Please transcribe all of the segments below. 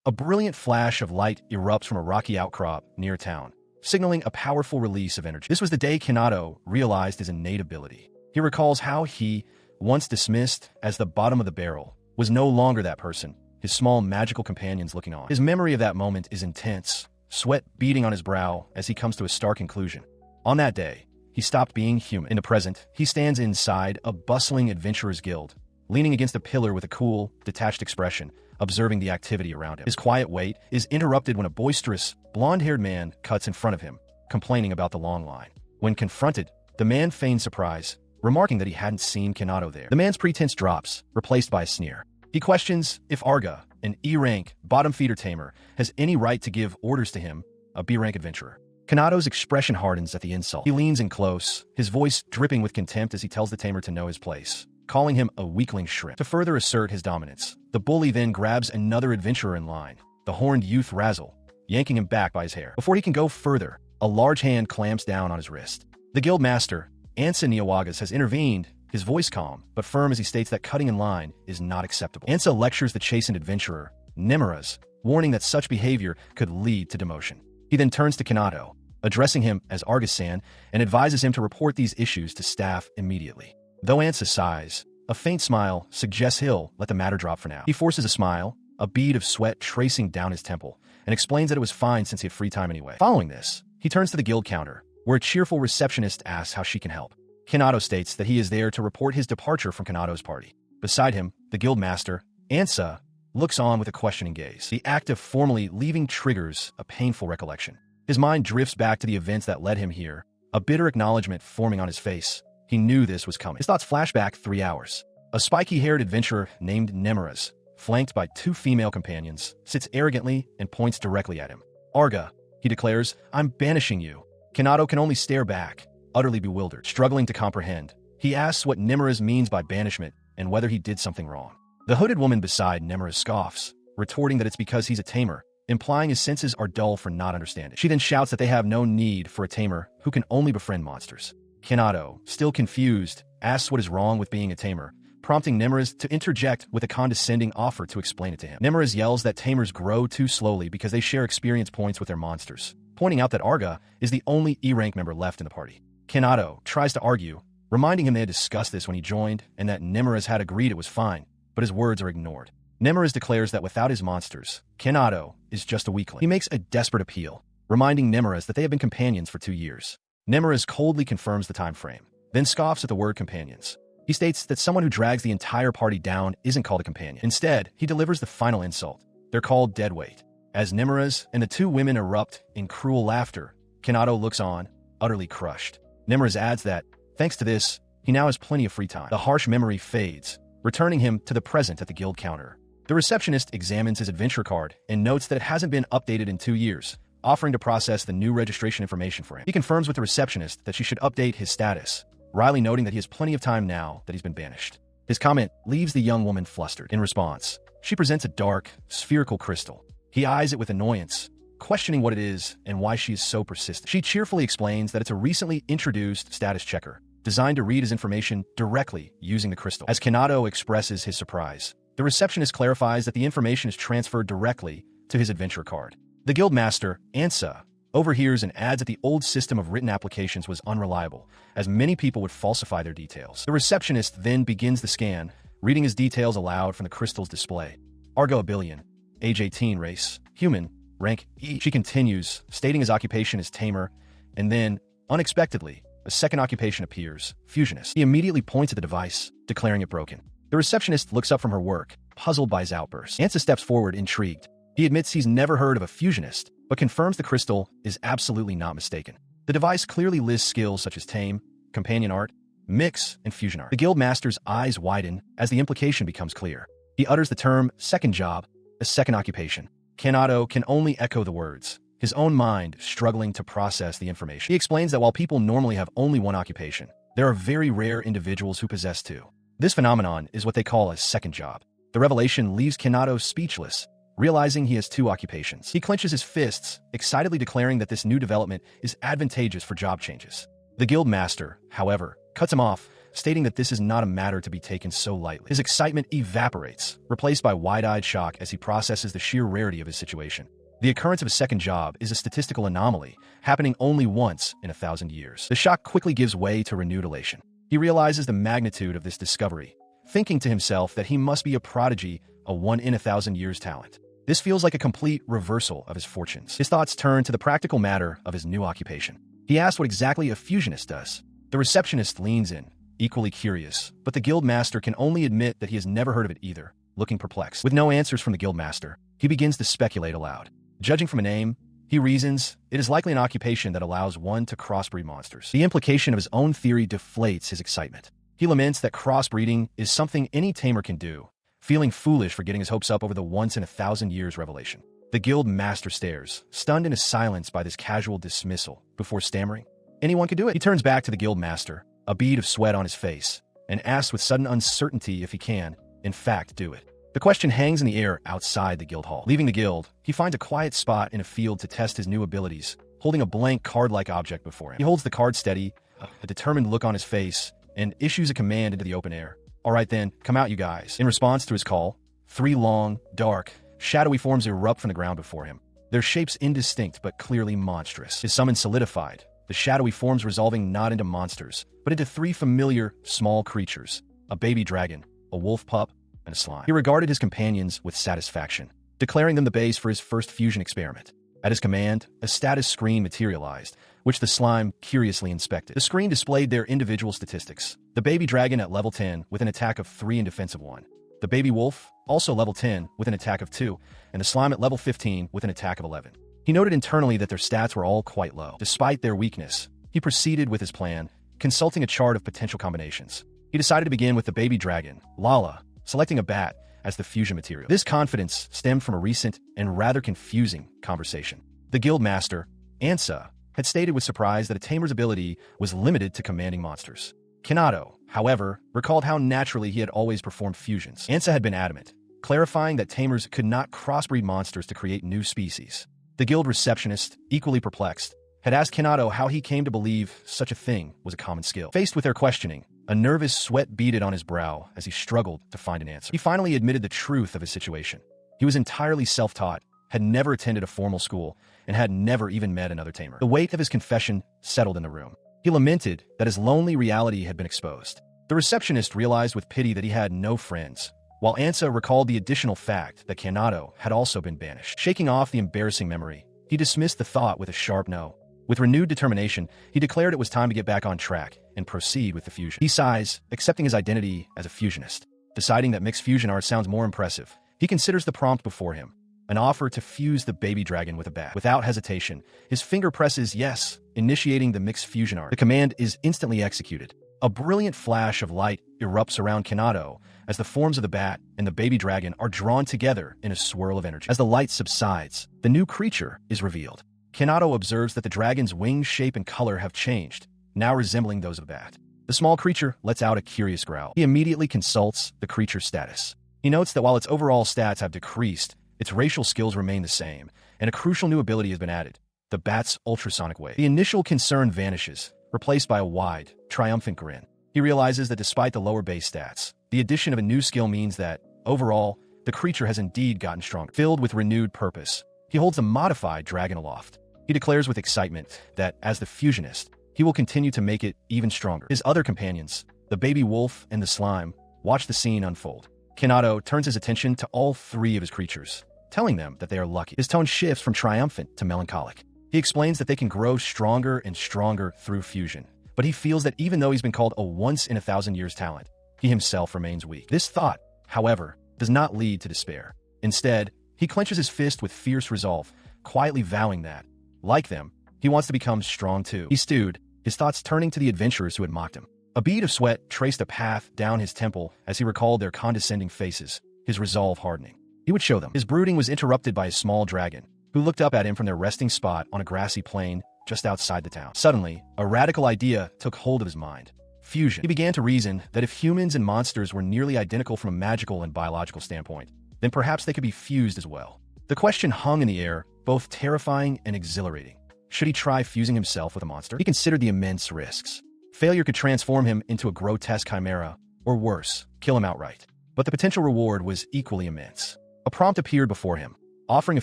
A brilliant flash of light erupts from a rocky outcrop near town, signaling a powerful release of energy. This was the day Kanado realized his innate ability. He recalls how he, once dismissed as the bottom of the barrel, was no longer that person, his small magical companions looking on. His memory of that moment is intense, sweat beading on his brow as he comes to a stark conclusion. On that day, he stopped being human. In the present, he stands inside a bustling adventurers guild, leaning against a pillar with a cool, detached expression, observing the activity around him. His quiet wait is interrupted when a boisterous, blonde-haired man cuts in front of him, complaining about the long line. When confronted, the man feigns surprise, remarking that he hadn't seen Kanado there. The man's pretense drops, replaced by a sneer. He questions if Arga, an E-rank, bottom-feeder Tamer, has any right to give orders to him, a B-rank adventurer. Kanado's expression hardens at the insult. He leans in close, his voice dripping with contempt as he tells the Tamer to know his place, calling him a weakling shrimp. To further assert his dominance, the bully then grabs another adventurer in line, the horned youth Razzle, yanking him back by his hair. Before he can go further, a large hand clamps down on his wrist. The guild master, Ansa Niawagas, has intervened, his voice calm, but firm as he states that cutting in line is not acceptable. Ansa lectures the chastened adventurer, Nemeras, warning that such behavior could lead to demotion. He then turns to Kanado, addressing him as Argus-san, and advises him to report these issues to staff immediately. Though Ansa sighs, a faint smile suggests he'll let the matter drop for now. He forces a smile, a bead of sweat tracing down his temple, and explains that it was fine since he had free time anyway. Following this, he turns to the guild counter, where a cheerful receptionist asks how she can help. Kanado states that he is there to report his departure from Kanado's party. Beside him, the guild master, Ansa, looks on with a questioning gaze. The act of formally leaving triggers a painful recollection. His mind drifts back to the events that led him here, a bitter acknowledgement forming on his face. He knew this was coming. His thoughts flash back 3 hours. A spiky-haired adventurer named Nemeras, flanked by 2 female companions, sits arrogantly and points directly at him. Arga, he declares, I'm banishing you. Kanado can only stare back, utterly bewildered. Struggling to comprehend, he asks what Nemeras means by banishment and whether he did something wrong. The hooded woman beside Nemeras scoffs, retorting that it's because he's a Tamer, implying his senses are dull for not understanding. She then shouts that they have no need for a Tamer who can only befriend monsters. Kanado, still confused, asks what is wrong with being a Tamer, prompting Nemeras to interject with a condescending offer to explain it to him. Nemeras yells that Tamers grow too slowly because they share experience points with their monsters, pointing out that Arga is the only E-rank member left in the party. Kanado tries to argue, reminding him they had discussed this when he joined and that Nemeras had agreed it was fine, but his words are ignored. Nemeras declares that without his monsters, Kanado is just a weakling. He makes a desperate appeal, reminding Nemeras that they have been companions for 2 years. Nemeras coldly confirms the time frame, then scoffs at the word companions. He states that someone who drags the entire party down isn't called a companion. Instead, he delivers the final insult. They're called deadweight. As Nemeras and the 2 women erupt in cruel laughter, Kanado looks on, utterly crushed. Nemeras adds that, thanks to this, he now has plenty of free time. The harsh memory fades, returning him to the present at the guild counter. The receptionist examines his adventure card and notes that it hasn't been updated in 2 years, offering to process the new registration information for him. He confirms with the receptionist that she should update his status, Riley noting that he has plenty of time now that he's been banished. His comment leaves the young woman flustered. In response, she presents a dark, spherical crystal. He eyes it with annoyance, questioning what it is and why she is so persistent. She cheerfully explains that it's a recently introduced status checker, designed to read his information directly using the crystal. As Kanado expresses his surprise, the receptionist clarifies that the information is transferred directly to his adventure card. The guild master, Ansa, overhears and adds that the old system of written applications was unreliable, as many people would falsify their details. The receptionist then begins the scan, reading his details aloud from the crystal's display. Argo Abilian, age 18, race, human, rank E. She continues, stating his occupation is Tamer, and then, unexpectedly, a second occupation appears, fusionist. He immediately points at the device, declaring it broken. The receptionist looks up from her work, puzzled by his outburst. Ansa steps forward, intrigued. He admits he's never heard of a fusionist, but confirms the crystal is absolutely not mistaken. The device clearly lists skills such as tame, companion art, mix, and fusion art. The guild master's eyes widen as the implication becomes clear. He utters the term second job, a second occupation. Kanado can only echo the words, his own mind struggling to process the information. He explains that while people normally have only one occupation, there are very rare individuals who possess 2. This phenomenon is what they call a second job. The revelation leaves Kanado speechless, realizing he has 2 occupations. He clenches his fists, excitedly declaring that this new development is advantageous for job changes. The guild master, however, cuts him off, stating that this is not a matter to be taken so lightly. His excitement evaporates, replaced by wide-eyed shock as he processes the sheer rarity of his situation. The occurrence of a second job is a statistical anomaly, happening only once in 1,000 years. The shock quickly gives way to renewed elation. He realizes the magnitude of this discovery, thinking to himself that he must be a prodigy, a 1 in 1,000 years talent. This feels like a complete reversal of his fortunes. His thoughts turn to the practical matter of his new occupation. He asks what exactly a fusionist does. The receptionist leans in, equally curious, but the guildmaster can only admit that he has never heard of it either, looking perplexed. With no answers from the guildmaster, he begins to speculate aloud. Judging from a name, he reasons, it is likely an occupation that allows one to crossbreed monsters. The implication of his own theory deflates his excitement. He laments that crossbreeding is something any tamer can do, feeling foolish for getting his hopes up over the once in 1,000 years revelation. The guild master stares, stunned into silence by this casual dismissal, before stammering, anyone could do it. He turns back to the guild master, a bead of sweat on his face, and asks with sudden uncertainty if he can, in fact, do it. The question hangs in the air outside the guild hall. Leaving the guild, he finds a quiet spot in a field to test his new abilities, holding a blank card-like object before him. He holds the card steady, a determined look on his face, and issues a command into the open air. All right then, come out you guys. In response to his call, 3 long, dark, shadowy forms erupt from the ground before him, their shapes indistinct but clearly monstrous. His summon solidified, the shadowy forms resolving not into monsters, but into 3 familiar, small creatures, a baby dragon, a wolf pup, and a slime. He regarded his companions with satisfaction, declaring them the base for his first fusion experiment. At his command, a status screen materialized, which the slime curiously inspected. The screen displayed their individual statistics. The baby dragon at level 10 with an attack of 3 and defense of 1. The baby wolf, also level 10, with an attack of 2, and the slime at level 15 with an attack of 11. He noted internally that their stats were all quite low. Despite their weakness, he proceeded with his plan, consulting a chart of potential combinations. He decided to begin with the baby dragon, Lala, selecting a bat as the fusion material. This confidence stemmed from a recent and rather confusing conversation. The guild master, Asta, had stated with surprise that a tamer's ability was limited to commanding monsters. Kanato, however, recalled how naturally he had always performed fusions. Asta had been adamant, clarifying that tamers could not crossbreed monsters to create new species. The guild receptionist, equally perplexed, had asked Kanato how he came to believe such a thing was a common skill. Faced with their questioning, a nervous sweat beaded on his brow as he struggled to find an answer. He finally admitted the truth of his situation. He was entirely self-taught, had never attended a formal school, and had never even met another tamer. The weight of his confession settled in the room. He lamented that his lonely reality had been exposed. The receptionist realized with pity that he had no friends, while Asta recalled the additional fact that Kanato had also been banished. Shaking off the embarrassing memory, he dismissed the thought with a sharp no. With renewed determination, he declared it was time to get back on track and proceed with the fusion. He sighs, accepting his identity as a fusionist. Deciding that mixed fusion art sounds more impressive, he considers the prompt before him, an offer to fuse the baby dragon with a bat. Without hesitation, his finger presses yes, initiating the mixed fusion art. The command is instantly executed. A brilliant flash of light erupts around Kanato as the forms of the bat and the baby dragon are drawn together in a swirl of energy. As the light subsides, the new creature is revealed. Kanato observes that the dragon's wing shape and color have changed, now resembling those of a bat. The small creature lets out a curious growl. He immediately consults the creature's status. He notes that while its overall stats have decreased, its racial skills remain the same, and a crucial new ability has been added, the bat's ultrasonic wave. The initial concern vanishes, replaced by a wide, triumphant grin. He realizes that despite the lower base stats, the addition of a new skill means that, overall, the creature has indeed gotten stronger. Filled with renewed purpose, he holds a modified dragon aloft. He declares with excitement that, as the fusionist, he will continue to make it even stronger. His other companions, the baby wolf and the slime, watch the scene unfold. Kanato turns his attention to all 3 of his creatures, telling them that they are lucky. His tone shifts from triumphant to melancholic. He explains that they can grow stronger and stronger through fusion, but he feels that even though he's been called a once-in-1,000 years talent, he himself remains weak. This thought, however, does not lead to despair. Instead, he clenches his fist with fierce resolve, quietly vowing that, like them, he wants to become strong too. He stewed, his thoughts turning to the adventurers who had mocked him. A bead of sweat traced a path down his temple as he recalled their condescending faces, his resolve hardening. He would show them. His brooding was interrupted by a small dragon, who looked up at him from their resting spot on a grassy plain just outside the town. Suddenly, a radical idea took hold of his mind. Fusion. He began to reason that if humans and monsters were nearly identical from a magical and biological standpoint, then perhaps they could be fused as well. The question hung in the air, both terrifying and exhilarating. Should he try fusing himself with a monster? He considered the immense risks. Failure could transform him into a grotesque chimera, or worse, kill him outright. But the potential reward was equally immense. A prompt appeared before him, offering a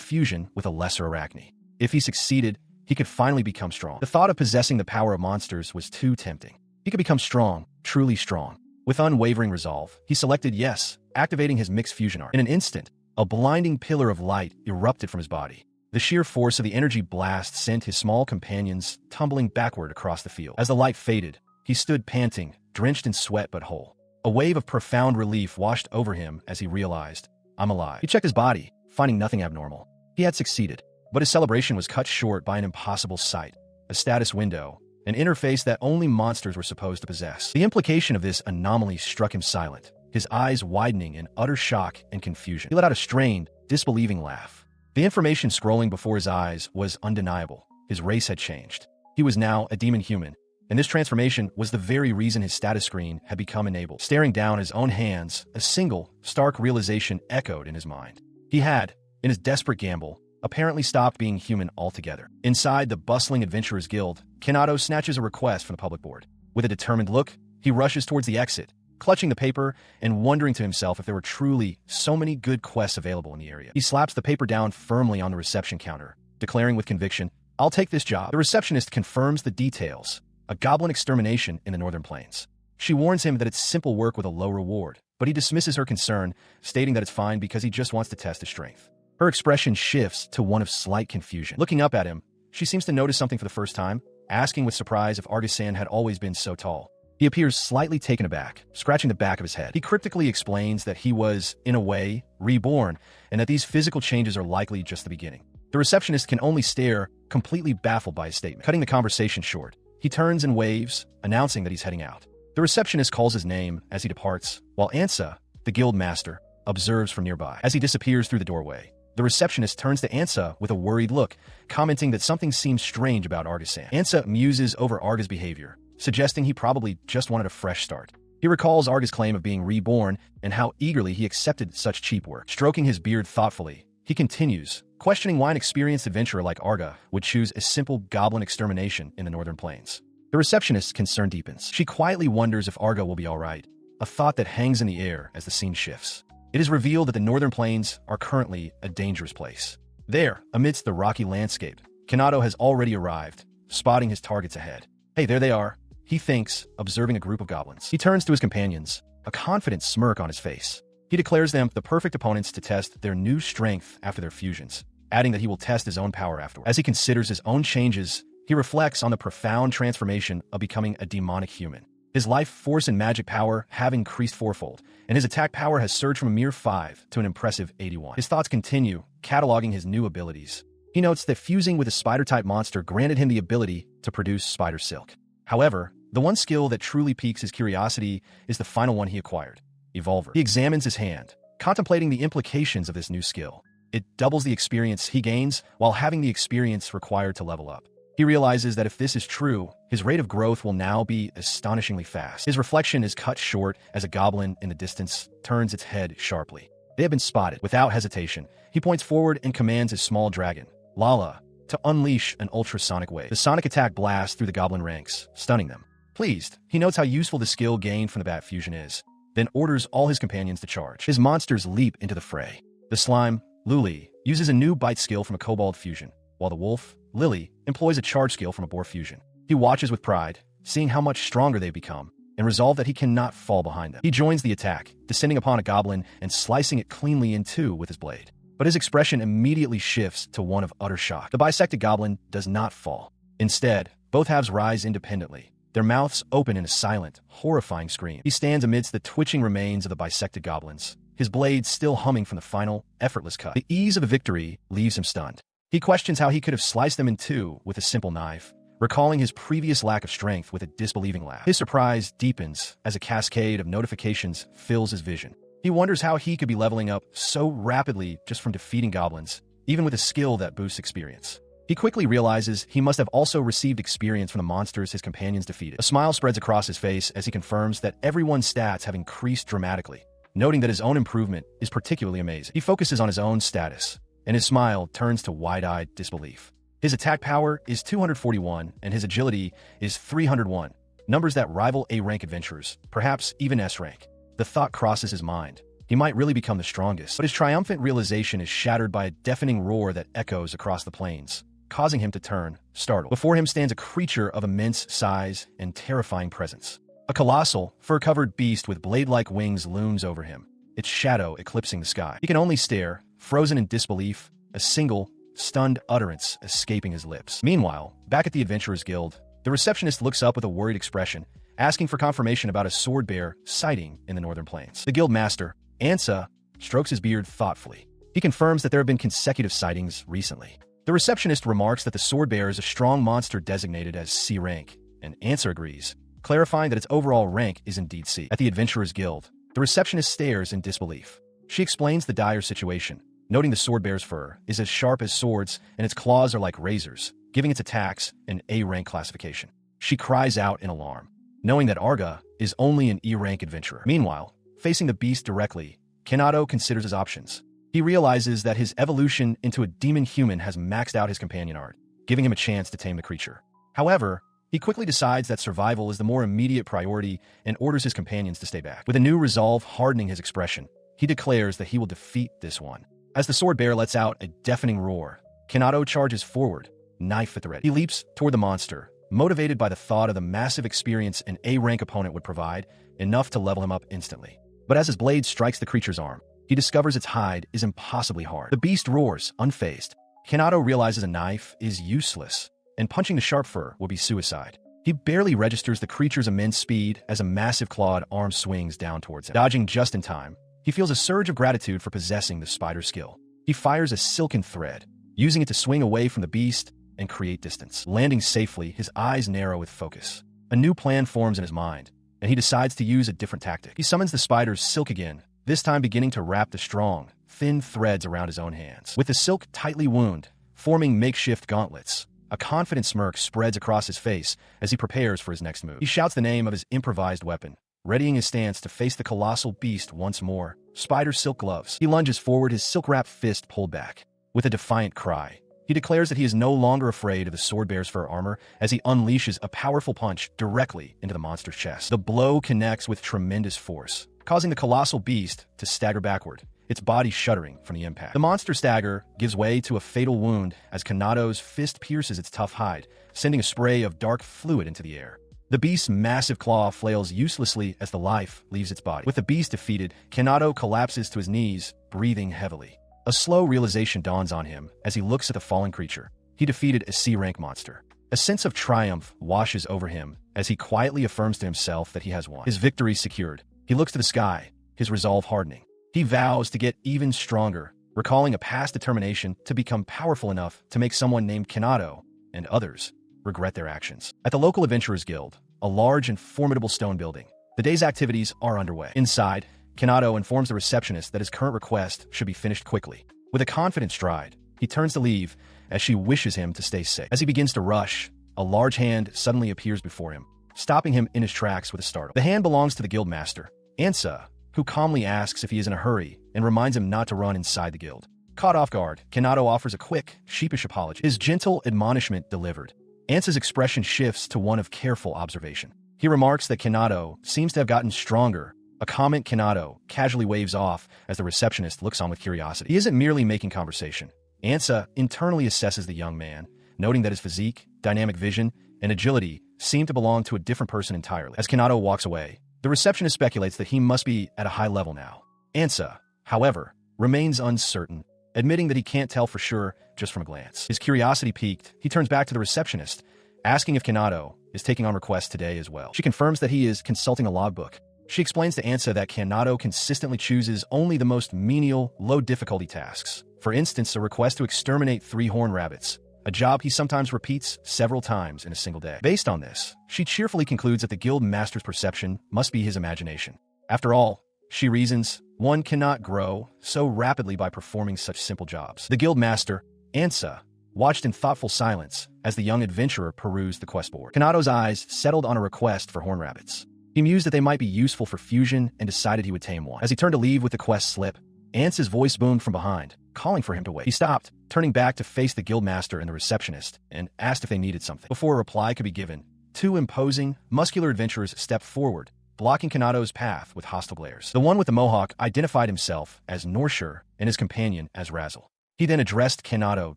fusion with a lesser arachne. If he succeeded, he could finally become strong. The thought of possessing the power of monsters was too tempting. He could become strong, truly strong. With unwavering resolve, he selected yes, activating his mixed fusion art. In an instant, a blinding pillar of light erupted from his body. The sheer force of the energy blast sent his small companions tumbling backward across the field. As the light faded, he stood panting, drenched in sweat but whole. A wave of profound relief washed over him as he realized, I'm alive. He checked his body, finding nothing abnormal. He had succeeded, but his celebration was cut short by an impossible sight. A status window, an interface that only monsters were supposed to possess. The implication of this anomaly struck him silent, his eyes widening in utter shock and confusion. He let out a strained, disbelieving laugh. The information scrolling before his eyes was undeniable. His race had changed. He was now a demon human, and this transformation was the very reason his status screen had become enabled. Staring down his own hands, a single, stark realization echoed in his mind. He had, in his desperate gamble, apparently stopped being human altogether. Inside the bustling Adventurers Guild, Kanado snatches a request from the public board. With a determined look, he rushes towards the exit, clutching the paper and wondering to himself if there were truly so many good quests available in the area. He slaps the paper down firmly on the reception counter, declaring with conviction, I'll take this job. The receptionist confirms the details, a goblin extermination in the Northern Plains. She warns him that it's simple work with a low reward, but he dismisses her concern, stating that it's fine because he just wants to test his strength. Her expression shifts to one of slight confusion. Looking up at him, she seems to notice something for the first time, asking with surprise if Argus-san had always been so tall. He appears slightly taken aback, scratching the back of his head. He cryptically explains that he was, in a way, reborn, and that these physical changes are likely just the beginning. The receptionist can only stare, completely baffled by his statement. Cutting the conversation short, he turns and waves, announcing that he's heading out. The receptionist calls his name as he departs, while Ansa, the guild master, observes from nearby. As he disappears through the doorway, the receptionist turns to Ansa with a worried look, commenting that something seems strange about Argus-san. Ansa muses over Argus' behavior, suggesting he probably just wanted a fresh start. He recalls Argus' claim of being reborn and how eagerly he accepted such cheap work. Stroking his beard thoughtfully, he continues, questioning why an experienced adventurer like Arga would choose a simple goblin extermination in the Northern Plains. The receptionist's concern deepens. She quietly wonders if Arga will be alright, a thought that hangs in the air as the scene shifts. It is revealed that the Northern Plains are currently a dangerous place. There, amidst the rocky landscape, Kanado has already arrived, spotting his targets ahead. Hey, there they are, he thinks, observing a group of goblins. He turns to his companions, a confident smirk on his face. He declares them the perfect opponents to test their new strength after their fusions, adding that he will test his own power afterward. As he considers his own changes, he reflects on the profound transformation of becoming a demonic human. His life force and magic power have increased fourfold, and his attack power has surged from a mere 5 to an impressive 81. His thoughts continue, cataloging his new abilities. He notes that fusing with a spider-type monster granted him the ability to produce spider silk. However, the one skill that truly piques his curiosity is the final one he acquired, Evolver. He examines his hand, contemplating the implications of this new skill. It doubles the experience he gains while having the experience required to level up. He realizes that if this is true, his rate of growth will now be astonishingly fast. His reflection is cut short as a goblin in the distance turns its head sharply. They have been spotted. Without hesitation, he points forward and commands his small dragon, Lala, to unleash an ultrasonic wave. The sonic attack blasts through the goblin ranks, stunning them. Pleased, he notes how useful the skill gained from the bat fusion is, then orders all his companions to charge. His monsters leap into the fray. The slime, Luli, uses a new bite skill from a kobold fusion, while the wolf, Lily, employs a charge skill from a boar fusion. He watches with pride, seeing how much stronger they've become, and resolved that he cannot fall behind them. He joins the attack, descending upon a goblin and slicing it cleanly in two with his blade. But his expression immediately shifts to one of utter shock. The bisected goblin does not fall. Instead, both halves rise independently, their mouths open in a silent, horrifying scream. He stands amidst the twitching remains of the bisected goblins, his blade still humming from the final, effortless cut. The ease of the victory leaves him stunned. He questions how he could have sliced them in two with a simple knife, recalling his previous lack of strength with a disbelieving laugh. His surprise deepens as a cascade of notifications fills his vision. He wonders how he could be leveling up so rapidly just from defeating goblins, even with a skill that boosts experience. He quickly realizes he must have also received experience from the monsters his companions defeated. A smile spreads across his face as he confirms that everyone's stats have increased dramatically, noting that his own improvement is particularly amazing. He focuses on his own status, and his smile turns to wide-eyed disbelief. His attack power is 241, and his agility is 301, numbers that rival A-rank adventurers, perhaps even S-rank. The thought crosses his mind. He might really become the strongest, but his triumphant realization is shattered by a deafening roar that echoes across the plains, causing him to turn, startled. Before him stands a creature of immense size and terrifying presence. A colossal, fur-covered beast with blade-like wings looms over him, its shadow eclipsing the sky. He can only stare, frozen in disbelief, a single, stunned utterance escaping his lips. Meanwhile, back at the Adventurers Guild, the receptionist looks up with a worried expression, asking for confirmation about a sword bear sighting in the northern plains. The guild master, Asta, strokes his beard thoughtfully. He confirms that there have been consecutive sightings recently. The receptionist remarks that the sword bear is a strong monster designated as C rank, and Asta agrees, clarifying that its overall rank is indeed C. At the Adventurers Guild, the receptionist stares in disbelief. She explains the dire situation, noting the sword bear's fur is as sharp as swords and its claws are like razors, giving its attacks an A-rank classification. She cries out in alarm, knowing that Arga is only an E-rank adventurer. Meanwhile, facing the beast directly, Kanado considers his options. He realizes that his evolution into a demon human has maxed out his companion art, giving him a chance to tame the creature. However, he quickly decides that survival is the more immediate priority and orders his companions to stay back. With a new resolve hardening his expression, he declares that he will defeat this one. As the sword bear lets out a deafening roar, Kanado charges forward, knife at the ready. He leaps toward the monster, motivated by the thought of the massive experience an A-rank opponent would provide, enough to level him up instantly. But as his blade strikes the creature's arm, he discovers its hide is impossibly hard. The beast roars, unfazed. Kanado realizes a knife is useless, and punching the sharp fur will be suicide. He barely registers the creature's immense speed as a massive clawed arm swings down towards him. Dodging just in time, he feels a surge of gratitude for possessing the spider's skill. He fires a silken thread, using it to swing away from the beast and create distance. Landing safely, his eyes narrow with focus. A new plan forms in his mind, and he decides to use a different tactic. He summons the spider's silk again, this time beginning to wrap the strong, thin threads around his own hands. With the silk tightly wound, forming makeshift gauntlets, a confident smirk spreads across his face as he prepares for his next move. He shouts the name of his improvised weapon, readying his stance to face the colossal beast once more. Spider silk gloves. He lunges forward, his silk-wrapped fist pulled back. With a defiant cry, he declares that he is no longer afraid of the sword bear's fur armor as he unleashes a powerful punch directly into the monster's chest. The blow connects with tremendous force, causing the colossal beast to stagger backward, its body shuddering from the impact. The monster stagger gives way to a fatal wound as Kanado's fist pierces its tough hide, sending a spray of dark fluid into the air. The beast's massive claw flails uselessly as the life leaves its body. With the beast defeated, Kanado collapses to his knees, breathing heavily. A slow realization dawns on him as he looks at the fallen creature. He defeated a C-rank monster. A sense of triumph washes over him as he quietly affirms to himself that he has won. His victory secured. He looks to the sky, his resolve hardening. He vows to get even stronger, recalling a past determination to become powerful enough to make someone named Kanado and others regret their actions. At the local Adventurers Guild, a large and formidable stone building, the day's activities are underway. Inside, Kanado informs the receptionist that his current request should be finished quickly. With a confident stride, he turns to leave as she wishes him to stay safe. As he begins to rush, a large hand suddenly appears before him, stopping him in his tracks with a startle. The hand belongs to the guild master, Asta, who calmly asks if he is in a hurry and reminds him not to run inside the guild. Caught off guard, Kanado offers a quick, sheepish apology. His gentle admonishment delivered, Ansa's expression shifts to one of careful observation. He remarks that Kanado seems to have gotten stronger, a comment Kanado casually waves off as the receptionist looks on with curiosity. He isn't merely making conversation. Ansa internally assesses the young man, noting that his physique, dynamic vision, and agility seem to belong to a different person entirely. As Kanado walks away, the receptionist speculates that he must be at a high level now. Ansa, however, remains uncertain, admitting that he can't tell for sure just from a glance. His curiosity piqued, he turns back to the receptionist, asking if Kanado is taking on requests today as well. She confirms that he is consulting a logbook. She explains to Ansa that Kanado consistently chooses only the most menial, low-difficulty tasks. For instance, a request to exterminate 3 horned rabbits, a job he sometimes repeats several times in a single day. Based on this, she cheerfully concludes that the guild master's perception must be his imagination. After all, she reasons, one cannot grow so rapidly by performing such simple jobs. The guild master, Ansa, watched in thoughtful silence as the young adventurer perused the quest board. Kanado's eyes settled on a request for horn rabbits. He mused that they might be useful for fusion and decided he would tame one. As he turned to leave with the quest slip, Ansa's voice boomed from behind, calling for him to wait. He stopped, turning back to face the guildmaster and the receptionist, and asked if they needed something. Before a reply could be given, Two imposing, muscular adventurers stepped forward, blocking Kanado's path with hostile glares. The one with the mohawk identified himself as Norshur and his companion as Razzle. He then addressed Kanado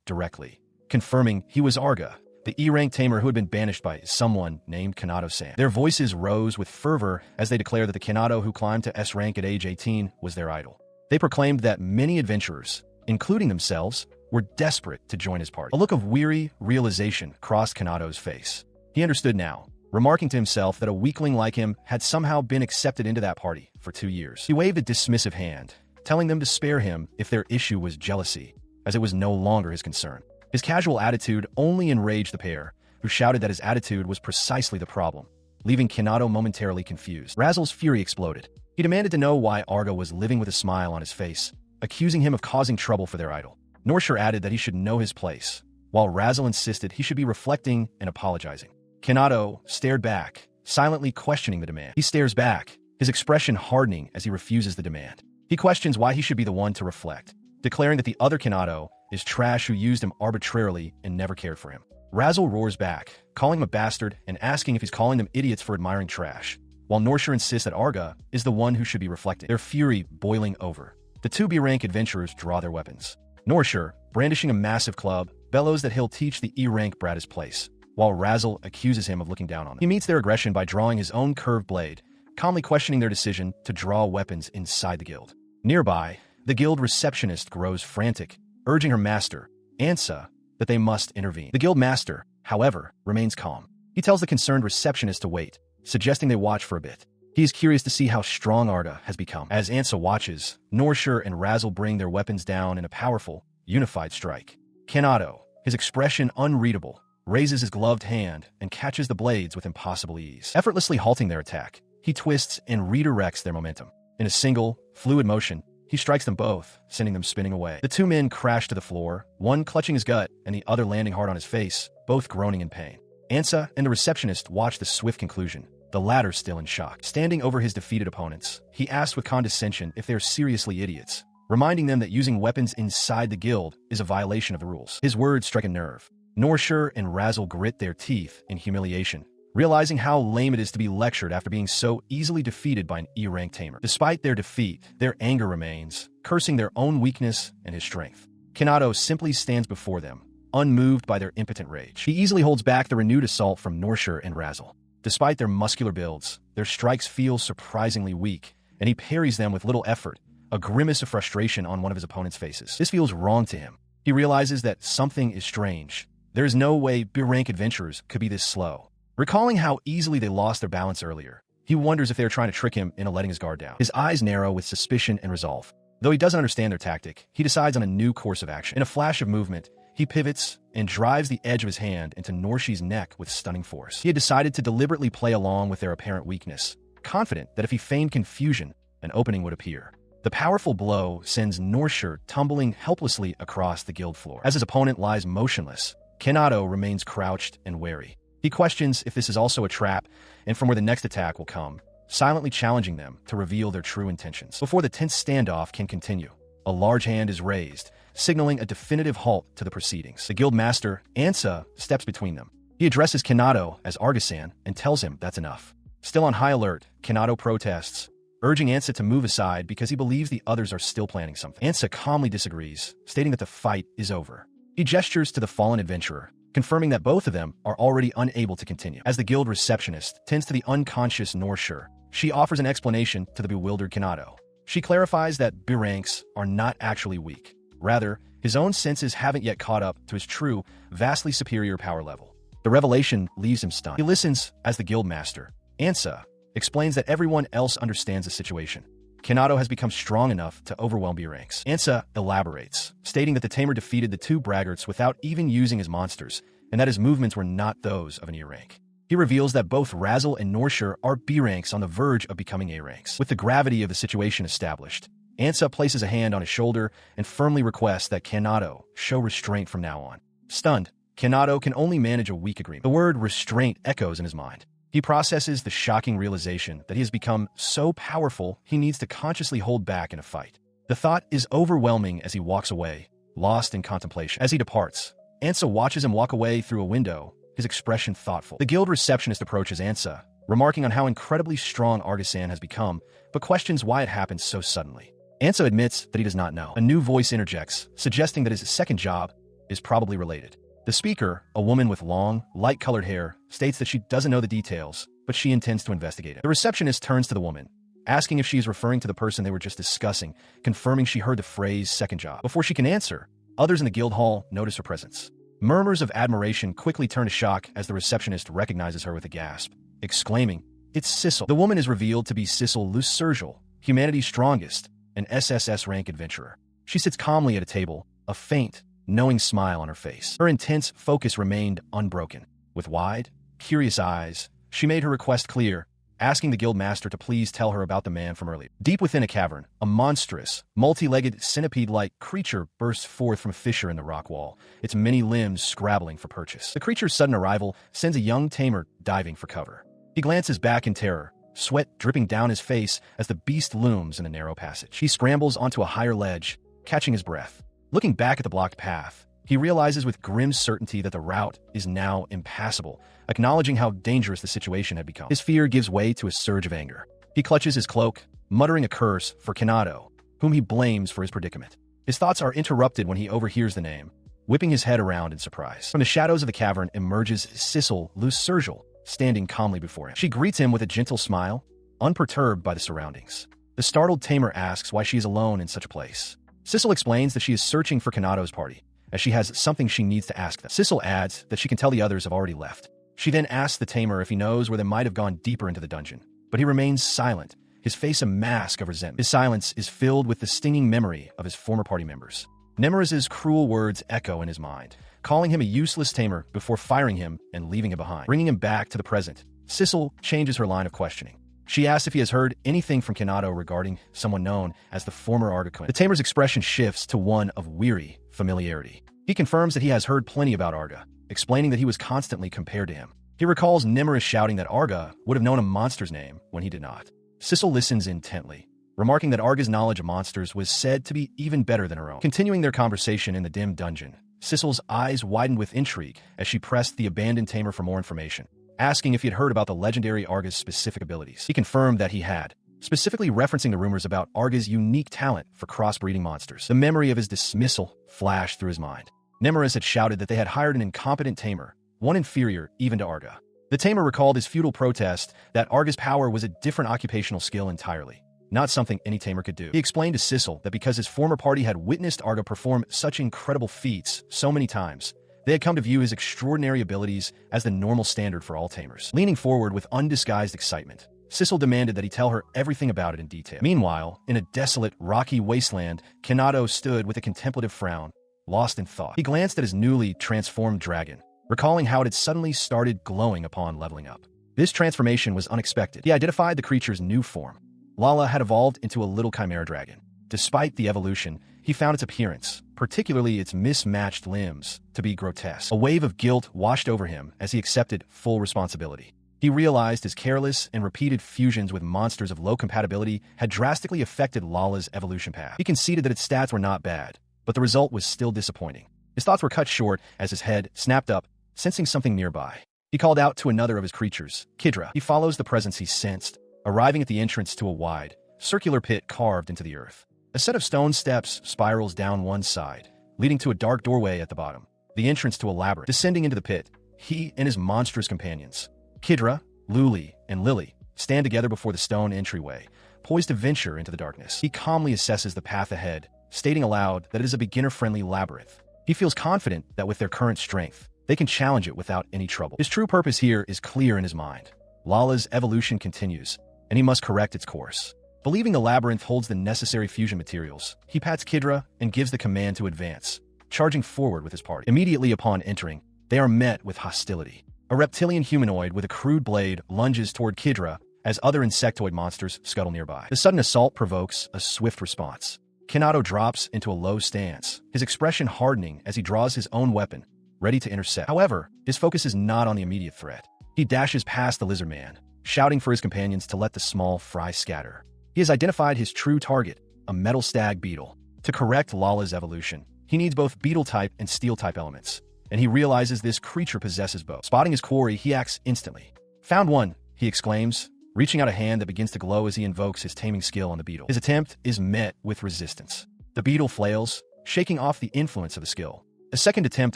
directly, confirming he was Arga, the E-rank tamer who had been banished by someone named Kanado-san. Their voices rose with fervor as they declared that the Kanado who climbed to S-rank at age 18 was their idol. They proclaimed that many adventurers, including themselves, were desperate to join his party. A look of weary realization crossed Kanado's face. He understood now, remarking to himself that a weakling like him had somehow been accepted into that party for 2 years. He waved a dismissive hand, telling them to spare him if their issue was jealousy, as it was no longer his concern. His casual attitude only enraged the pair, who shouted that his attitude was precisely the problem, leaving Kanado momentarily confused. Razzle's fury exploded. He demanded to know why Arga was living with a smile on his face, accusing him of causing trouble for their idol. Norshur added that he should know his place, while Razzle insisted he should be reflecting and apologizing. Kanado stared back, silently questioning the demand. He stares back, his expression hardening as he refuses the demand. He questions why he should be the one to reflect, declaring that the other Kanado is trash who used him arbitrarily and never cared for him. Razzle roars back, calling him a bastard and asking if he's calling them idiots for admiring trash, while Norshur insists that Arga is the one who should be reflecting, their fury boiling over. The two B-rank adventurers draw their weapons. Norshur, brandishing a massive club, bellows that he'll teach the E-rank brat his place, while Razzle accuses him of looking down on them. He meets their aggression by drawing his own curved blade, calmly questioning their decision to draw weapons inside the guild. Nearby, the guild receptionist grows frantic, urging her master, Asta, that they must intervene. The guild master, however, remains calm. He tells the concerned receptionist to wait, suggesting they watch for a bit. He is curious to see how strong Arda has become. As Asta watches, Norshur and Razzle bring their weapons down in a powerful, unified strike. Kanado, his expression unreadable, raises his gloved hand and catches the blades with impossible ease. Effortlessly halting their attack, he twists and redirects their momentum. In a single, fluid motion, he strikes them both, sending them spinning away. The two men crash to the floor, one clutching his gut and the other landing hard on his face, both groaning in pain. Asta and the receptionist watch the swift conclusion, the latter still in shock. Standing over his defeated opponents, he asks with condescension if they're seriously idiots, reminding them that using weapons inside the guild is a violation of the rules. His words strike a nerve. Norshur and Razzle grit their teeth in humiliation, realizing how lame it is to be lectured after being so easily defeated by an E-rank tamer. Despite their defeat, their anger remains, cursing their own weakness and his strength. Kanado simply stands before them, unmoved by their impotent rage. He easily holds back the renewed assault from Norshur and Razzle. Despite their muscular builds, their strikes feel surprisingly weak, and he parries them with little effort, a grimace of frustration on one of his opponent's faces. This feels wrong to him. He realizes that something is strange. There is no way B-rank adventurers could be this slow. Recalling how easily they lost their balance earlier, he wonders if they are trying to trick him into letting his guard down. His eyes narrow with suspicion and resolve. Though he doesn't understand their tactic, he decides on a new course of action. In a flash of movement, he pivots and drives the edge of his hand into Norshi's neck with stunning force. He had decided to deliberately play along with their apparent weakness, confident that if he feigned confusion, an opening would appear. The powerful blow sends Norshur tumbling helplessly across the guild floor. As his opponent lies motionless, Kanado remains crouched and wary. He questions if this is also a trap and from where the next attack will come, silently challenging them to reveal their true intentions. Before the tense standoff can continue, a large hand is raised, signaling a definitive halt to the proceedings. The guild master, Asta, steps between them. He addresses Kanado as Arga-san and tells him that's enough. Still on high alert, Kanado protests, urging Asta to move aside because he believes the others are still planning something. Asta calmly disagrees, stating that the fight is over. He gestures to the fallen adventurer, confirming that both of them are already unable to continue. As the guild receptionist tends to the unconscious Norshur, she offers an explanation to the bewildered Kanado. She clarifies that B-ranks are not actually weak. Rather, his own senses haven't yet caught up to his true, vastly superior power level. The revelation leaves him stunned. He listens as the guild master, Asta, explains that everyone else understands the situation. Kanado has become strong enough to overwhelm B-ranks. Asta elaborates, stating that the tamer defeated the two braggarts without even using his monsters, and that his movements were not those of an E-rank. He reveals that both Razzle and Norshur are B-ranks on the verge of becoming A-ranks. With the gravity of the situation established, Asta places a hand on his shoulder and firmly requests that Kanado show restraint from now on. Stunned, Kanado can only manage a weak agreement. The word restraint echoes in his mind. He processes the shocking realization that he has become so powerful he needs to consciously hold back in a fight. The thought is overwhelming as he walks away, lost in contemplation. As he departs, Asta watches him walk away through a window, his expression thoughtful. The guild receptionist approaches Ansa, remarking on how incredibly strong Arga-san has become, but questions why it happened so suddenly. Ansa admits that he does not know. A new voice interjects, suggesting that his second job is probably related. The speaker, a woman with long, light-colored hair, states that she doesn't know the details, but she intends to investigate it. The receptionist turns to the woman, asking if she is referring to the person they were just discussing, confirming she heard the phrase second job. Before she can answer, others in the guild hall notice her presence. Murmurs of admiration quickly turn to shock as the receptionist recognizes her with a gasp, exclaiming, "It's Sissel." The woman is revealed to be Sissel Lucergel, humanity's strongest, an SSS rank adventurer. She sits calmly at a table, a faint, knowing smile on her face. Her intense focus remained unbroken. With wide, curious eyes, she made her request clear, asking the guild master to please tell her about the man from earlier. Deep within a cavern, a monstrous, multi-legged centipede-like creature bursts forth from a fissure in the rock wall, its many limbs scrabbling for purchase. The creature's sudden arrival sends a young Tamer diving for cover. He glances back in terror, sweat dripping down his face as the beast looms in a narrow passage. He scrambles onto a higher ledge, catching his breath. Looking back at the blocked path, he realizes with grim certainty that the route is now impassable, acknowledging how dangerous the situation had become. His fear gives way to a surge of anger. He clutches his cloak, muttering a curse for Kanado, whom he blames for his predicament. His thoughts are interrupted when he overhears the name, whipping his head around in surprise. From the shadows of the cavern emerges Sissel Lucergel, standing calmly before him. She greets him with a gentle smile, unperturbed by the surroundings. The startled Tamer asks why she is alone in such a place. Sissel explains that she is searching for Kanado's party, as she has something she needs to ask them. Sissel adds that she can tell the others have already left. She then asks the Tamer if he knows where they might have gone deeper into the dungeon, but he remains silent, his face a mask of resentment. His silence is filled with the stinging memory of his former party members. Nemeriz's cruel words echo in his mind, calling him a useless Tamer before firing him and leaving him behind. Bringing him back to the present, Sissel changes her line of questioning. She asks if he has heard anything from Kanado regarding someone known as the former Arga. The Tamer's expression shifts to one of weary familiarity. He confirms that he has heard plenty about Arga, explaining that he was constantly compared to him. He recalls Nemeris shouting that Arga would have known a monster's name when he did not. Sissel listens intently, remarking that Arga's knowledge of monsters was said to be even better than her own. Continuing their conversation in the dim dungeon, Sissel's eyes widened with intrigue as she pressed the abandoned Tamer for more information, asking if he had heard about the legendary Arga's specific abilities. He confirmed that he had, specifically referencing the rumors about Arga's unique talent for crossbreeding monsters. The memory of his dismissal flashed through his mind. Nemeris had shouted that they had hired an incompetent Tamer, one inferior even to Arga. The Tamer recalled his futile protest that Arga's power was a different occupational skill entirely, not something any Tamer could do. He explained to Sissel that because his former party had witnessed Arga perform such incredible feats so many times, they had come to view his extraordinary abilities as the normal standard for all Tamers. Leaning forward with undisguised excitement, Sissel demanded that he tell her everything about it in detail. Meanwhile, in a desolate, rocky wasteland, Kanado stood with a contemplative frown, lost in thought. He glanced at his newly transformed dragon, recalling how it had suddenly started glowing upon leveling up. This transformation was unexpected. He identified the creature's new form. Lala had evolved into a little chimera dragon. Despite the evolution, he found its appearance, particularly its mismatched limbs, to be grotesque. A wave of guilt washed over him as he accepted full responsibility. He realized his careless and repeated fusions with monsters of low compatibility had drastically affected Lala's evolution path. He conceded that its stats were not bad, but the result was still disappointing. His thoughts were cut short as his head snapped up, sensing something nearby. He called out to another of his creatures, Kidra. He follows the presence he sensed, arriving at the entrance to a wide, circular pit carved into the earth. A set of stone steps spirals down one side, leading to a dark doorway at the bottom, the entrance to a labyrinth. Descending into the pit, he and his monstrous companions, Kidra, Luli, and Lily, stand together before the stone entryway, poised to venture into the darkness. He calmly assesses the path ahead, stating aloud that it is a beginner-friendly labyrinth. He feels confident that with their current strength, they can challenge it without any trouble. His true purpose here is clear in his mind. Lala's evolution continues, and he must correct its course. Believing the labyrinth holds the necessary fusion materials, he pats Kidra and gives the command to advance, charging forward with his party. Immediately upon entering, they are met with hostility. A reptilian humanoid with a crude blade lunges toward Kidra as other insectoid monsters scuttle nearby. The sudden assault provokes a swift response. Kanado drops into a low stance, his expression hardening as he draws his own weapon, ready to intercept. However, his focus is not on the immediate threat. He dashes past the lizard man, shouting for his companions to let the small fry scatter. He has identified his true target, a metal stag beetle. To correct Lala's evolution, he needs both beetle-type and steel-type elements. and he realizes this creature possesses both. Spotting his quarry, he acts instantly. "Found one," he exclaims, reaching out a hand that begins to glow as he invokes his taming skill on the beetle. His attempt is met with resistance. The beetle flails, shaking off the influence of the skill. A second attempt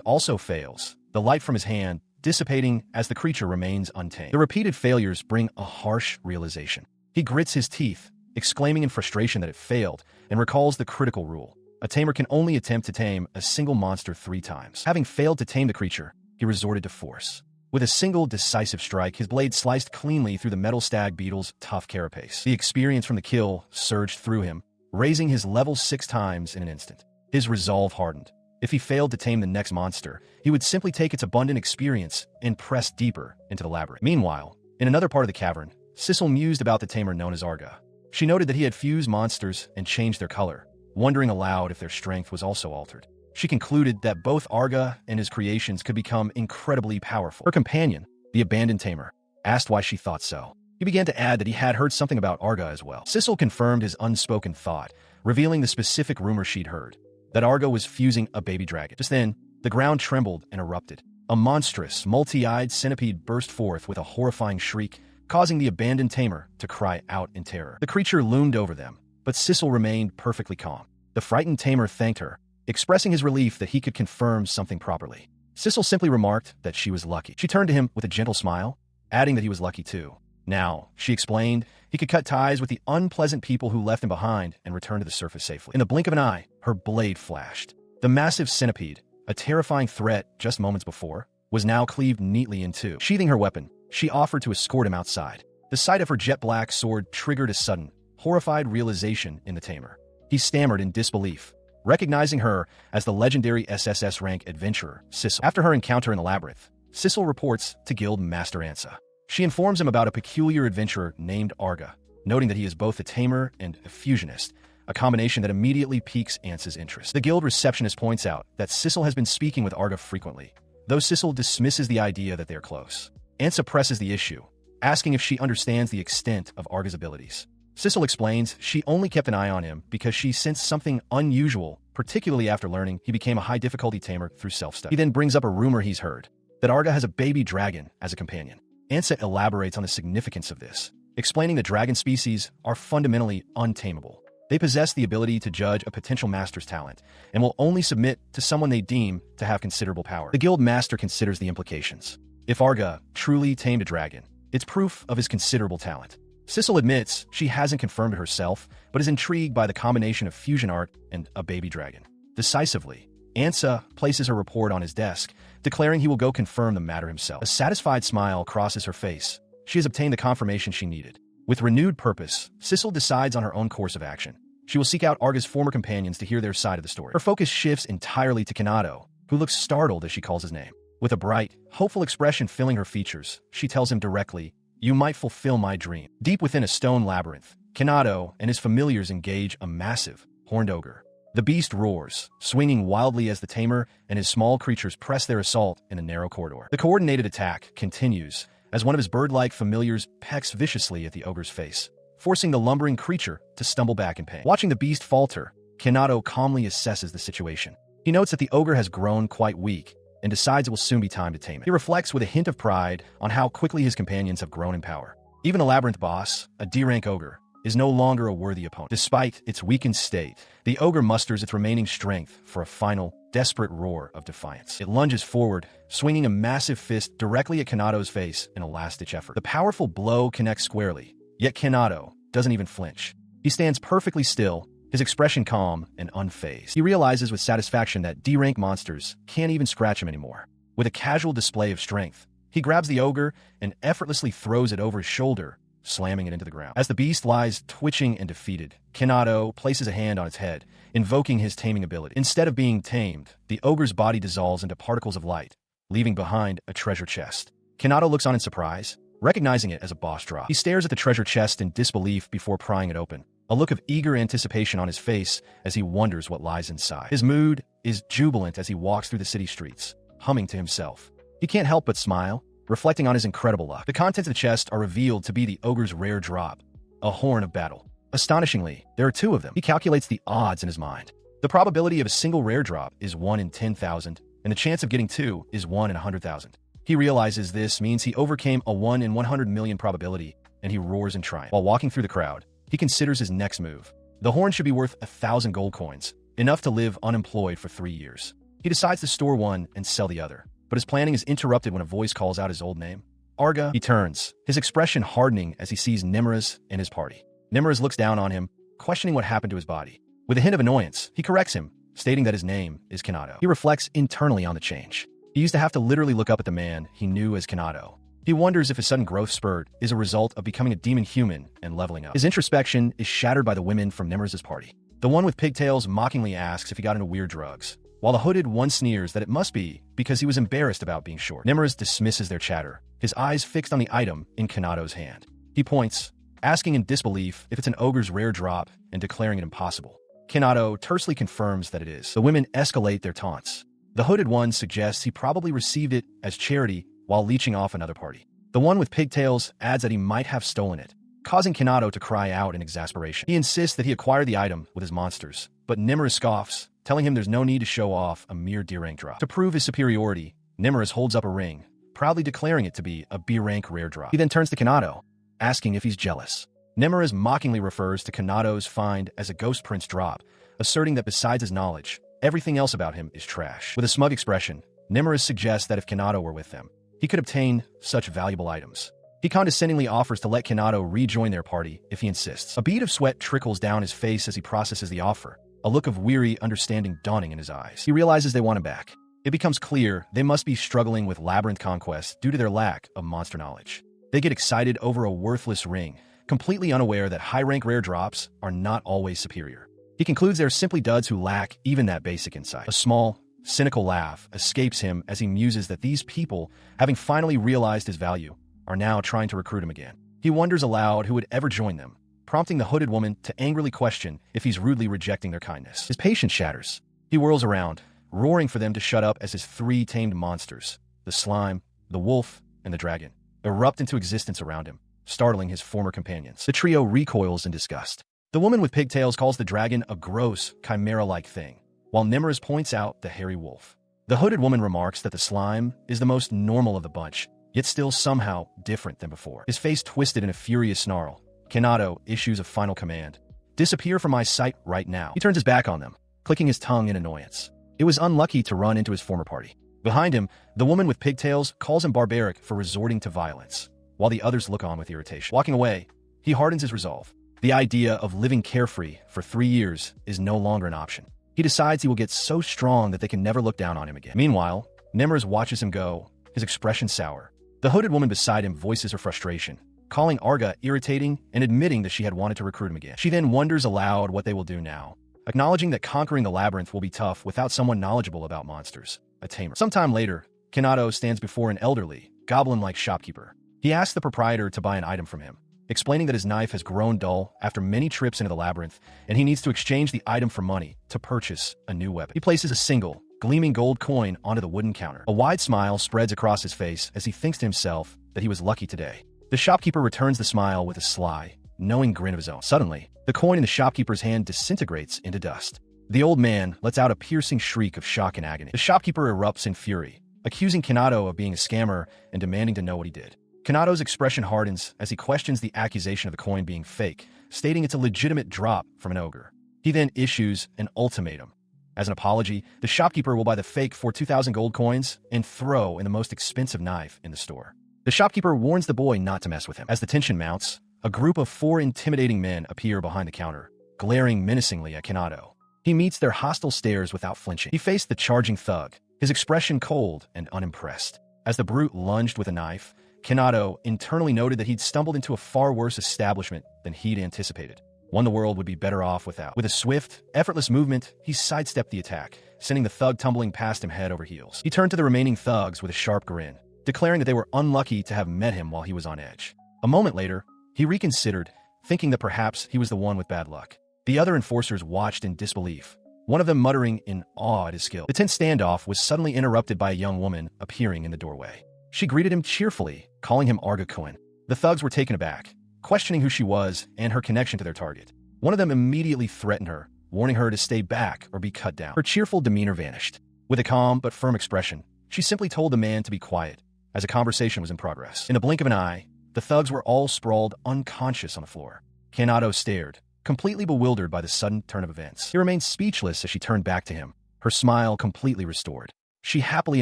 also fails, the light from his hand dissipating as the creature remains untamed. The repeated failures bring a harsh realization. He grits his teeth, exclaiming in frustration that it failed, and recalls the critical rule. A tamer can only attempt to tame a single monster 3 times. Having failed to tame the creature, he resorted to force. With a single decisive strike, his blade sliced cleanly through the metal stag beetle's tough carapace. The experience from the kill surged through him, raising his level 6 times in an instant. His resolve hardened. If he failed to tame the next monster, he would simply take its abundant experience and press deeper into the labyrinth. Meanwhile, in another part of the cavern, Sissel mused about the tamer known as Arga. She noted that he had fused monsters and changed their color, wondering aloud if their strength was also altered. She concluded that both Arga and his creations could become incredibly powerful. Her companion, the abandoned tamer, asked why she thought so. He began to add that he had heard something about Arga as well. Sissel confirmed his unspoken thought, revealing the specific rumor she'd heard, that Arga was fusing a baby dragon. Just then, the ground trembled and erupted. A monstrous, multi-eyed centipede burst forth with a horrifying shriek, causing the abandoned tamer to cry out in terror. The creature loomed over them, but Sissel remained perfectly calm. The frightened tamer thanked her, expressing his relief that he could confirm something properly. Sissel simply remarked that she was lucky. She turned to him with a gentle smile, adding that he was lucky too. Now, she explained, he could cut ties with the unpleasant people who left him behind and return to the surface safely. In the blink of an eye, her blade flashed. The massive centipede, a terrifying threat just moments before, was now cleaved neatly in two. Sheathing her weapon, she offered to escort him outside. The sight of her jet-black sword triggered a sudden, horrified realization in the tamer. He stammered in disbelief, recognizing her as the legendary SSS rank adventurer, Sissel. After her encounter in the labyrinth, Sissel reports to Guild Master Ansa. She informs him about a peculiar adventurer named Arga, noting that he is both a tamer and a fusionist, a combination that immediately piques Ansa's interest. The guild receptionist points out that Sissel has been speaking with Arga frequently, though Sissel dismisses the idea that they are close. Ansa presses the issue, asking if she understands the extent of Arga's abilities. Sissel explains she only kept an eye on him because she sensed something unusual, particularly after learning he became a high-difficulty tamer through self-study. He then brings up a rumor he's heard, that Arga has a baby dragon as a companion. Ansa elaborates on the significance of this, explaining that dragon species are fundamentally untamable. They possess the ability to judge a potential master's talent, and will only submit to someone they deem to have considerable power. The guild master considers the implications. If Arga truly tamed a dragon, it's proof of his considerable talent. Sissel admits she hasn't confirmed it herself, but is intrigued by the combination of fusion art and a baby dragon. Decisively, Ansa places her report on his desk, declaring he will go confirm the matter himself. A satisfied smile crosses her face. She has obtained the confirmation she needed. With renewed purpose, Sissel decides on her own course of action. She will seek out Arga's former companions to hear their side of the story. Her focus shifts entirely to Kanado, who looks startled as she calls his name. With a bright, hopeful expression filling her features, she tells him directly, "You might fulfill my dream." Deep within a stone labyrinth, Kanado and his familiars engage a massive, horned ogre. The beast roars, swinging wildly as the tamer and his small creatures press their assault in a narrow corridor. The coordinated attack continues as one of his bird-like familiars pecks viciously at the ogre's face, forcing the lumbering creature to stumble back in pain. Watching the beast falter, Kanado calmly assesses the situation. He notes that the ogre has grown quite weak and decides it will soon be time to tame it. He reflects with a hint of pride on how quickly his companions have grown in power. Even a labyrinth boss, a D-rank ogre, is no longer a worthy opponent. Despite its weakened state, the ogre musters its remaining strength for a final, desperate roar of defiance. It lunges forward, swinging a massive fist directly at Kanado's face in a last-ditch effort. The powerful blow connects squarely, yet Kanado doesn't even flinch. He stands perfectly still, his expression calm and unfazed. He realizes with satisfaction that D-rank monsters can't even scratch him anymore. With a casual display of strength, he grabs the ogre and effortlessly throws it over his shoulder, slamming it into the ground. As the beast lies twitching and defeated, Kanado places a hand on its head, invoking his taming ability. Instead of being tamed, the ogre's body dissolves into particles of light, leaving behind a treasure chest. Kanado looks on in surprise, recognizing it as a boss drop. He stares at the treasure chest in disbelief before prying it open, a look of eager anticipation on his face as he wonders what lies inside. His mood is jubilant as he walks through the city streets, humming to himself. He can't help but smile, reflecting on his incredible luck. The contents of the chest are revealed to be the ogre's rare drop, a horn of battle. Astonishingly, there are 2 of them. He calculates the odds in his mind. The probability of a single rare drop is 1 in 10,000, and the chance of getting 2 is 1 in 100,000. He realizes this means he overcame a 1 in 100 million probability, and he roars in triumph. While walking through the crowd, he considers his next move. The horn should be worth 1,000 gold coins, enough to live unemployed for 3 years. He decides to store one and sell the other, but his planning is interrupted when a voice calls out his old name. Arga. He turns, his expression hardening as he sees Nimruz and his party. Nimruz looks down on him, questioning what happened to his body. With a hint of annoyance, he corrects him, stating that his name is Kanado. He reflects internally on the change. He used to have to literally look up at the man he knew as Kanado. He wonders if his sudden growth spurt is a result of becoming a demon human and leveling up. His introspection is shattered by the women from Nimruz's party. The one with pigtails mockingly asks if he got into weird drugs, while the hooded one sneers that it must be because he was embarrassed about being short. Nimruz dismisses their chatter, his eyes fixed on the item in Kanado's hand. He points, asking in disbelief if it's an ogre's rare drop and declaring it impossible. Kanado tersely confirms that it is. The women escalate their taunts. The hooded one suggests he probably received it as charity while leeching off another party. The one with pigtails adds that he might have stolen it, causing Kanado to cry out in exasperation. He insists that he acquired the item with his monsters, but Nimruz scoffs, telling him there's no need to show off a mere D rank drop. To prove his superiority, Nimruz holds up a ring, proudly declaring it to be a B rank rare drop. He then turns to Kanado, asking if he's jealous. Nimruz mockingly refers to Kanado's find as a Ghost Prince drop, asserting that besides his knowledge, everything else about him is trash. With a smug expression, Nimruz suggests that if Kanado were with them, he could obtain such valuable items. He condescendingly offers to let Kanado rejoin their party if he insists. A bead of sweat trickles down his face as he processes the offer, a look of weary understanding dawning in his eyes. He realizes they want him back. It becomes clear they must be struggling with labyrinth conquest due to their lack of monster knowledge. They get excited over a worthless ring, completely unaware that high-rank rare drops are not always superior. He concludes they're simply duds who lack even that basic insight. A small, cynical laugh escapes him as he muses that these people, having finally realized his value, are now trying to recruit him again. He wonders aloud who would ever join them, prompting the hooded woman to angrily question if he's rudely rejecting their kindness. His patience shatters. He whirls around, roaring for them to shut up as his 3 tamed monsters, the slime, the wolf, and the dragon, erupt into existence around him, startling his former companions. The trio recoils in disgust. The woman with pigtails calls the dragon a gross, chimera-like thing, while Nimruz points out the hairy wolf. The hooded woman remarks that the slime is the most normal of the bunch, yet still somehow different than before. His face twisted in a furious snarl, Kanado issues a final command. Disappear from my sight right now. He turns his back on them, clicking his tongue in annoyance. It was unlucky to run into his former party. Behind him, the woman with pigtails calls him barbaric for resorting to violence, while the others look on with irritation. Walking away, he hardens his resolve. The idea of living carefree for 3 years is no longer an option. He decides he will get so strong that they can never look down on him again. Meanwhile, Nimruz watches him go, his expression sour. The hooded woman beside him voices her frustration, calling Arga irritating and admitting that she had wanted to recruit him again. She then wonders aloud what they will do now, acknowledging that conquering the labyrinth will be tough without someone knowledgeable about monsters, a tamer. Sometime later, Kanado stands before an elderly, goblin-like shopkeeper. He asks the proprietor to buy an item from him, explaining that his knife has grown dull after many trips into the labyrinth, and he needs to exchange the item for money to purchase a new weapon. He places a single, gleaming gold coin onto the wooden counter. A wide smile spreads across his face as he thinks to himself that he was lucky today. The shopkeeper returns the smile with a sly, knowing grin of his own. Suddenly, the coin in the shopkeeper's hand disintegrates into dust. The old man lets out a piercing shriek of shock and agony. The shopkeeper erupts in fury, accusing Kanado of being a scammer and demanding to know what he did. Kanado's expression hardens as he questions the accusation of the coin being fake, stating it's a legitimate drop from an ogre. He then issues an ultimatum. As an apology, the shopkeeper will buy the fake for 2,000 gold coins and throw in the most expensive knife in the store. The shopkeeper warns the boy not to mess with him. As the tension mounts, a group of 4 intimidating men appear behind the counter, glaring menacingly at Kanado. He meets their hostile stares without flinching. He faced the charging thug, his expression cold and unimpressed. As the brute lunged with a knife, Kanado internally noted that he'd stumbled into a far worse establishment than he'd anticipated, one the world would be better off without. With a swift, effortless movement, he sidestepped the attack, sending the thug tumbling past him head over heels. He turned to the remaining thugs with a sharp grin, declaring that they were unlucky to have met him while he was on edge. A moment later, he reconsidered, thinking that perhaps he was the one with bad luck. The other enforcers watched in disbelief, one of them muttering in awe at his skill. The tense standoff was suddenly interrupted by a young woman appearing in the doorway. She greeted him cheerfully, calling him Arga-kun. The thugs were taken aback, questioning who she was and her connection to their target. One of them immediately threatened her, warning her to stay back or be cut down. Her cheerful demeanor vanished. With a calm but firm expression, she simply told the man to be quiet, as a conversation was in progress. In a blink of an eye, the thugs were all sprawled unconscious on the floor. Kanado stared, completely bewildered by the sudden turn of events. He remained speechless as she turned back to him, her smile completely restored. She happily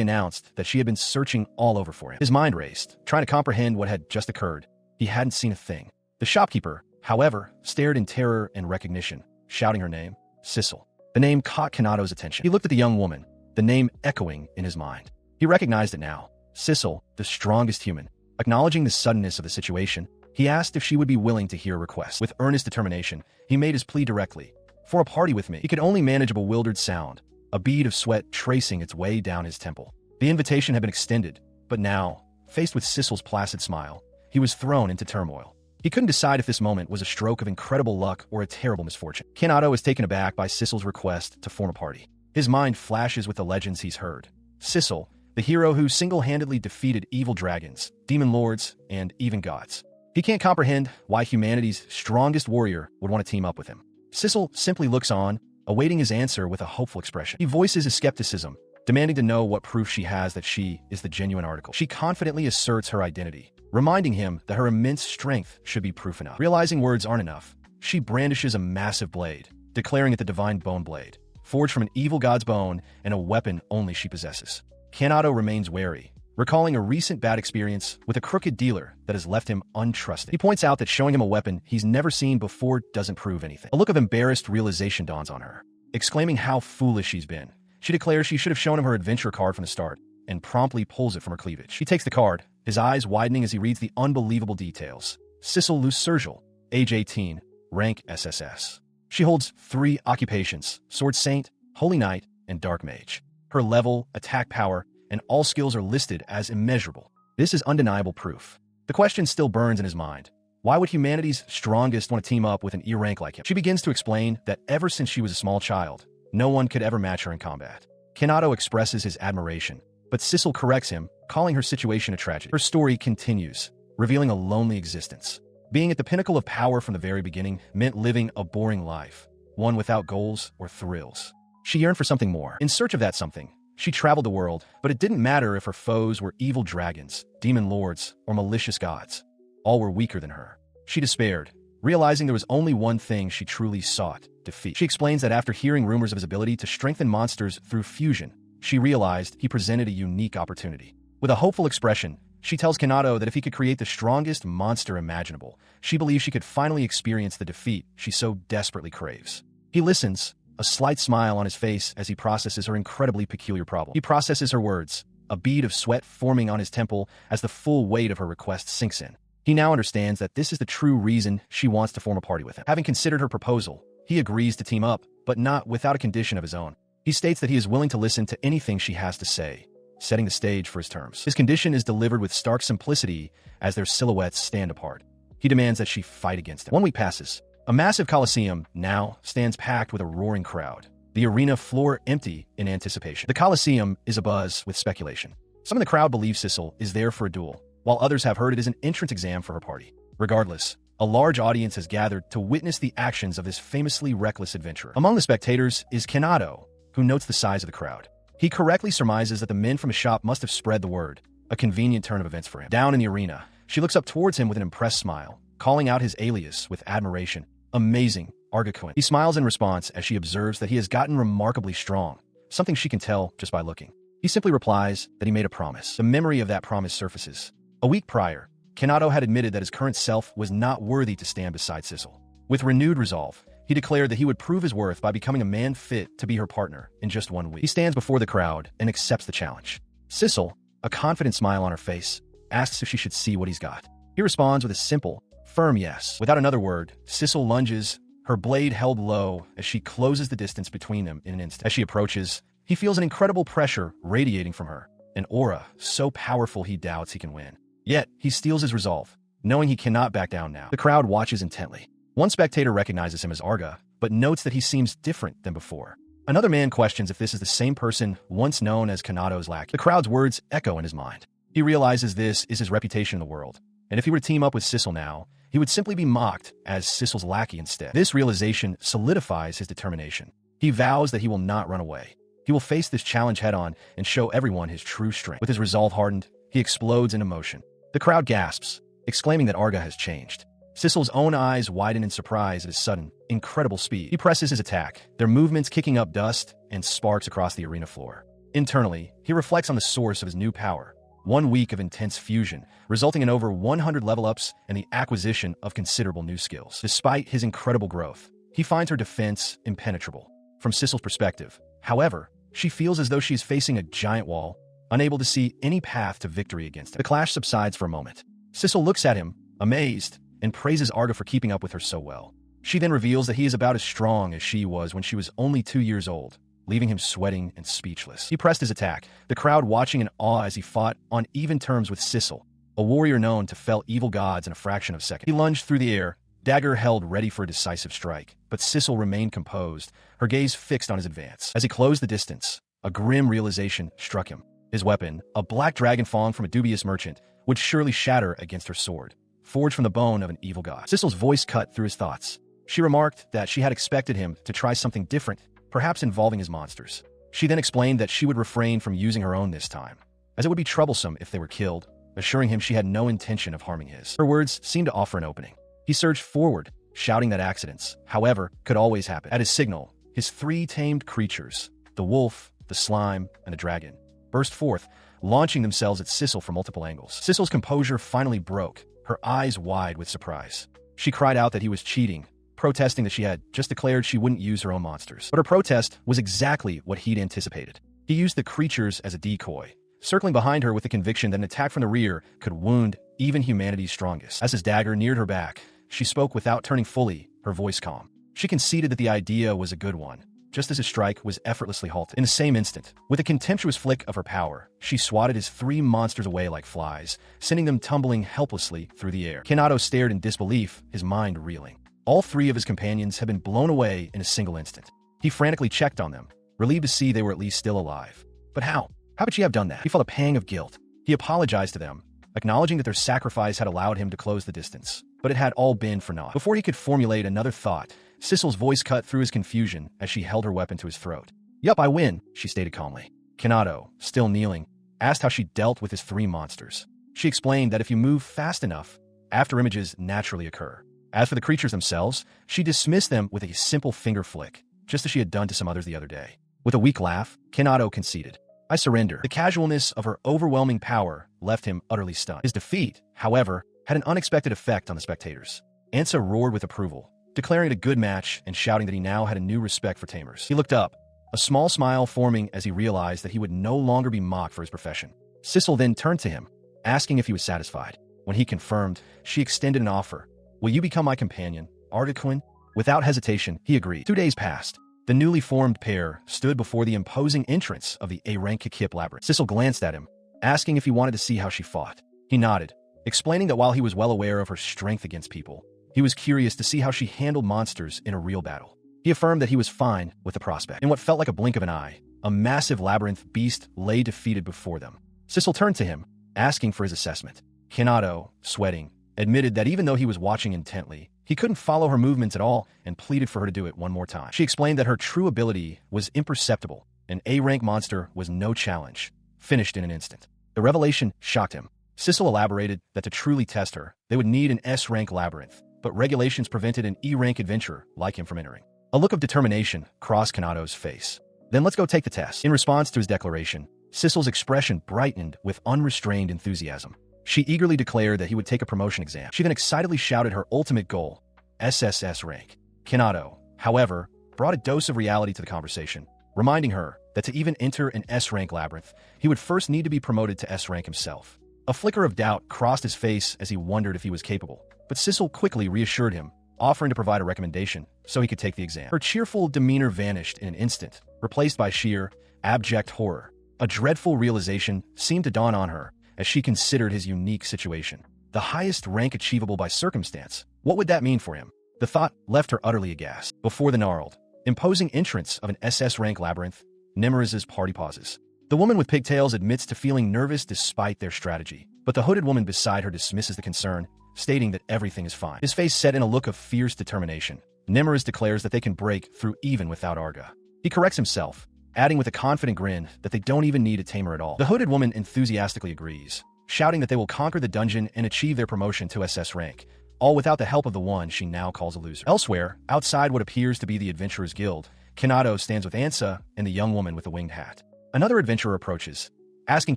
announced that she had been searching all over for him. His mind raced, trying to comprehend what had just occurred. He hadn't seen a thing. The shopkeeper, however, stared in terror and recognition, shouting her name, Sissel. The name caught Kanado's attention. He looked at the young woman, the name echoing in his mind. He recognized it now. Sissel, the strongest human. Acknowledging the suddenness of the situation, he asked if she would be willing to hear a request. With earnest determination, he made his plea directly. For a party with me. He could only manage a bewildered sound, a bead of sweat tracing its way down his temple. The invitation had been extended, but now, faced with Sissel's placid smile, he was thrown into turmoil. He couldn't decide if this moment was a stroke of incredible luck or a terrible misfortune. Kanado is taken aback by Sissel's request to form a party. His mind flashes with the legends he's heard. Sissel, the hero who single-handedly defeated evil dragons, demon lords, and even gods. He can't comprehend why humanity's strongest warrior would want to team up with him. Sissel simply looks on, awaiting his answer with a hopeful expression. He voices his skepticism, demanding to know what proof she has that she is the genuine article. She confidently asserts her identity, reminding him that her immense strength should be proof enough. Realizing words aren't enough, she brandishes a massive blade, declaring it the divine bone blade, forged from an evil god's bone and a weapon only she possesses. Kanado remains wary, recalling a recent bad experience with a crooked dealer that has left him untrusted. He points out that showing him a weapon he's never seen before doesn't prove anything. A look of embarrassed realization dawns on her. Exclaiming how foolish she's been, she declares she should have shown him her adventure card from the start, and promptly pulls it from her cleavage. He takes the card, his eyes widening as he reads the unbelievable details. Sissel Lucergel, age 18, rank SSS. She holds 3 occupations: Sword Saint, Holy Knight, and Dark Mage. Her level, attack power, and all skills are listed as immeasurable. This is undeniable proof. The question still burns in his mind. Why would humanity's strongest want to team up with an E rank like him? She begins to explain that ever since she was a small child, no one could ever match her in combat. Kanado expresses his admiration, but Sissel corrects him, calling her situation a tragedy. Her story continues, revealing a lonely existence. Being at the pinnacle of power from the very beginning meant living a boring life, one without goals or thrills. She yearned for something more. In search of that something, she traveled the world, but it didn't matter if her foes were evil dragons, demon lords, or malicious gods. All were weaker than her. She despaired, realizing there was only one thing she truly sought: defeat. She explains that after hearing rumors of his ability to strengthen monsters through fusion, she realized he presented a unique opportunity. With a hopeful expression, she tells Kanado that if he could create the strongest monster imaginable, she believes she could finally experience the defeat she so desperately craves. He listens, a slight smile on his face as he processes her incredibly peculiar problem. He processes her words, a bead of sweat forming on his temple as the full weight of her request sinks in. He now understands that this is the true reason she wants to form a party with him. Having considered her proposal, he agrees to team up, but not without a condition of his own. He states that he is willing to listen to anything she has to say, setting the stage for his terms. His condition is delivered with stark simplicity as their silhouettes stand apart. He demands that she fight against him. 1 week passes. A massive coliseum now stands packed with a roaring crowd, the arena floor empty in anticipation. The coliseum is abuzz with speculation. Some in the crowd believe Sissel is there for a duel, while others have heard it is an entrance exam for her party. Regardless, a large audience has gathered to witness the actions of this famously reckless adventurer. Among the spectators is Kanado, who notes the size of the crowd. He correctly surmises that the men from his shop must have spread the word, a convenient turn of events for him. Down in the arena, she looks up towards him with an impressed smile, calling out his alias with admiration. Amazing, Argaquin. He smiles in response as she observes that he has gotten remarkably strong, something she can tell just by looking. He simply replies that he made a promise. The memory of that promise surfaces. A week prior, Kanado had admitted that his current self was not worthy to stand beside Sissel. With renewed resolve, he declared that he would prove his worth by becoming a man fit to be her partner in just 1 week. He stands before the crowd and accepts the challenge. Sissel, a confident smile on her face, asks if she should see what he's got. He responds with a simple, firm yes. Without another word, Sissel lunges, her blade held low as she closes the distance between them in an instant. As she approaches, he feels an incredible pressure radiating from her, an aura so powerful he doubts he can win. Yet, he steels his resolve, knowing he cannot back down now. The crowd watches intently. One spectator recognizes him as Arga, but notes that he seems different than before. Another man questions if this is the same person once known as Kanado's lackey. The crowd's words echo in his mind. He realizes this is his reputation in the world, and if he were to team up with Sissel now, he would simply be mocked as Sissel's lackey instead. This realization solidifies his determination. He vows that he will not run away. He will face this challenge head-on and show everyone his true strength. With his resolve hardened, he explodes in emotion. The crowd gasps, exclaiming that Arga has changed. Sissel's own eyes widen in surprise at his sudden, incredible speed. He presses his attack, their movements kicking up dust and sparks across the arena floor. Internally, he reflects on the source of his new power. 1 week of intense fusion, resulting in over 100 level-ups and the acquisition of considerable new skills. Despite his incredible growth, he finds her defense impenetrable. From Sissel's perspective, however, she feels as though she is facing a giant wall, unable to see any path to victory against it. The clash subsides for a moment. Sissel looks at him, amazed, and praises Arga for keeping up with her so well. She then reveals that he is about as strong as she was when she was only 2 years old, leaving him sweating and speechless. He pressed his attack, the crowd watching in awe as he fought on even terms with Sissel, a warrior known to fell evil gods in a fraction of a second. He lunged through the air, dagger held ready for a decisive strike, but Sissel remained composed, her gaze fixed on his advance. As he closed the distance, a grim realization struck him. His weapon, a black dragon fang from a dubious merchant, would surely shatter against her sword, forged from the bone of an evil god. Sissel's voice cut through his thoughts. She remarked that she had expected him to try something different, perhaps involving his monsters. She then explained that she would refrain from using her own this time, as it would be troublesome if they were killed, assuring him she had no intention of harming his. Her words seemed to offer an opening. He surged forward, shouting that accidents, however, could always happen. At his signal, his 3 tamed creatures, the wolf, the slime, and the dragon, burst forth, launching themselves at Sissel from multiple angles. Sissel's composure finally broke, her eyes wide with surprise. She cried out that he was cheating, protesting that she had just declared she wouldn't use her own monsters. But her protest was exactly what he'd anticipated. He used the creatures as a decoy, circling behind her with the conviction that an attack from the rear could wound even humanity's strongest. As his dagger neared her back, she spoke without turning fully, her voice calm. She conceded that the idea was a good one, just as his strike was effortlessly halted. In the same instant, with a contemptuous flick of her power, she swatted his 3 monsters away like flies, sending them tumbling helplessly through the air. Kanado stared in disbelief, his mind reeling. All 3 of his companions had been blown away in a single instant. He frantically checked on them, relieved to see they were at least still alive. But how? How could she have done that? He felt a pang of guilt. He apologized to them, acknowledging that their sacrifice had allowed him to close the distance. But it had all been for naught. Before he could formulate another thought, Sissel's voice cut through his confusion as she held her weapon to his throat. "Yup, I win," she stated calmly. Kanado, still kneeling, asked how she dealt with his 3 monsters. She explained that if you move fast enough, after images naturally occur. As for the creatures themselves, she dismissed them with a simple finger flick, just as she had done to some others the other day. With a weak laugh, Kanado conceded. "I surrender." The casualness of her overwhelming power left him utterly stunned. His defeat, however, had an unexpected effect on the spectators. Ansa roared with approval, declaring it a good match and shouting that he now had a new respect for tamers. He looked up, a small smile forming as he realized that he would no longer be mocked for his profession. Sissel then turned to him, asking if he was satisfied. When he confirmed, she extended an offer. "Will you become my companion, Arga-kun?" Without hesitation, he agreed. 2 days passed. The newly formed pair stood before the imposing entrance of the A-rank labyrinth. Sissel glanced at him, asking if he wanted to see how she fought. He nodded, explaining that while he was well aware of her strength against people, he was curious to see how she handled monsters in a real battle. He affirmed that he was fine with the prospect. In what felt like a blink of an eye, a massive labyrinth beast lay defeated before them. Sissel turned to him, asking for his assessment. Kanado, sweating, admitted that even though he was watching intently, he couldn't follow her movements at all and pleaded for her to do it one more time. She explained that her true ability was imperceptible. An A-rank monster was no challenge, finished in an instant. The revelation shocked him. Sissel elaborated that to truly test her, they would need an S-rank labyrinth, but regulations prevented an E-rank adventurer like him from entering. A look of determination crossed Kanado's face. "Then let's go take the test." In response to his declaration, Sissel's expression brightened with unrestrained enthusiasm. She eagerly declared that he would take a promotion exam. She then excitedly shouted her ultimate goal, SSS rank. Kanado, however, brought a dose of reality to the conversation, reminding her that to even enter an S-rank labyrinth, he would first need to be promoted to S-rank himself. A flicker of doubt crossed his face as he wondered if he was capable, but Sissel quickly reassured him, offering to provide a recommendation so he could take the exam. Her cheerful demeanor vanished in an instant, replaced by sheer, abject horror. A dreadful realization seemed to dawn on her as she considered his unique situation. The highest rank achievable by circumstance. What would that mean for him? The thought left her utterly aghast. Before the gnarled, imposing entrance of an SS rank labyrinth, Nemeriz's party pauses. The woman with pigtails admits to feeling nervous despite their strategy, but the hooded woman beside her dismisses the concern, stating that everything is fine. His face set in a look of fierce determination. Nemeriz declares that they can break through even without Arga. He corrects himself, adding with a confident grin that they don't even need a tamer at all. The hooded woman enthusiastically agrees, shouting that they will conquer the dungeon and achieve their promotion to SS rank, all without the help of the one she now calls a loser. Elsewhere, outside what appears to be the Adventurers Guild, Kanado stands with Asta and the young woman with the winged hat. Another adventurer approaches, asking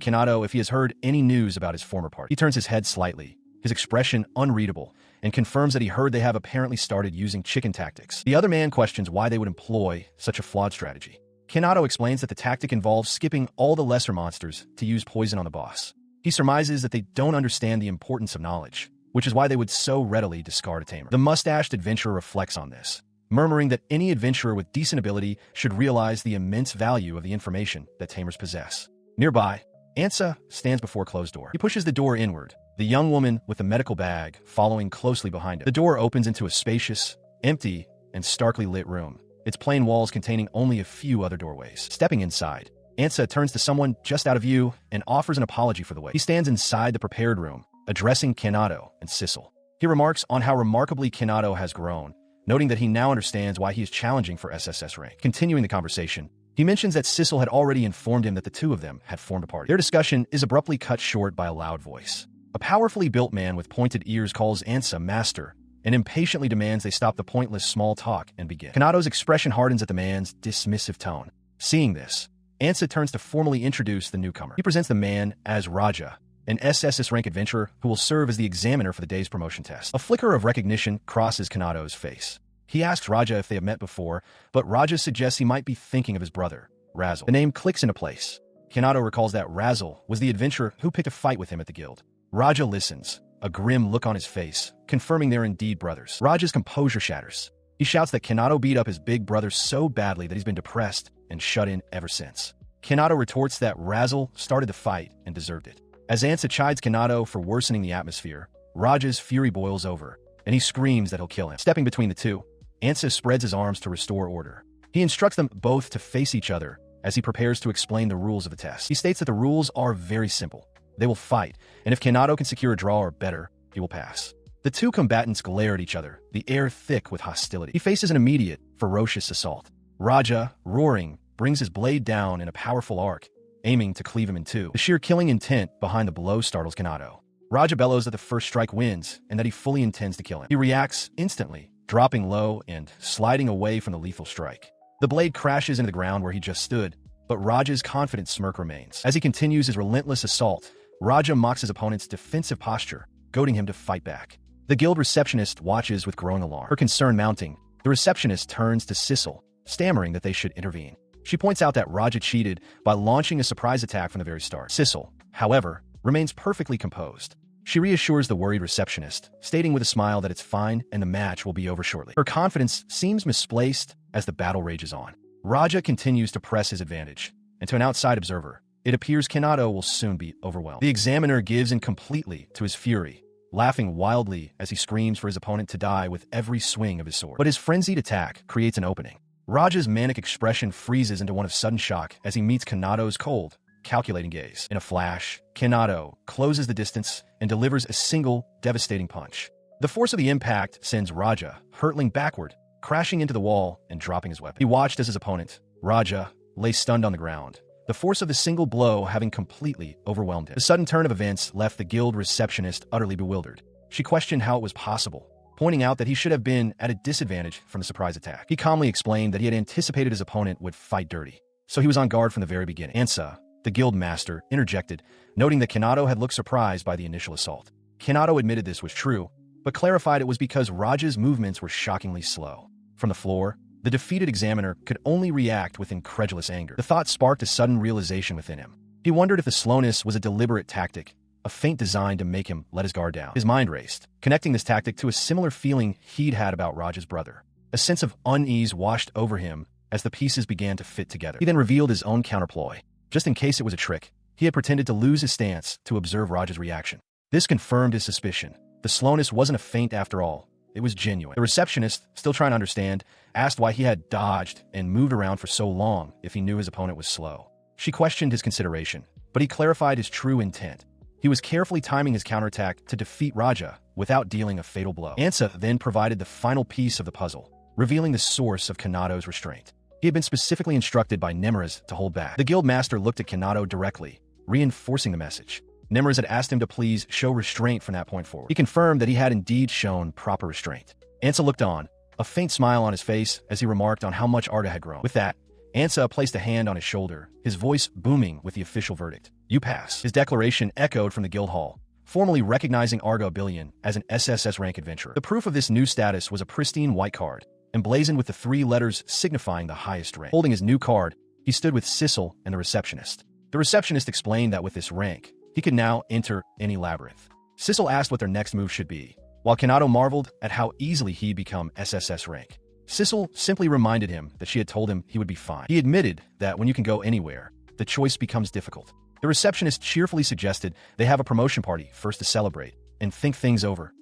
Kanado if he has heard any news about his former party. He turns his head slightly, his expression unreadable, and confirms that he heard they have apparently started using chicken tactics. The other man questions why they would employ such a flawed strategy. Kanado explains that the tactic involves skipping all the lesser monsters to use poison on the boss. He surmises that they don't understand the importance of knowledge, which is why they would so readily discard a tamer. The mustached adventurer reflects on this, murmuring that any adventurer with decent ability should realize the immense value of the information that tamers possess. Nearby, Asta stands before a closed door. He pushes the door inward, the young woman with the medical bag following closely behind him. The door opens into a spacious, empty, and starkly lit room, its plain walls containing only a few other doorways. Stepping inside, Asta turns to someone just out of view and offers an apology for the wait. He stands inside the prepared room, addressing Kanado and Sissel. He remarks on how remarkably Kanado has grown, noting that he now understands why he is challenging for SSS rank. Continuing the conversation, he mentions that Sissel had already informed him that the two of them had formed a party. Their discussion is abruptly cut short by a loud voice. A powerfully built man with pointed ears calls Asta master and impatiently demands they stop the pointless small talk and begin. Kanado's expression hardens at the man's dismissive tone. Seeing this, Asta turns to formally introduce the newcomer. He presents the man as Raja, an SSS rank adventurer who will serve as the examiner for the day's promotion test. A flicker of recognition crosses Kanado's face. He asks Raja if they have met before, but Raja suggests he might be thinking of his brother, Razzle. The name clicks into place. Kanado recalls that Razzle was the adventurer who picked a fight with him at the guild. Raja listens, a grim look on his face, confirming they're indeed brothers. Raja's composure shatters. He shouts that Kanado beat up his big brother so badly that he's been depressed and shut in ever since. Kanado retorts that Razzle started the fight and deserved it. As Asta chides Kanado for worsening the atmosphere, Raja's fury boils over, and he screams that he'll kill him. Stepping between the two, Asta spreads his arms to restore order. He instructs them both to face each other as he prepares to explain the rules of the test. He states that the rules are very simple. They will fight, and if Kanado can secure a draw or better, he will pass. The two combatants glare at each other, the air thick with hostility. He faces an immediate, ferocious assault. Raja, roaring, brings his blade down in a powerful arc, aiming to cleave him in two. The sheer killing intent behind the blow startles Kanado. Raja bellows that the first strike wins and that he fully intends to kill him. He reacts instantly, dropping low and sliding away from the lethal strike. The blade crashes into the ground where he just stood, but Raja's confident smirk remains. As he continues his relentless assault, Raja mocks his opponent's defensive posture, goading him to fight back. The guild receptionist watches with growing alarm. Her concern mounting, the receptionist turns to Sissel, stammering that they should intervene. She points out that Raja cheated by launching a surprise attack from the very start. Sissel, however, remains perfectly composed. She reassures the worried receptionist, stating with a smile that it's fine and the match will be over shortly. Her confidence seems misplaced as the battle rages on. Raja continues to press his advantage, and to an outside observer, it appears Kanado will soon be overwhelmed. The examiner gives in completely to his fury, laughing wildly as he screams for his opponent to die with every swing of his sword. But his frenzied attack creates an opening. Raja's manic expression freezes into one of sudden shock as he meets Kanado's cold, calculating gaze. In a flash, Kanado closes the distance and delivers a single, devastating punch. The force of the impact sends Raja hurtling backward, crashing into the wall and dropping his weapon. He watched as his opponent, Raja, lay stunned on the ground, the force of the single blow having completely overwhelmed him. The sudden turn of events left the guild receptionist utterly bewildered. She questioned how it was possible, pointing out that he should have been at a disadvantage from the surprise attack. He calmly explained that he had anticipated his opponent would fight dirty, so he was on guard from the very beginning. Asta, the guild master, interjected, noting that Kanado had looked surprised by the initial assault. Kanado admitted this was true, but clarified it was because Raja's movements were shockingly slow. From the floor, the defeated examiner could only react with incredulous anger. The thought sparked a sudden realization within him. He wondered if the slowness was a deliberate tactic, a feint designed to make him let his guard down. His mind raced, connecting this tactic to a similar feeling he'd had about Raja's brother. A sense of unease washed over him as the pieces began to fit together. He then revealed his own counterploy. Just in case it was a trick, he had pretended to lose his stance to observe Raja's reaction. This confirmed his suspicion. The slowness wasn't a feint after all. It was genuine. The receptionist, still trying to understand, asked why he had dodged and moved around for so long if he knew his opponent was slow. She questioned his consideration, but he clarified his true intent. He was carefully timing his counterattack to defeat Raja without dealing a fatal blow. Asta then provided the final piece of the puzzle, revealing the source of Kanado's restraint. He had been specifically instructed by Nemruz to hold back. The guild master looked at Kanado directly, reinforcing the message. Nemruz had asked him to please show restraint from that point forward. He confirmed that he had indeed shown proper restraint. Ansa looked on, a faint smile on his face as he remarked on how much Arda had grown. With that, Ansa placed a hand on his shoulder, his voice booming with the official verdict. You pass. His declaration echoed from the guild hall, formally recognizing Arda Billion as an SSS rank adventurer. The proof of this new status was a pristine white card, emblazoned with the 3 letters signifying the highest rank. Holding his new card, he stood with Sissel and the receptionist. The receptionist explained that with this rank, he could now enter any labyrinth. Sissel asked what their next move should be, while Kanado marveled at how easily he'd become SSS rank. Sissel simply reminded him that she had told him he would be fine. He admitted that when you can go anywhere, the choice becomes difficult. The receptionist cheerfully suggested they have a promotion party first to celebrate and think things over.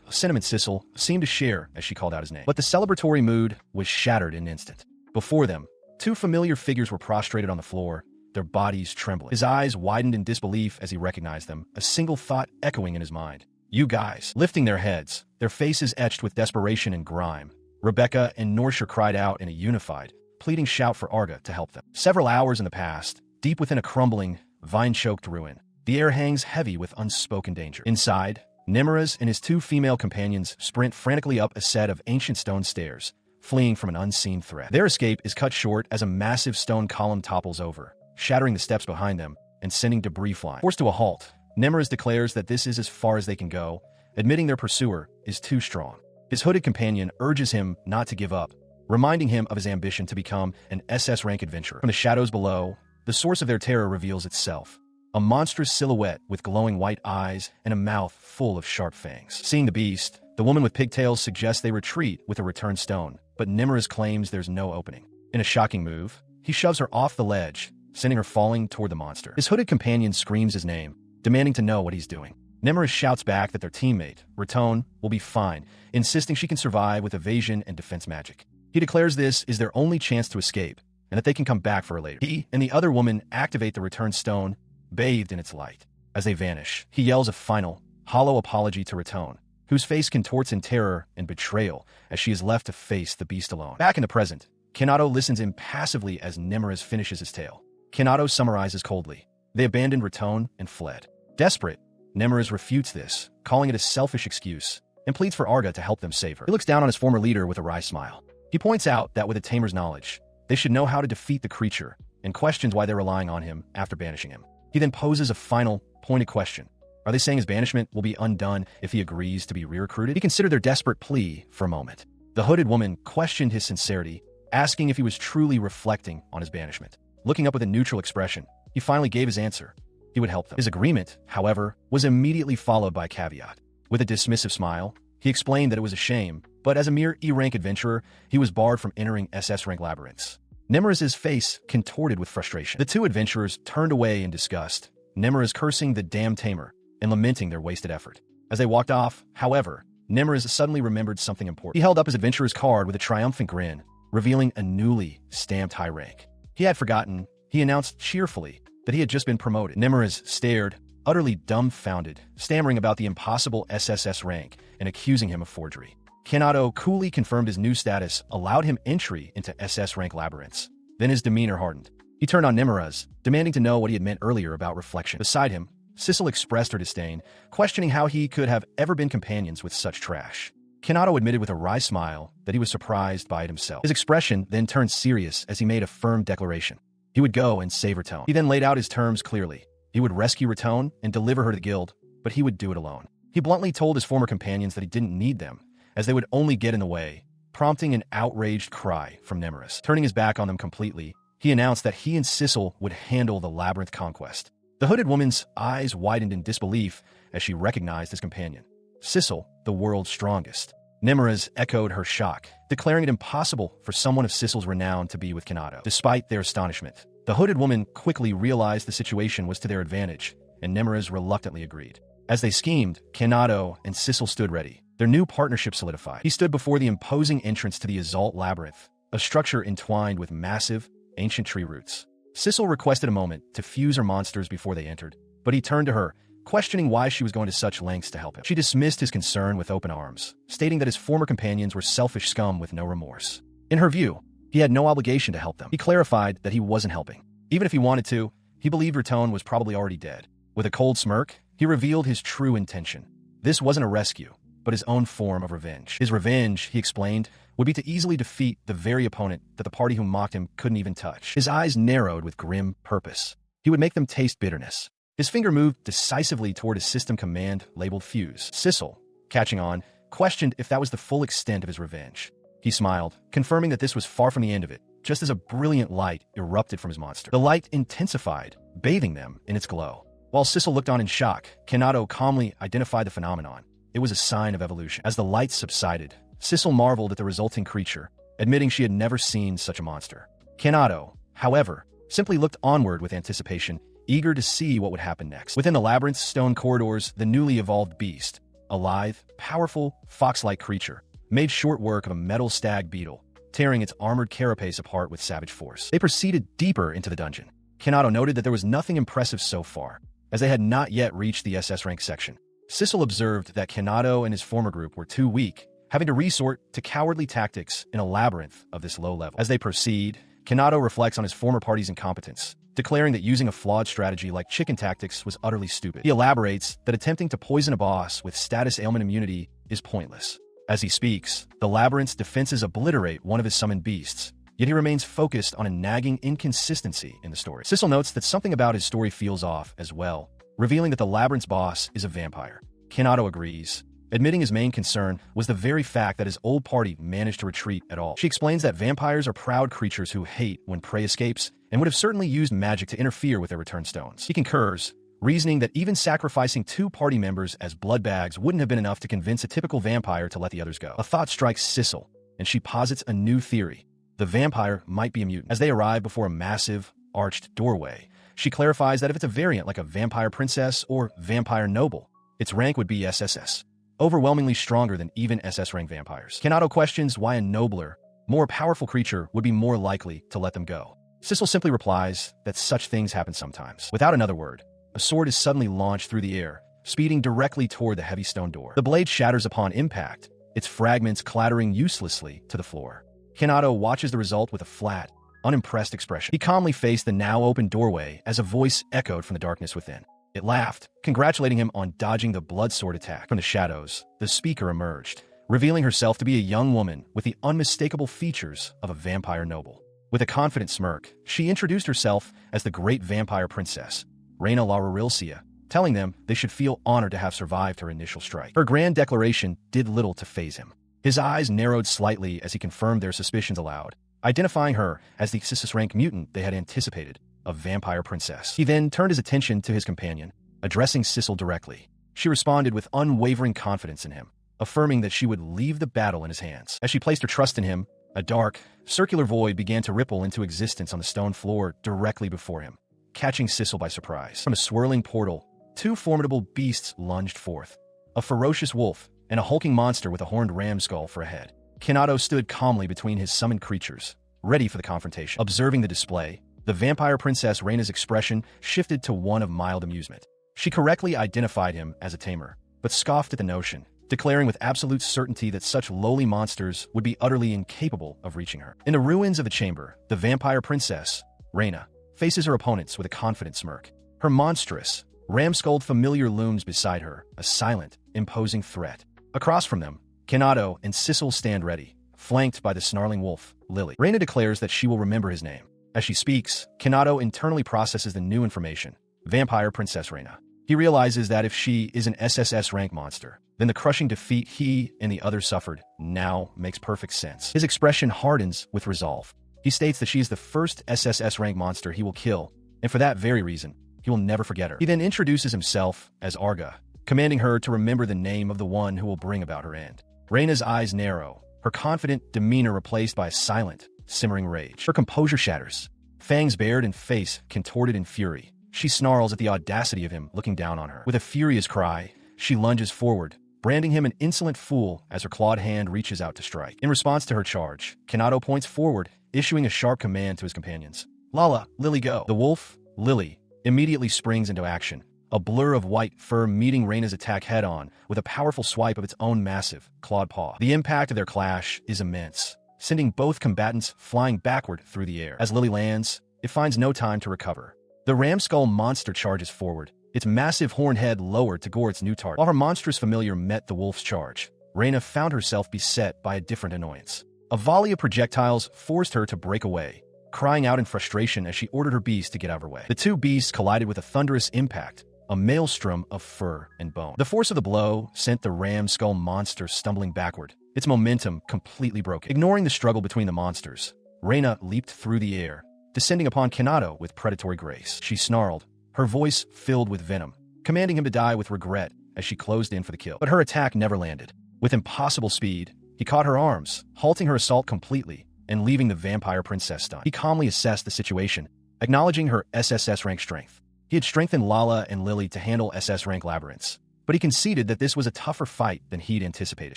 A sentiment Sissel seemed to share as she called out his name. But the celebratory mood was shattered in an instant. Before them, 2 familiar figures were prostrated on the floor, their bodies trembling. His eyes widened in disbelief as he recognized them, a single thought echoing in his mind. You guys. Lifting their heads, their faces etched with desperation and grime, Rebecca and Norsha cried out in a unified, pleading shout for Arda to help them. Several hours in the past, deep within a crumbling, vine-choked ruin, the air hangs heavy with unspoken danger. Inside, Nemruz and his 2 female companions sprint frantically up a set of ancient stone stairs, fleeing from an unseen threat. Their escape is cut short as a massive stone column topples over, shattering the steps behind them and sending debris flying. Forced to a halt, Nemruz declares that this is as far as they can go, admitting their pursuer is too strong. His hooded companion urges him not to give up, reminding him of his ambition to become an SS rank adventurer. From the shadows below, the source of their terror reveals itself. A monstrous silhouette with glowing white eyes and a mouth full of sharp fangs. Seeing the beast, the woman with pigtails suggests they retreat with a return stone, but Nemruz claims there's no opening. In a shocking move, he shoves her off the ledge, sending her falling toward the monster. His hooded companion screams his name, demanding to know what he's doing. Nemruz shouts back that their teammate, Raton, will be fine, insisting she can survive with evasion and defense magic. He declares this is their only chance to escape, and that they can come back for her later. He and the other woman activate the return stone, bathed in its light. As they vanish, he yells a final, hollow apology to Raton, whose face contorts in terror and betrayal as she is left to face the beast alone. Back in the present, Kanado listens impassively as Nemruz finishes his tale. Kanado summarizes coldly. They abandoned Raton and fled. Desperate, Nemruz refutes this, calling it a selfish excuse, and pleads for Arda to help them save her. He looks down on his former leader with a wry smile. He points out that with a Tamer's knowledge, they should know how to defeat the creature, and questions why they're relying on him after banishing him. He then poses a final, pointed question. Are they saying his banishment will be undone if he agrees to be re-recruited? He considered their desperate plea for a moment. The hooded woman questioned his sincerity, asking if he was truly reflecting on his banishment. Looking up with a neutral expression, he finally gave his answer. He would help them. His agreement, however, was immediately followed by a caveat. With a dismissive smile, he explained that it was a shame, but as a mere E-rank adventurer, he was barred from entering SS-rank labyrinths. Nemruz's face contorted with frustration. The 2 adventurers turned away in disgust, Nemruz cursing the damned Tamer and lamenting their wasted effort. As they walked off, however, Nemruz suddenly remembered something important. He held up his adventurer's card with a triumphant grin, revealing a newly stamped high rank. He had forgotten, he announced cheerfully, that he had just been promoted. Nemruz stared, utterly dumbfounded, stammering about the impossible SSS rank and accusing him of forgery. Kanado coolly confirmed his new status allowed him entry into SS rank labyrinths. Then his demeanor hardened. He turned on Nemruz, demanding to know what he had meant earlier about reflection. Beside him, Sissel expressed her disdain, questioning how he could have ever been companions with such trash. Kanado admitted with a wry smile that he was surprised by it himself. His expression then turned serious as he made a firm declaration. He would go and save Raton. He then laid out his terms clearly. He would rescue Raton and deliver her to the guild, but he would do it alone. He bluntly told his former companions that he didn't need them, as they would only get in the way, prompting an outraged cry from Nemruz. Turning his back on them completely, he announced that he and Sissel would handle the labyrinth conquest. The hooded woman's eyes widened in disbelief as she recognized his companion. Sissel, the world's strongest. Nemruz echoed her shock, declaring it impossible for someone of Sissel's renown to be with Kanado. Despite their astonishment, the hooded woman quickly realized the situation was to their advantage, and Nemruz reluctantly agreed. As they schemed, Kanado and Sissel stood ready. Their new partnership solidified. He stood before the imposing entrance to the Azalt Labyrinth, a structure entwined with massive, ancient tree roots. Sissel requested a moment to fuse her monsters before they entered, but he turned to her, questioning why she was going to such lengths to help him. She dismissed his concern with open arms, stating that his former companions were selfish scum with no remorse. In her view, He had no obligation to help them. He clarified that he wasn't helping. Even if he wanted to, he believed Raton was probably already dead. With a cold smirk, he revealed his true intention. This wasn't a rescue, but his own form of revenge. His revenge, he explained, would be to easily defeat the very opponent that the party who mocked him couldn't even touch. His eyes narrowed with grim purpose. He would make them taste bitterness. His finger moved decisively toward a system command labeled Fuse. Sissel, catching on, questioned if that was the full extent of his revenge. He smiled, confirming that this was far from the end of it, just as a brilliant light erupted from his monster. The light intensified, bathing them in its glow. While Sissel looked on in shock, Kanado calmly identified the phenomenon. It was a sign of evolution. As the light subsided, Sissel marveled at the resulting creature, admitting she had never seen such a monster. Kanado, however, simply looked onward with anticipation, eager to see what would happen next. Within the labyrinth's stone corridors, the newly evolved beast, a lithe, powerful, fox-like creature, made short work of a metal stag beetle, tearing its armored carapace apart with savage force. They proceeded deeper into the dungeon. Kanado noted that there was nothing impressive so far, as they had not yet reached the SS rank section. Sissel observed that Kanado and his former group were too weak, having to resort to cowardly tactics in a labyrinth of this low level. As they proceed, Kanado reflects on his former party's incompetence, declaring that using a flawed strategy like chicken tactics was utterly stupid. He elaborates that attempting to poison a boss with status ailment immunity is pointless. As he speaks, the labyrinth's defenses obliterate one of his summoned beasts, yet he remains focused on a nagging inconsistency in the story. Sissel notes that something about his story feels off as well, revealing that the labyrinth's boss is a vampire. Kanado agrees, admitting his main concern was the very fact that his old party managed to retreat at all. She explains that vampires are proud creatures who hate when prey escapes and would have certainly used magic to interfere with their return stones. He concurs, reasoning that even sacrificing 2 party members as blood bags wouldn't have been enough to convince a typical vampire to let the others go. A thought strikes Sissel, and she posits a new theory. The vampire might be a mutant. As they arrive before a massive, arched doorway, she clarifies that if it's a variant like a vampire princess or vampire noble, its rank would be SSS, overwhelmingly stronger than even SS-rank vampires. Kanado questions why a nobler, more powerful creature would be more likely to let them go. Sissel simply replies that such things happen sometimes. Without another word, a sword is suddenly launched through the air, speeding directly toward the heavy stone door. The blade shatters upon impact, its fragments clattering uselessly to the floor. Kanado watches the result with a flat, unimpressed expression. He calmly faced the now open doorway as a voice echoed from the darkness within. It laughed, congratulating him on dodging the blood sword attack. From the shadows, the speaker emerged, revealing herself to be a young woman with the unmistakable features of a vampire noble. With a confident smirk, she introduced herself as the great vampire princess, Reina La Rerilcia, telling them they should feel honored to have survived her initial strike. Her grand declaration did little to faze him. His eyes narrowed slightly as he confirmed their suspicions aloud, identifying her as the SS-rank mutant they had anticipated, a vampire princess. He then turned his attention to his companion, addressing Sissel directly. She responded with unwavering confidence in him, affirming that she would leave the battle in his hands. As she placed her trust in him, a dark, circular void began to ripple into existence on the stone floor directly before him, catching Sissel by surprise. From a swirling portal, 2 formidable beasts lunged forth, a ferocious wolf and a hulking monster with a horned ram skull for a head. Kanado stood calmly between his summoned creatures, ready for the confrontation. Observing the display, the vampire princess Reina's expression shifted to one of mild amusement. She correctly identified him as a Tamer, but scoffed at the notion, declaring with absolute certainty that such lowly monsters would be utterly incapable of reaching her. In the ruins of the chamber, the vampire princess, Reina, faces her opponents with a confident smirk. Her monstrous, ram-skulled familiar looms beside her, a silent, imposing threat. Across from them, Kanado and Sissel stand ready, flanked by the snarling wolf, Lily. Reina declares that she will remember his name. As she speaks, Kanado internally processes the new information, Vampire Princess Reina. He realizes that if she is an SSS rank monster, then the crushing defeat he and the others suffered now makes perfect sense. His expression hardens with resolve. He states that she is the first SSS rank monster he will kill, and for that very reason, he will never forget her. He then introduces himself as Arga, commanding her to remember the name of the one who will bring about her end. Reina's eyes narrow, her confident demeanor replaced by a silent, simmering rage. Her composure shatters, fangs bared and face contorted in fury. She snarls at the audacity of him looking down on her. With a furious cry, she lunges forward, branding him an insolent fool as her clawed hand reaches out to strike. In response to her charge, Kanado points forward, issuing a sharp command to his companions. Lala, Lily, go. The wolf, Lily, immediately springs into action, a blur of white fur meeting Reina's attack head-on with a powerful swipe of its own massive, clawed paw. The impact of their clash is immense, sending both combatants flying backward through the air. As Lily lands, it finds no time to recover. The ram skull monster charges forward, its massive horned head lowered to gore its new target. While her monstrous familiar met the wolf's charge, Reina found herself beset by a different annoyance. A volley of projectiles forced her to break away, crying out in frustration as she ordered her beast to get out of her way. The two beasts collided with a thunderous impact, a maelstrom of fur and bone. The force of the blow sent the ram skull monster stumbling backward, its momentum completely broken. Ignoring the struggle between the monsters, Reina leaped through the air, descending upon Kanado with predatory grace. She snarled, her voice filled with venom, commanding him to die with regret as she closed in for the kill. But her attack never landed. With impossible speed, he caught her arms, halting her assault completely and leaving the vampire princess stunned. He calmly assessed the situation, acknowledging her SSS rank strength. He had strengthened Lala and Lily to handle SS rank labyrinths, but he conceded that this was a tougher fight than he'd anticipated.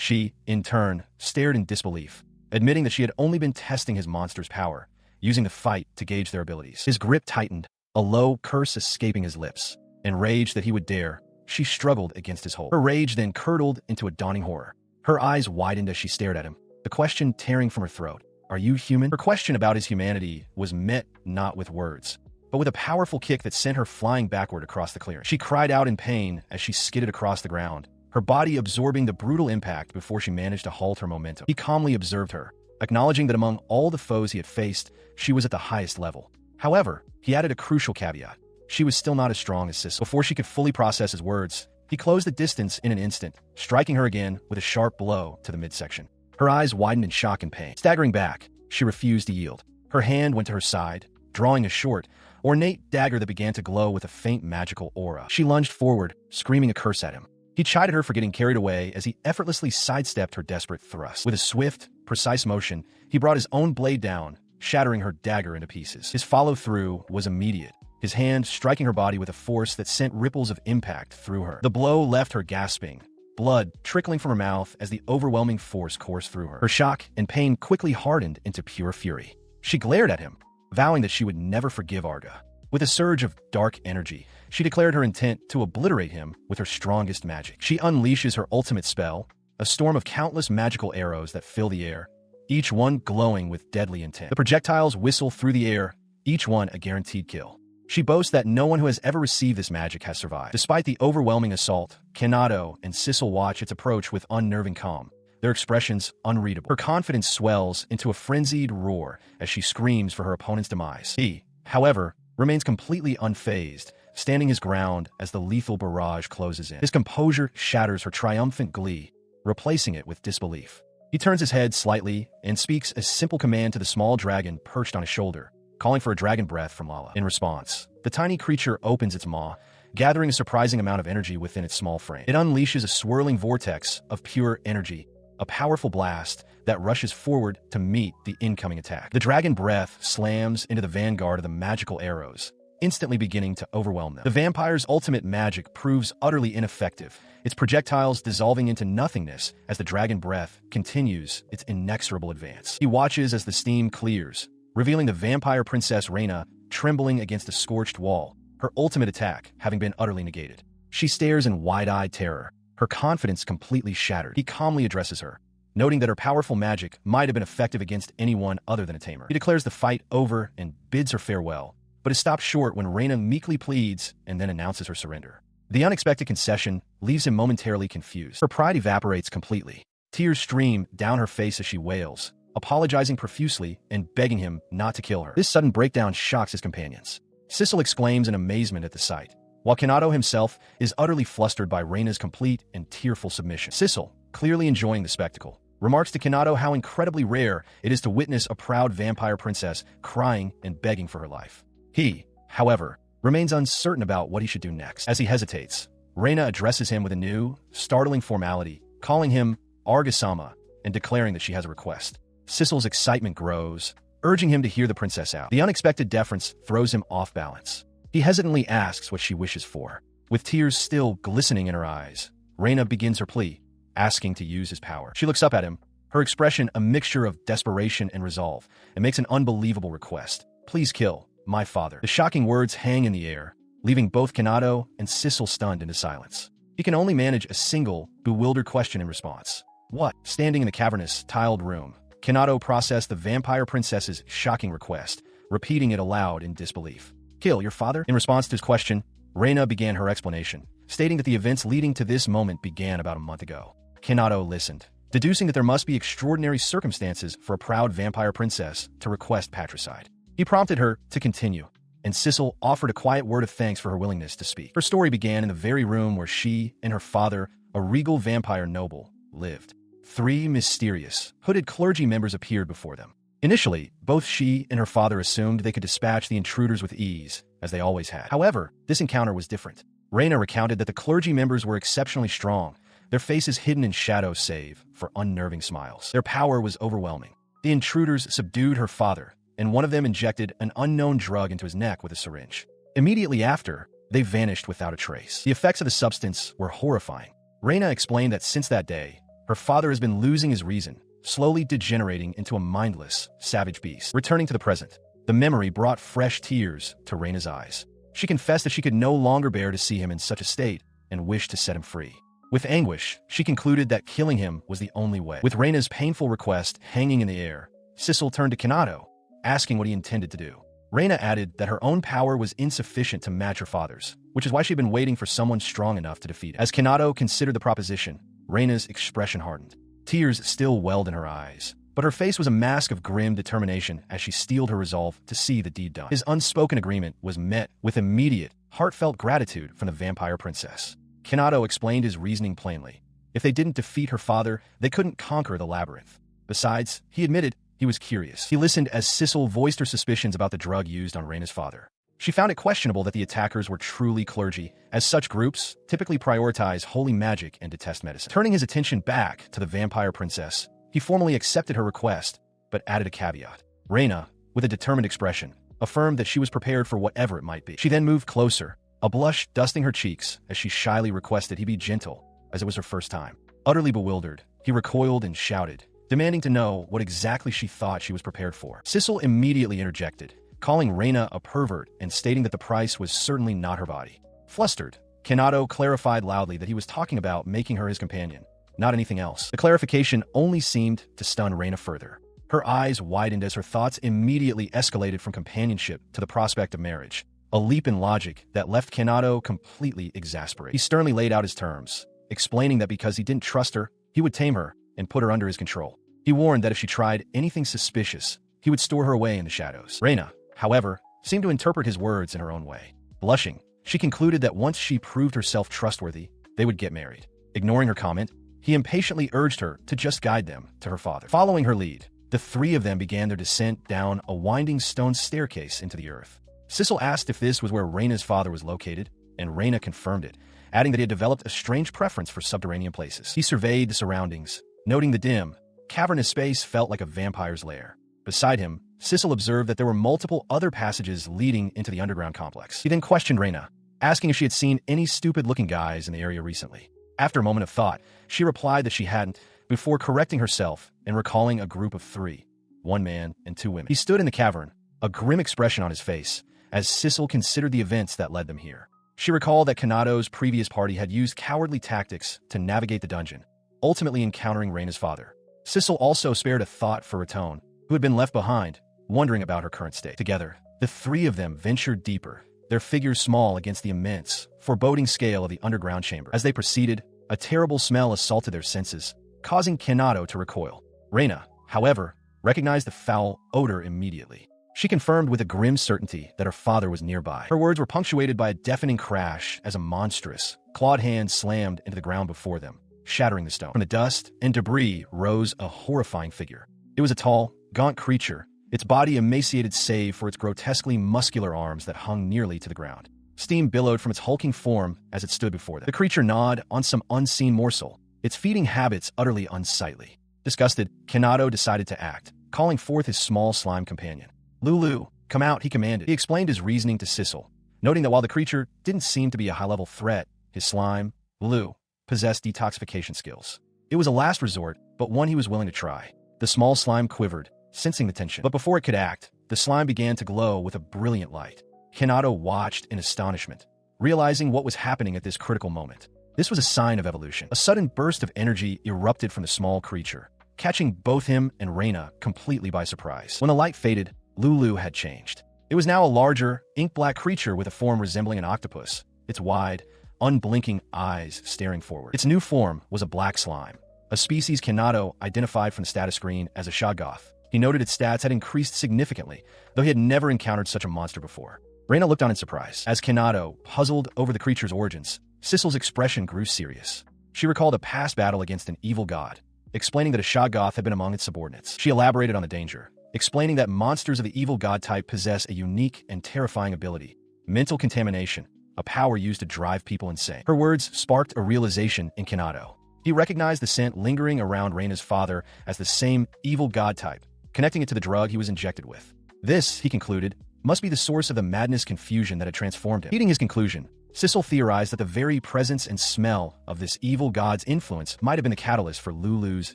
She, in turn, stared in disbelief, admitting that she had only been testing his monster's power, using the fight to gauge their abilities. His grip tightened, a low curse escaping his lips. Enraged that he would dare, she struggled against his hold. Her rage then curdled into a dawning horror. Her eyes widened as she stared at him, the question tearing from her throat. Are you human? Her question about his humanity was met not with words, but with a powerful kick that sent her flying backward across the clearing. She cried out in pain as she skidded across the ground, her body absorbing the brutal impact before she managed to halt her momentum. He calmly observed her, acknowledging that among all the foes he had faced, she was at the highest level. However, he added a crucial caveat. She was still not as strong as Sissel. Before she could fully process his words, he closed the distance in an instant, striking her again with a sharp blow to the midsection. Her eyes widened in shock and pain. Staggering back, she refused to yield. Her hand went to her side, drawing a short, ornate dagger that began to glow with a faint magical aura. She lunged forward, screaming a curse at him. He chided her for getting carried away as he effortlessly sidestepped her desperate thrust. With a swift, precise motion, he brought his own blade down, shattering her dagger into pieces. His follow-through was immediate, his hand striking her body with a force that sent ripples of impact through her. The blow left her gasping, blood trickling from her mouth as the overwhelming force coursed through her. Her shock and pain quickly hardened into pure fury. She glared at him, vowing that she would never forgive Arga. With a surge of dark energy, she declared her intent to obliterate him with her strongest magic. She unleashes her ultimate spell, a storm of countless magical arrows that fill the air, each one glowing with deadly intent. The projectiles whistle through the air, each one a guaranteed kill. She boasts that no one who has ever received this magic has survived. Despite the overwhelming assault, Kanado and Sissel watch its approach with unnerving calm, their expressions unreadable. Her confidence swells into a frenzied roar as she screams for her opponent's demise. He, however, remains completely unfazed, standing his ground as the lethal barrage closes in. His composure shatters her triumphant glee, replacing it with disbelief. He turns his head slightly and speaks a simple command to the small dragon perched on his shoulder, calling for a dragon breath from Lala. In response, the tiny creature opens its maw, gathering a surprising amount of energy within its small frame. It unleashes a swirling vortex of pure energy, a powerful blast that rushes forward to meet the incoming attack. The dragon breath slams into the vanguard of the magical arrows, instantly beginning to overwhelm them. The vampire's ultimate magic proves utterly ineffective, its projectiles dissolving into nothingness as the dragon breath continues its inexorable advance. He watches as the steam clears, revealing the vampire princess Reina trembling against a scorched wall, her ultimate attack having been utterly negated. She stares in wide-eyed terror, her confidence completely shattered. He calmly addresses her, noting that her powerful magic might have been effective against anyone other than a Tamer. He declares the fight over and bids her farewell, but is stopped short when Reina meekly pleads and then announces her surrender. The unexpected concession leaves him momentarily confused. Her pride evaporates completely. Tears stream down her face as she wails, apologizing profusely and begging him not to kill her. This sudden breakdown shocks his companions. Sissel exclaims in amazement at the sight, while Kanado himself is utterly flustered by Reina's complete and tearful submission. Sissel, clearly enjoying the spectacle, remarks to Kanado how incredibly rare it is to witness a proud vampire princess crying and begging for her life. He, however, remains uncertain about what he should do next. As he hesitates, Reina addresses him with a new, startling formality, calling him Arga-sama and declaring that she has a request. Sissel's excitement grows, urging him to hear the princess out. The unexpected deference throws him off balance. He hesitantly asks what she wishes for. With tears still glistening in her eyes, Reina begins her plea, asking to use his power. She looks up at him, her expression a mixture of desperation and resolve, and makes an unbelievable request. Please kill my father. The shocking words hang in the air, leaving both Kanado and Sissel stunned into silence. He can only manage a single, bewildered question in response. What? Standing in the cavernous, tiled room, Kanado processed the vampire princess's shocking request, repeating it aloud in disbelief. "Kill your father?" In response to his question, Reina began her explanation, stating that the events leading to this moment began about a month ago. Kanado listened, deducing that there must be extraordinary circumstances for a proud vampire princess to request patricide. He prompted her to continue, and Sissel offered a quiet word of thanks for her willingness to speak. Her story began in the very room where she and her father, a regal vampire noble, lived. 3 mysterious, hooded clergy members appeared before them. Initially, both she and her father assumed they could dispatch the intruders with ease, as they always had. However, this encounter was different. Reina recounted that the clergy members were exceptionally strong, their faces hidden in shadow save for unnerving smiles. Their power was overwhelming. The intruders subdued her father, and one of them injected an unknown drug into his neck with a syringe. Immediately after, they vanished without a trace. The effects of the substance were horrifying. Reina explained that since that day, her father has been losing his reason, slowly degenerating into a mindless, savage beast. Returning to the present, the memory brought fresh tears to Reina's eyes. She confessed that she could no longer bear to see him in such a state and wished to set him free. With anguish, she concluded that killing him was the only way. With Reina's painful request hanging in the air, Sissel turned to Kanado, asking what he intended to do. Reina added that her own power was insufficient to match her father's, which is why she'd been waiting for someone strong enough to defeat him. As Kanado considered the proposition, Reina's expression hardened. Tears still welled in her eyes, but her face was a mask of grim determination as she steeled her resolve to see the deed done. His unspoken agreement was met with immediate, heartfelt gratitude from the vampire princess. Kanado explained his reasoning plainly. If they didn't defeat her father, they couldn't conquer the labyrinth. Besides, he admitted he was curious. He listened as Sissel voiced her suspicions about the drug used on Reina's father. She found it questionable that the attackers were truly clergy, as such groups typically prioritize holy magic and detest medicine. Turning his attention back to the vampire princess, he formally accepted her request, but added a caveat. Reina, with a determined expression, affirmed that she was prepared for whatever it might be. She then moved closer, a blush dusting her cheeks as she shyly requested he be gentle, as it was her first time. Utterly bewildered, he recoiled and shouted, demanding to know what exactly she thought she was prepared for. Sissel immediately interjected, calling Reina a pervert and stating that the price was certainly not her body. Flustered, Kanado clarified loudly that he was talking about making her his companion, not anything else. The clarification only seemed to stun Reina further. Her eyes widened as her thoughts immediately escalated from companionship to the prospect of marriage, a leap in logic that left Kanado completely exasperated. He sternly laid out his terms, explaining that because he didn't trust her, he would tame her and put her under his control. He warned that if she tried anything suspicious, he would store her away in the shadows. Reina, however, seemed to interpret his words in her own way. Blushing, she concluded that once she proved herself trustworthy, they would get married. Ignoring her comment, he impatiently urged her to just guide them to her father. Following her lead, the 3 of them began their descent down a winding stone staircase into the earth. Sissel asked if this was where Reina's father was located, and Reina confirmed it, adding that he had developed a strange preference for subterranean places. He surveyed the surroundings, noting the dim, cavernous space felt like a vampire's lair. Beside him, Sissel observed that there were multiple other passages leading into the underground complex. He then questioned Reina, asking if she had seen any stupid-looking guys in the area recently. After a moment of thought, she replied that she hadn't, before correcting herself and recalling a group of 3, 1 man and 2 women. He stood in the cavern, a grim expression on his face, as Sissel considered the events that led them here. She recalled that Kanado's previous party had used cowardly tactics to navigate the dungeon, ultimately encountering Reina's father. Sissel also spared a thought for Raton, who had been left behind, wondering about her current state. Together, the 3 of them ventured deeper, their figures small against the immense, foreboding scale of the underground chamber. As they proceeded, a terrible smell assaulted their senses, causing Kanado to recoil. Reina, however, recognized the foul odor immediately. She confirmed with a grim certainty that her father was nearby. Her words were punctuated by a deafening crash as a monstrous, clawed hand slammed into the ground before them, shattering the stone. From the dust and debris rose a horrifying figure. It was a tall, gaunt creature, its body emaciated save for its grotesquely muscular arms that hung nearly to the ground. Steam billowed from its hulking form as it stood before them. The creature gnawed on some unseen morsel, its feeding habits utterly unsightly. Disgusted, Kanado decided to act, calling forth his small slime companion. "Lulu, come out," he commanded. He explained his reasoning to Sissel, noting that while the creature didn't seem to be a high-level threat, his slime, Lulu, possessed detoxification skills. It was a last resort, but one he was willing to try. The small slime quivered, sensing the tension. But before it could act, the slime began to glow with a brilliant light. Kanado watched in astonishment, realizing what was happening at this critical moment. This was a sign of evolution. A sudden burst of energy erupted from the small creature, catching both him and Reina completely by surprise. When the light faded, Lulu had changed. It was now a larger, ink-black creature with a form resembling an octopus, its wide, unblinking eyes staring forward. Its new form was a black slime, a species Kanado identified from the status screen as a Shoggoth. He noted its stats had increased significantly, though he had never encountered such a monster before. Reina looked on in surprise. As Kanado puzzled over the creature's origins, Sissel's expression grew serious. She recalled a past battle against an evil god, explaining that a Shoggoth had been among its subordinates. She elaborated on the danger, explaining that monsters of the evil god type possess a unique and terrifying ability: mental contamination, a power used to drive people insane. Her words sparked a realization in Kanado. He recognized the scent lingering around Reina's father as the same evil god type, connecting it to the drug he was injected with. This, he concluded, must be the source of the madness confusion that had transformed him. Heeding his conclusion, Sissel theorized that the very presence and smell of this evil god's influence might have been the catalyst for Lulu's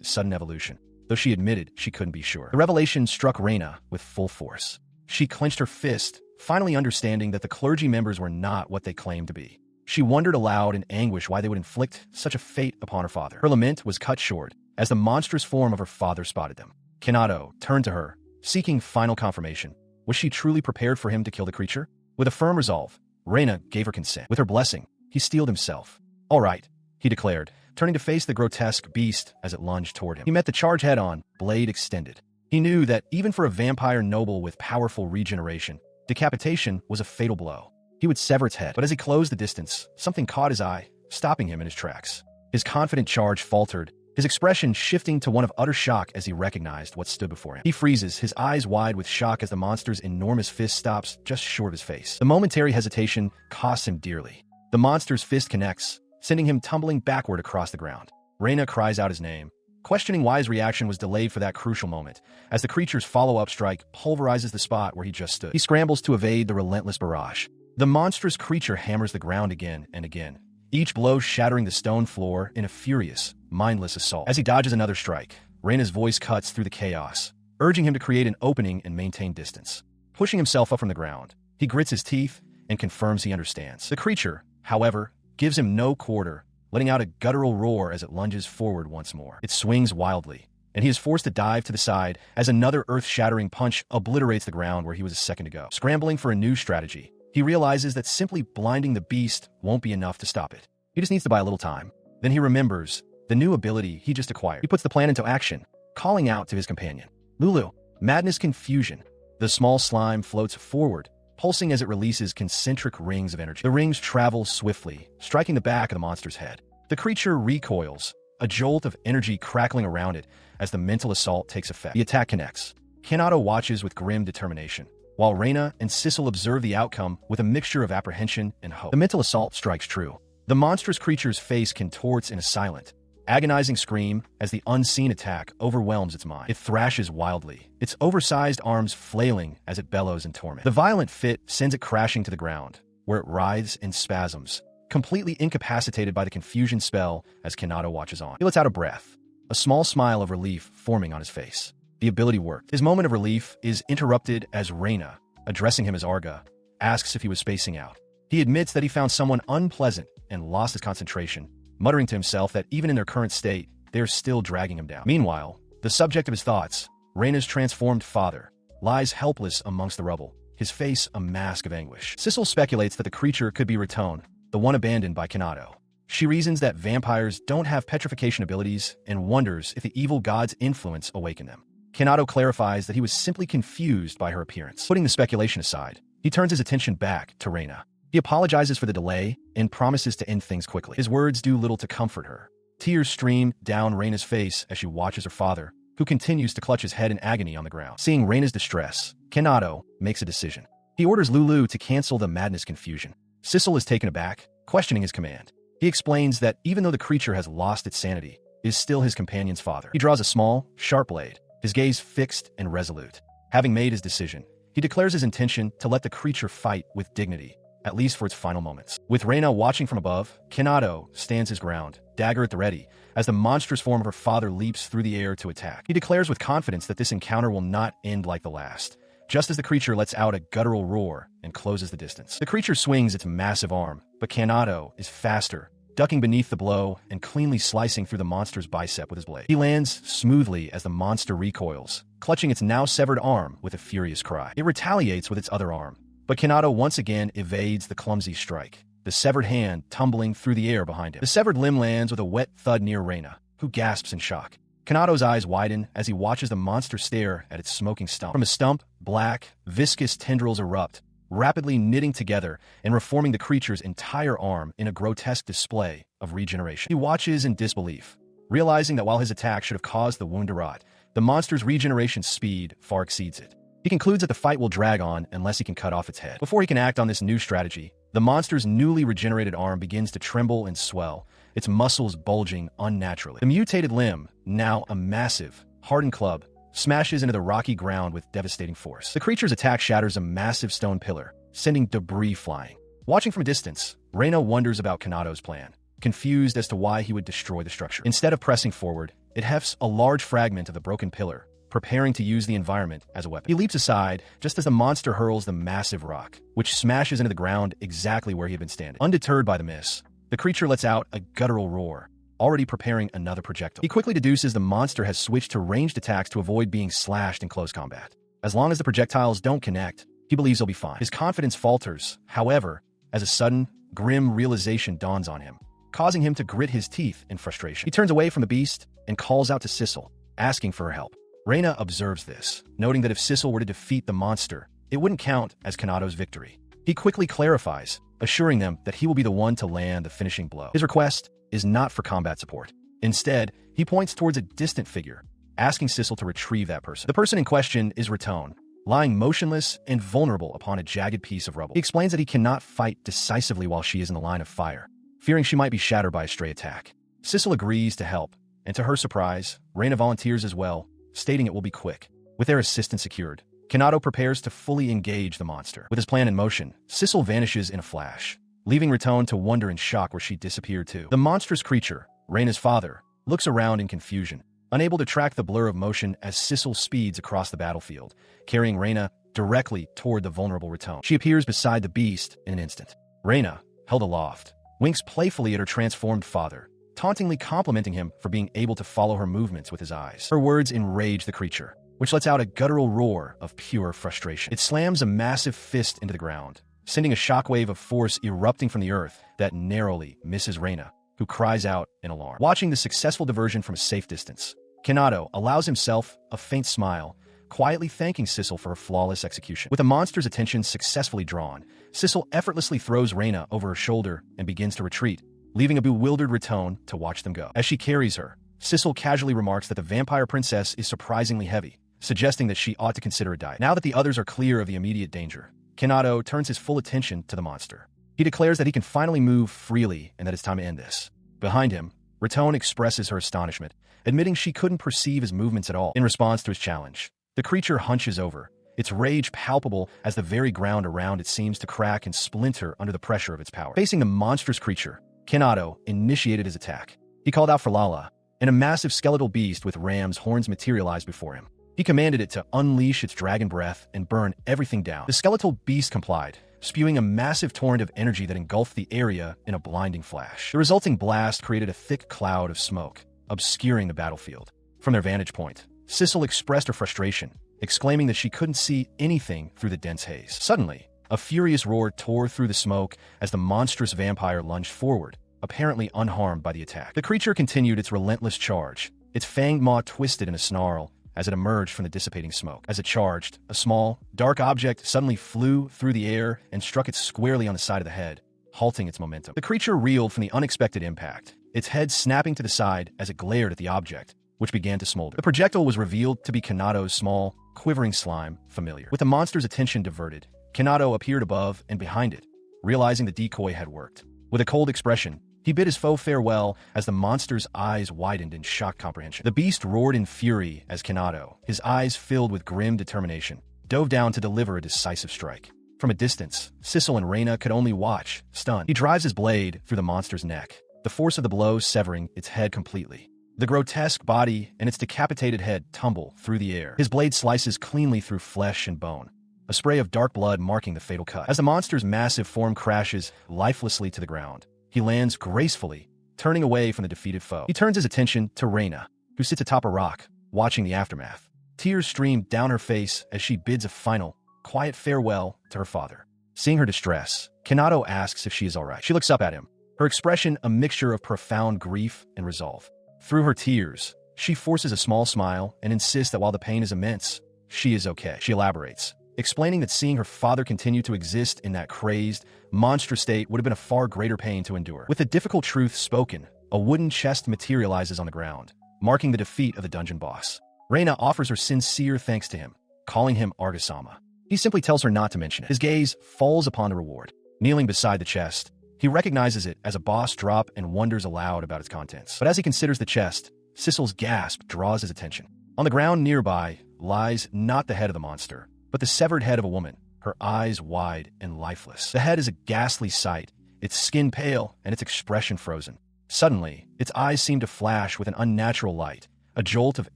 sudden evolution, though she admitted she couldn't be sure. The revelation struck Reina with full force. She clenched her fist, finally understanding that the clergy members were not what they claimed to be. She wondered aloud in anguish why they would inflict such a fate upon her father. Her lament was cut short as the monstrous form of her father spotted them. Kanado turned to her, seeking final confirmation. Was she truly prepared for him to kill the creature? With a firm resolve, Reina gave her consent. With her blessing, he steeled himself. "All right," he declared, turning to face the grotesque beast as it lunged toward him. He met the charge head-on, blade extended. He knew that even for a vampire noble with powerful regeneration, decapitation was a fatal blow. He would sever its head, but as he closed the distance, something caught his eye, stopping him in his tracks. His confident charge faltered, his expression shifting to one of utter shock as he recognized what stood before him. He freezes, his eyes wide with shock as the monster's enormous fist stops just short of his face. The momentary hesitation costs him dearly. The monster's fist connects, sending him tumbling backward across the ground. Reina cries out his name, questioning why his reaction was delayed for that crucial moment, as the creature's follow-up strike pulverizes the spot where he just stood. He scrambles to evade the relentless barrage. The monstrous creature hammers the ground again and again, each blow shattering the stone floor in a furious, mindless assault. As he dodges another strike, Reina's voice cuts through the chaos, urging him to create an opening and maintain distance. Pushing himself up from the ground, he grits his teeth and confirms he understands. The creature, however, gives him no quarter, letting out a guttural roar as it lunges forward once more. It swings wildly, and he is forced to dive to the side as another earth-shattering punch obliterates the ground where he was a second ago. Scrambling for a new strategy, he realizes that simply blinding the beast won't be enough to stop it. He just needs to buy a little time. Then he remembers the new ability he just acquired. He puts the plan into action, calling out to his companion. "Lulu, madness confusion." The small slime floats forward, pulsing as it releases concentric rings of energy. The rings travel swiftly, striking the back of the monster's head. The creature recoils, a jolt of energy crackling around it as the mental assault takes effect. The attack connects. Kanado watches with grim determination, while Reina and Sissel observe the outcome with a mixture of apprehension and hope. The mental assault strikes true. The monstrous creature's face contorts in a silent, agonizing scream as the unseen attack overwhelms its mind. It thrashes wildly, its oversized arms flailing as it bellows in torment. The violent fit sends it crashing to the ground, where it writhes in spasms, completely incapacitated by the confusion spell as Kanado watches on. He lets out a breath, a small smile of relief forming on his face. The ability worked. His moment of relief is interrupted as Reina, addressing him as Arga, asks if he was spacing out. He admits that he found someone unpleasant and lost his concentration, muttering to himself that even in their current state, they are still dragging him down. Meanwhile, the subject of his thoughts, Reina's transformed father, lies helpless amongst the rubble, his face a mask of anguish. Sissel speculates that the creature could be Raton, the one abandoned by Kanado. She reasons that vampires don't have petrification abilities and wonders if the evil god's influence awakened them. Kanado clarifies that he was simply confused by her appearance. Putting the speculation aside, he turns his attention back to Reina. He apologizes for the delay and promises to end things quickly. His words do little to comfort her. Tears stream down Reina's face as she watches her father, who continues to clutch his head in agony on the ground. Seeing Reina's distress, Kanado makes a decision. He orders Lulu to cancel the madness confusion. Sissel is taken aback, questioning his command. He explains that even though the creature has lost its sanity, it is still his companion's father. He draws a small, sharp blade, his gaze fixed and resolute. Having made his decision, he declares his intention to let the creature fight with dignity, at least for its final moments. With Reina watching from above, Kanado stands his ground, dagger at the ready, as the monstrous form of her father leaps through the air to attack. He declares with confidence that this encounter will not end like the last, just as the creature lets out a guttural roar and closes the distance. The creature swings its massive arm, but Kanado is faster, ducking beneath the blow and cleanly slicing through the monster's bicep with his blade. He lands smoothly as the monster recoils, clutching its now severed arm with a furious cry. It retaliates with its other arm, but Kanado once again evades the clumsy strike, the severed hand tumbling through the air behind him. The severed limb lands with a wet thud near Reina, who gasps in shock. Kanado's eyes widen as he watches the monster stare at its smoking stump. From his stump, black, viscous tendrils erupt, rapidly knitting together and reforming the creature's entire arm in a grotesque display of regeneration. He watches in disbelief, realizing that while his attack should have caused the wound to rot, the monster's regeneration speed far exceeds it. He concludes that the fight will drag on unless he can cut off its head. Before he can act on this new strategy, the monster's newly regenerated arm begins to tremble and swell, its muscles bulging unnaturally. The mutated limb, now a massive, hardened club, smashes into the rocky ground with devastating force. The creature's attack shatters a massive stone pillar, sending debris flying. Watching from a distance, Reina wonders about Kanado's plan, confused as to why he would destroy the structure. Instead of pressing forward, it hefts a large fragment of the broken pillar, preparing to use the environment as a weapon. He leaps aside just as the monster hurls the massive rock, which smashes into the ground exactly where he had been standing. Undeterred by the miss, the creature lets out a guttural roar, already preparing another projectile. He quickly deduces the monster has switched to ranged attacks to avoid being slashed in close combat. As long as the projectiles don't connect, he believes he'll be fine. His confidence falters, however, as a sudden, grim realization dawns on him, causing him to grit his teeth in frustration. He turns away from the beast and calls out to Sissel, asking for her help. Reina observes this, noting that if Sissel were to defeat the monster, it wouldn't count as Kanado's victory. He quickly clarifies, assuring them that he will be the one to land the finishing blow. His request is not for combat support. Instead, he points towards a distant figure, asking Sissel to retrieve that person. The person in question is Raton, lying motionless and vulnerable upon a jagged piece of rubble. He explains that he cannot fight decisively while she is in the line of fire, fearing she might be shattered by a stray attack. Sissel agrees to help, and to her surprise, Reina volunteers as well, stating it will be quick. With their assistance secured, Kanado prepares to fully engage the monster. With his plan in motion, Sissel vanishes in a flash, leaving Raton to wonder in shock where she disappeared to. The monstrous creature, Reina's father, looks around in confusion, unable to track the blur of motion as Sissel speeds across the battlefield, carrying Reina directly toward the vulnerable Raton. She appears beside the beast in an instant. Reina, held aloft, winks playfully at her transformed father, tauntingly complimenting him for being able to follow her movements with his eyes. Her words enrage the creature, which lets out a guttural roar of pure frustration. It slams a massive fist into the ground, sending a shockwave of force erupting from the earth that narrowly misses Reina, who cries out in alarm. Watching the successful diversion from a safe distance, Kanado allows himself a faint smile, quietly thanking Sissel for her flawless execution. With the monster's attention successfully drawn, Sissel effortlessly throws Reina over her shoulder and begins to retreat, leaving a bewildered Raton to watch them go. As she carries her, Sissel casually remarks that the vampire princess is surprisingly heavy, suggesting that she ought to consider a diet. Now that the others are clear of the immediate danger, Kanado turns his full attention to the monster. He declares that he can finally move freely and that it's time to end this. Behind him, Raton expresses her astonishment, admitting she couldn't perceive his movements at all. In response to his challenge, the creature hunches over, its rage palpable as the very ground around it seems to crack and splinter under the pressure of its power. Facing the monstrous creature, Kanado initiated his attack. He called out for Lala, and a massive skeletal beast with ram's horns materialized before him. He commanded it to unleash its dragon breath and burn everything down. The skeletal beast complied, spewing a massive torrent of energy that engulfed the area in a blinding flash. The resulting blast created a thick cloud of smoke, obscuring the battlefield. From their vantage point, Sissel expressed her frustration, exclaiming that she couldn't see anything through the dense haze. Suddenly, a furious roar tore through the smoke as the monstrous vampire lunged forward, apparently unharmed by the attack. The creature continued its relentless charge, its fanged maw twisted in a snarl as it emerged from the dissipating smoke. As it charged, a small, dark object suddenly flew through the air and struck it squarely on the side of the head, halting its momentum. The creature reeled from the unexpected impact, its head snapping to the side as it glared at the object, which began to smolder. The projectile was revealed to be Kanado's small, quivering slime familiar. With the monster's attention diverted, Kanado appeared above and behind it, realizing the decoy had worked. With a cold expression, he bid his foe farewell as the monster's eyes widened in shocked comprehension. The beast roared in fury as Kanado, his eyes filled with grim determination, dove down to deliver a decisive strike. From a distance, Sissel and Reina could only watch, stunned. He drives his blade through the monster's neck, the force of the blow severing its head completely. The grotesque body and its decapitated head tumble through the air. His blade slices cleanly through flesh and bone, a spray of dark blood marking the fatal cut. As the monster's massive form crashes lifelessly to the ground, he lands gracefully, turning away from the defeated foe. He turns his attention to Reina, who sits atop a rock, watching the aftermath. Tears stream down her face as she bids a final, quiet farewell to her father. Seeing her distress, Kanado asks if she is alright. She looks up at him, her expression a mixture of profound grief and resolve. Through her tears, she forces a small smile and insists that while the pain is immense, she is okay. She elaborates, explaining that seeing her father continue to exist in that crazed, monstrous state would have been a far greater pain to endure. With the difficult truth spoken, a wooden chest materializes on the ground, marking the defeat of the dungeon boss. Reina offers her sincere thanks to him, calling him Argasama. He simply tells her not to mention it. His gaze falls upon the reward. Kneeling beside the chest, he recognizes it as a boss drop and wonders aloud about its contents. But as he considers the chest, Sissel's gasp draws his attention. On the ground nearby lies not the head of the monster, but the severed head of a woman, her eyes wide and lifeless. The head is a ghastly sight, its skin pale and its expression frozen. Suddenly, its eyes seem to flash with an unnatural light, a jolt of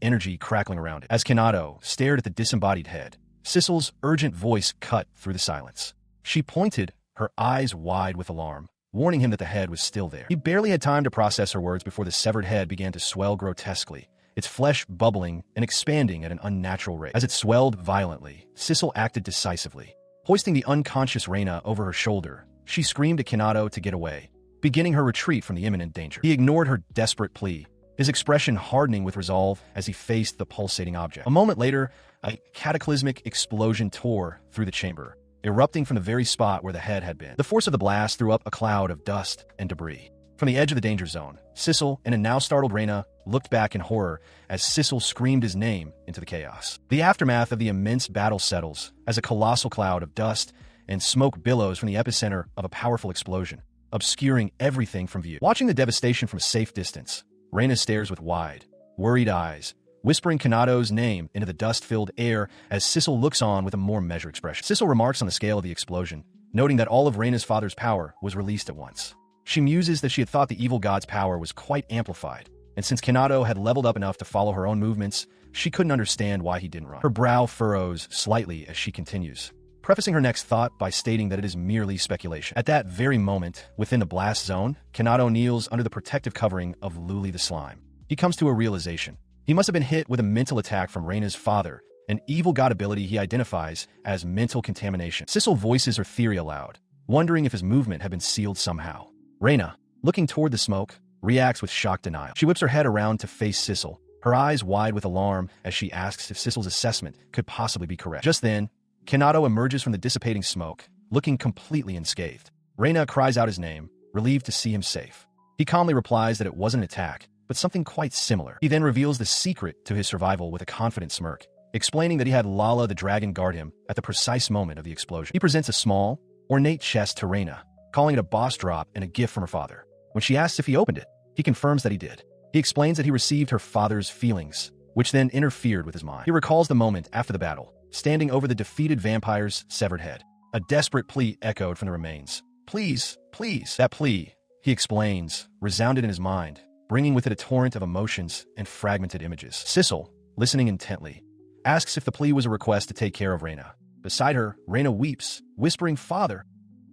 energy crackling around it. As Kanado stared at the disembodied head, Sissel's urgent voice cut through the silence. She pointed, her eyes wide with alarm, warning him that the head was still there. He barely had time to process her words before the severed head began to swell grotesquely, its flesh bubbling and expanding at an unnatural rate. As it swelled violently, Sissel acted decisively. Hoisting the unconscious Reina over her shoulder, she screamed at Kanado to get away, beginning her retreat from the imminent danger. He ignored her desperate plea, his expression hardening with resolve as he faced the pulsating object. A moment later, a cataclysmic explosion tore through the chamber, erupting from the very spot where the head had been. The force of the blast threw up a cloud of dust and debris. From the edge of the danger zone, Sissel and a now startled Reina looked back in horror as Sissel screamed his name into the chaos. The aftermath of the immense battle settles as a colossal cloud of dust and smoke billows from the epicenter of a powerful explosion, obscuring everything from view. Watching the devastation from a safe distance, Reina stares with wide, worried eyes, whispering Kanado's name into the dust-filled air as Sissel looks on with a more measured expression. Sissel remarks on the scale of the explosion, noting that all of Reina's father's power was released at once. She muses that she had thought the evil god's power was quite amplified, and since Kanado had leveled up enough to follow her own movements, she couldn't understand why he didn't run. Her brow furrows slightly as she continues, prefacing her next thought by stating that it is merely speculation. At that very moment, within the blast zone, Kanado kneels under the protective covering of Luli the Slime. He comes to a realization. He must have been hit with a mental attack from Reina's father, an evil god ability he identifies as mental contamination. Sissel voices her theory aloud, wondering if his movement had been sealed somehow. Reina, looking toward the smoke, reacts with shocked denial. She whips her head around to face Sissel, her eyes wide with alarm as she asks if Sissel's assessment could possibly be correct. Just then, Kanado emerges from the dissipating smoke, looking completely unscathed. Reina cries out his name, relieved to see him safe. He calmly replies that it wasn't an attack, but something quite similar. He then reveals the secret to his survival with a confident smirk, explaining that he had Lala the dragon guard him at the precise moment of the explosion. He presents a small, ornate chest to Reina, calling it a boss drop and a gift from her father. When she asks if he opened it, he confirms that he did. He explains that he received her father's feelings, which then interfered with his mind. He recalls the moment after the battle, standing over the defeated vampire's severed head. A desperate plea echoed from the remains. Please, please. That plea, he explains, resounded in his mind, bringing with it a torrent of emotions and fragmented images. Sissel, listening intently, asks if the plea was a request to take care of Reina. Beside her, Reina weeps, whispering, "Father,"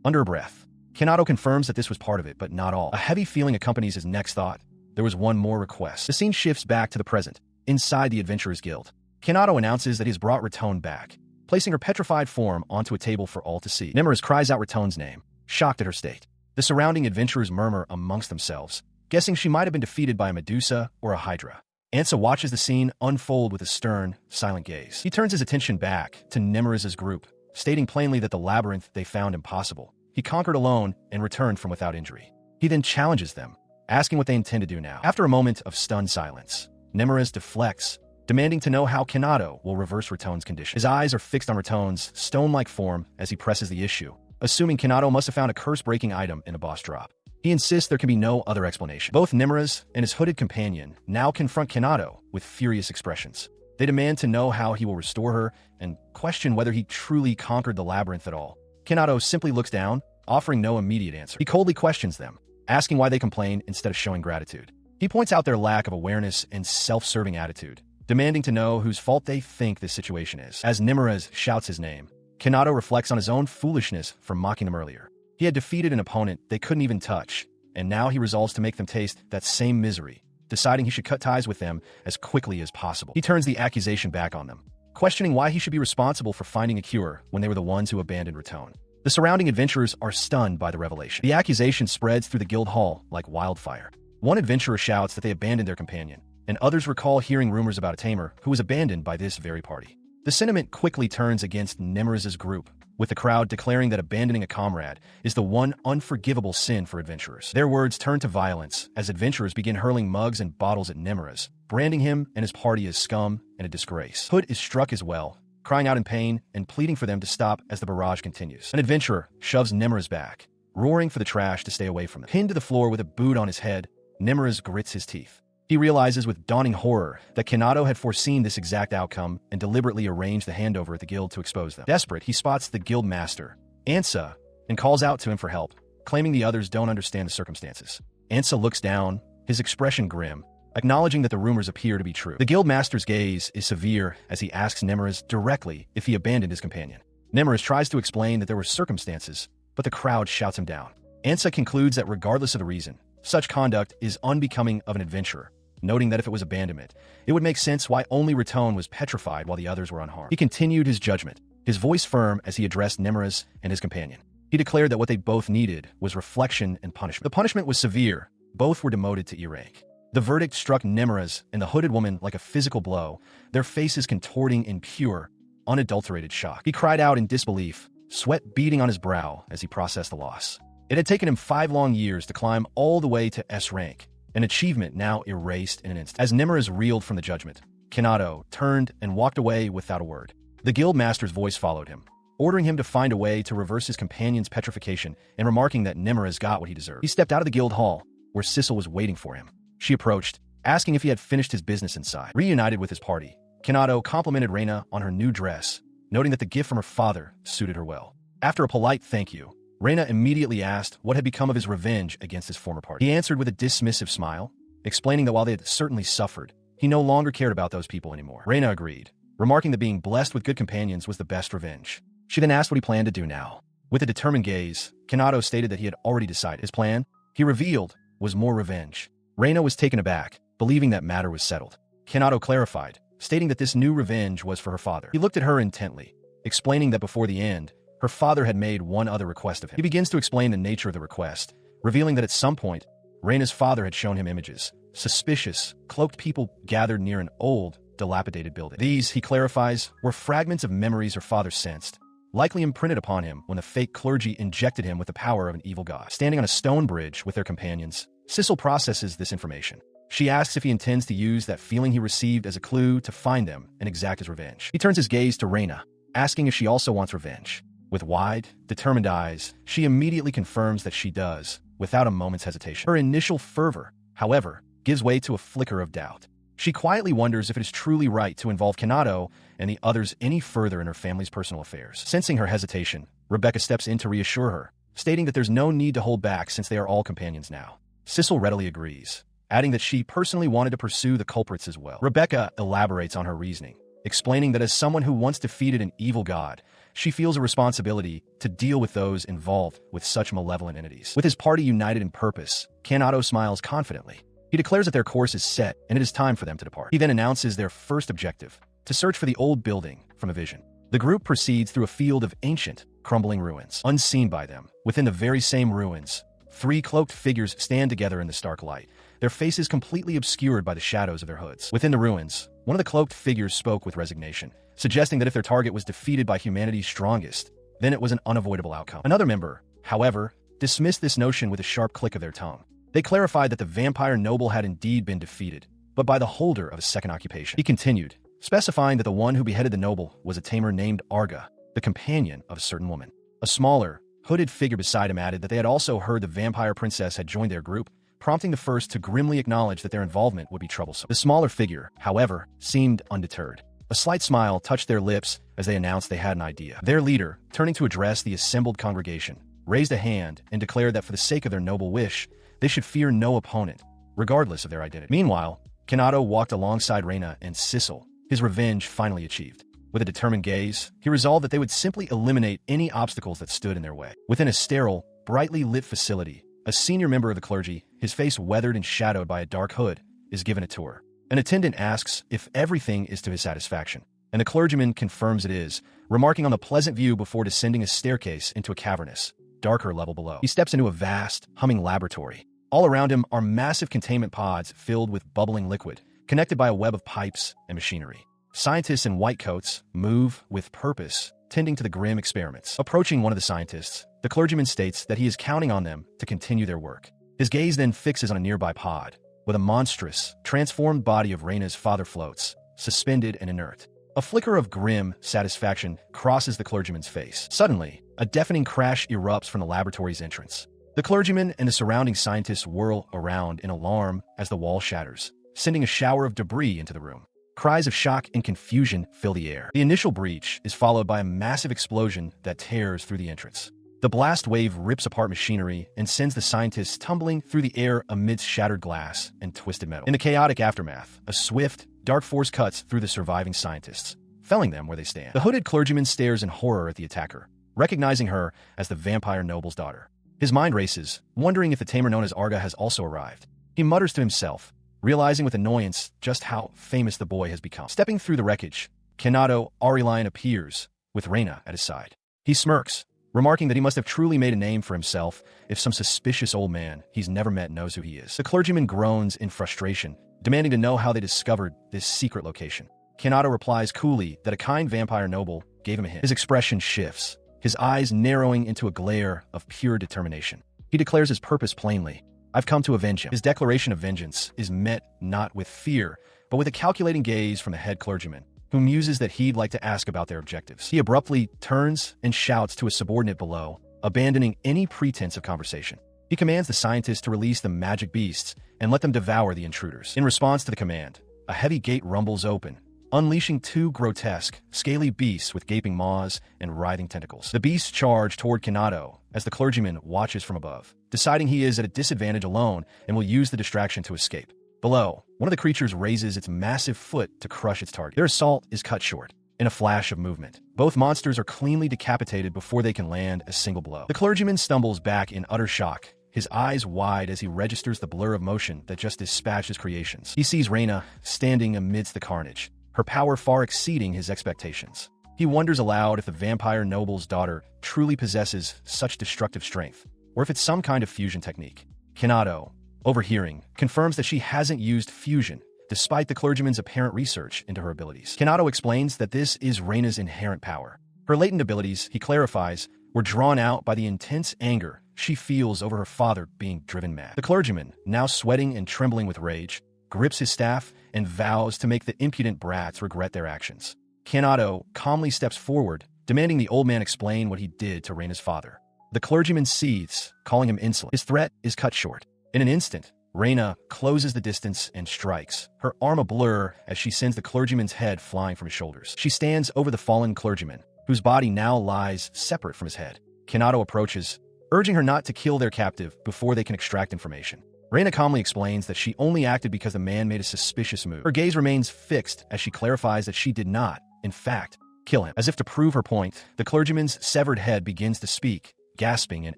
under her breath. Kanado confirms that this was part of it, but not all. A heavy feeling accompanies his next thought. There was one more request. The scene shifts back to the present, inside the Adventurers Guild. Kanado announces that he has brought Ratone back, placing her petrified form onto a table for all to see. Nemeris cries out Ratone's name, shocked at her state. The surrounding adventurers murmur amongst themselves, guessing she might have been defeated by a Medusa or a Hydra. Ansa watches the scene unfold with a stern, silent gaze. He turns his attention back to Nemeris's group, stating plainly that the labyrinth they found impossible. He conquered alone and returned from without injury. He then challenges them, asking what they intend to do now. After a moment of stunned silence, Nemeris deflects, demanding to know how Kanado will reverse Ratone's condition. His eyes are fixed on Ratone's stone-like form as he presses the issue, assuming Kanado must have found a curse-breaking item in a boss drop. He insists there can be no other explanation. Both Nemeris and his hooded companion now confront Kanado with furious expressions. They demand to know how he will restore her and question whether he truly conquered the labyrinth at all. Kanado simply looks down, offering no immediate answer. He coldly questions them, asking why they complain instead of showing gratitude. He points out their lack of awareness and self-serving attitude, demanding to know whose fault they think this situation is. As Nemeris shouts his name, Kanado reflects on his own foolishness for mocking them earlier. He had defeated an opponent they couldn't even touch, and now he resolves to make them taste that same misery, deciding he should cut ties with them as quickly as possible. He turns the accusation back on them, questioning why he should be responsible for finding a cure when they were the ones who abandoned Raton. The surrounding adventurers are stunned by the revelation. The accusation spreads through the guild hall like wildfire. One adventurer shouts that they abandoned their companion, and others recall hearing rumors about a Tamer who was abandoned by this very party. The sentiment quickly turns against Nemeriz's group, with the crowd declaring that abandoning a comrade is the one unforgivable sin for adventurers. Their words turn to violence as adventurers begin hurling mugs and bottles at Nemeriz, branding him and his party as scum and a disgrace. Hood is struck as well, crying out in pain and pleading for them to stop as the barrage continues. An adventurer shoves Nemeriz back, roaring for the trash to stay away from them. Pinned to the floor with a boot on his head, Nemeriz grits his teeth. He realizes with dawning horror that Kanado had foreseen this exact outcome and deliberately arranged the handover at the guild to expose them. Desperate, he spots the guild master, Ansa, and calls out to him for help, claiming the others don't understand the circumstances. Ansa looks down, his expression grim, acknowledging that the rumors appear to be true. The guild master's gaze is severe as he asks Nemeriz directly if he abandoned his companion. Nemeriz tries to explain that there were circumstances, but the crowd shouts him down. Ansa concludes that regardless of the reason, such conduct is unbecoming of an adventurer, noting that if it was abandonment, it would make sense why only Raton was petrified while the others were unharmed. He continued his judgment, his voice firm as he addressed Nemeriz and his companion. He declared that what they both needed was reflection and punishment. The punishment was severe. Both were demoted to E rank. The verdict struck Nemeriz and the hooded woman like a physical blow, their faces contorting in pure, unadulterated shock. He cried out in disbelief, sweat beading on his brow as he processed the loss. It had taken him 5 long years to climb all the way to S rank, an achievement now erased in an instant. As Nemeriz reeled from the judgment, Kanado turned and walked away without a word. The guild master's voice followed him, ordering him to find a way to reverse his companion's petrification and remarking that Nemeriz got what he deserved. He stepped out of the guild hall, where Sissel was waiting for him. She approached, asking if he had finished his business inside. Reunited with his party, Kanado complimented Reina on her new dress, noting that the gift from her father suited her well. After a polite thank you, Reina immediately asked what had become of his revenge against his former party. He answered with a dismissive smile, explaining that while they had certainly suffered, he no longer cared about those people anymore. Reina agreed, remarking that being blessed with good companions was the best revenge. She then asked what he planned to do now. With a determined gaze, Kanado stated that he had already decided. His plan, he revealed, was more revenge. Reina was taken aback, believing that matter was settled. Kanado clarified, stating that this new revenge was for her father. He looked at her intently, explaining that before the end, her father had made one other request of him. He begins to explain the nature of the request, revealing that at some point, Reina's father had shown him images. Suspicious, cloaked people gathered near an old, dilapidated building. These, he clarifies, were fragments of memories her father sensed, likely imprinted upon him when the fake clergy injected him with the power of an evil god. Standing on a stone bridge with their companions, Sissel processes this information. She asks if he intends to use that feeling he received as a clue to find them and exact his revenge. He turns his gaze to Reina, asking if she also wants revenge. With wide, determined eyes, she immediately confirms that she does, without a moment's hesitation. Her initial fervor, however, gives way to a flicker of doubt. She quietly wonders if it is truly right to involve Kanado and the others any further in her family's personal affairs. Sensing her hesitation, Rebecca steps in to reassure her, stating that there's no need to hold back since they are all companions now. Sissel readily agrees, adding that she personally wanted to pursue the culprits as well. Rebecca elaborates on her reasoning, explaining that as someone who once defeated an evil god, she feels a responsibility to deal with those involved with such malevolent entities. With his party united in purpose, Kanado smiles confidently. He declares that their course is set and it is time for them to depart. He then announces their first objective, to search for the old building from a vision. The group proceeds through a field of ancient, crumbling ruins. Unseen by them, within the very same ruins, 3 cloaked figures stand together in the stark light, their faces completely obscured by the shadows of their hoods. Within the ruins, one of the cloaked figures spoke with resignation, suggesting that if their target was defeated by humanity's strongest, then it was an unavoidable outcome. Another member, however, dismissed this notion with a sharp click of their tongue. They clarified that the vampire noble had indeed been defeated, but by the holder of a second occupation. He continued, specifying that the one who beheaded the noble was a tamer named Arga, the companion of a certain woman. A smaller, hooded figure beside him added that they had also heard the vampire princess had joined their group, prompting the first to grimly acknowledge that their involvement would be troublesome. The smaller figure, however, seemed undeterred. A slight smile touched their lips as they announced they had an idea. Their leader, turning to address the assembled congregation, raised a hand and declared that for the sake of their noble wish, they should fear no opponent, regardless of their identity. Meanwhile, Kanado walked alongside Reina and Sissel, his revenge finally achieved. With a determined gaze, he resolved that they would simply eliminate any obstacles that stood in their way. Within a sterile, brightly lit facility, a senior member of the clergy, his face weathered and shadowed by a dark hood, is given a tour. An attendant asks if everything is to his satisfaction, and the clergyman confirms it is, remarking on the pleasant view before descending a staircase into a cavernous, darker level below. He steps into a vast, humming laboratory. All around him are massive containment pods filled with bubbling liquid, connected by a web of pipes and machinery. Scientists in white coats move with purpose, tending to the grim experiments. Approaching one of the scientists, the clergyman states that he is counting on them to continue their work. His gaze then fixes on a nearby pod, where the monstrous, transformed body of Reina's father floats, suspended and inert. A flicker of grim satisfaction crosses the clergyman's face. Suddenly, a deafening crash erupts from the laboratory's entrance. The clergyman and the surrounding scientists whirl around in alarm as the wall shatters, sending a shower of debris into the room. Cries of shock and confusion fill the air. The initial breach is followed by a massive explosion that tears through the entrance. The blast wave rips apart machinery and sends the scientists tumbling through the air amidst shattered glass and twisted metal. In the chaotic aftermath, a swift, dark force cuts through the surviving scientists, felling them where they stand. The hooded clergyman stares in horror at the attacker, recognizing her as the vampire noble's daughter. His mind races, wondering if the tamer known as Arga has also arrived. He mutters to himself, realizing with annoyance just how famous the boy has become. Stepping through the wreckage, Kanado Aurelian appears, with Reina at his side. He smirks, remarking that he must have truly made a name for himself if some suspicious old man he's never met knows who he is. The clergyman groans in frustration, demanding to know how they discovered this secret location. Kanado replies coolly that a kind vampire noble gave him a hint. His expression shifts, his eyes narrowing into a glare of pure determination. He declares his purpose plainly. I've come to avenge him. His declaration of vengeance is met not with fear, but with a calculating gaze from the head clergyman, who muses that he'd like to ask about their objectives. He abruptly turns and shouts to a subordinate below, abandoning any pretense of conversation. He commands the scientists to release the magic beasts and let them devour the intruders. In response to the command, a heavy gate rumbles open, unleashing two grotesque, scaly beasts with gaping maws and writhing tentacles. The beasts charge toward Kanado as the clergyman watches from above, deciding he is at a disadvantage alone and will use the distraction to escape. Below, one of the creatures raises its massive foot to crush its target. Their assault is cut short. In a flash of movement, both monsters are cleanly decapitated before they can land a single blow. The clergyman stumbles back in utter shock, his eyes wide as he registers the blur of motion that just dispatched his creations. He sees Reina standing amidst the carnage, her power far exceeding his expectations. He wonders aloud if the vampire noble's daughter truly possesses such destructive strength, or if it's some kind of fusion technique. Kanado, overhearing, confirms that she hasn't used fusion, despite the clergyman's apparent research into her abilities. Kanado explains that this is Reina's inherent power. Her latent abilities, he clarifies, were drawn out by the intense anger she feels over her father being driven mad. The clergyman, now sweating and trembling with rage, grips his staff and vows to make the impudent brats regret their actions. Kanado calmly steps forward, demanding the old man explain what he did to Reina's father. The clergyman seethes, calling him insolent. His threat is cut short. In an instant, Reina closes the distance and strikes, her arm a blur as she sends the clergyman's head flying from his shoulders. She stands over the fallen clergyman, whose body now lies separate from his head. Kanado approaches, urging her not to kill their captive before they can extract information. Reina calmly explains that she only acted because the man made a suspicious move. Her gaze remains fixed as she clarifies that she did not, in fact, kill him. As if to prove her point, the clergyman's severed head begins to speak, gasping in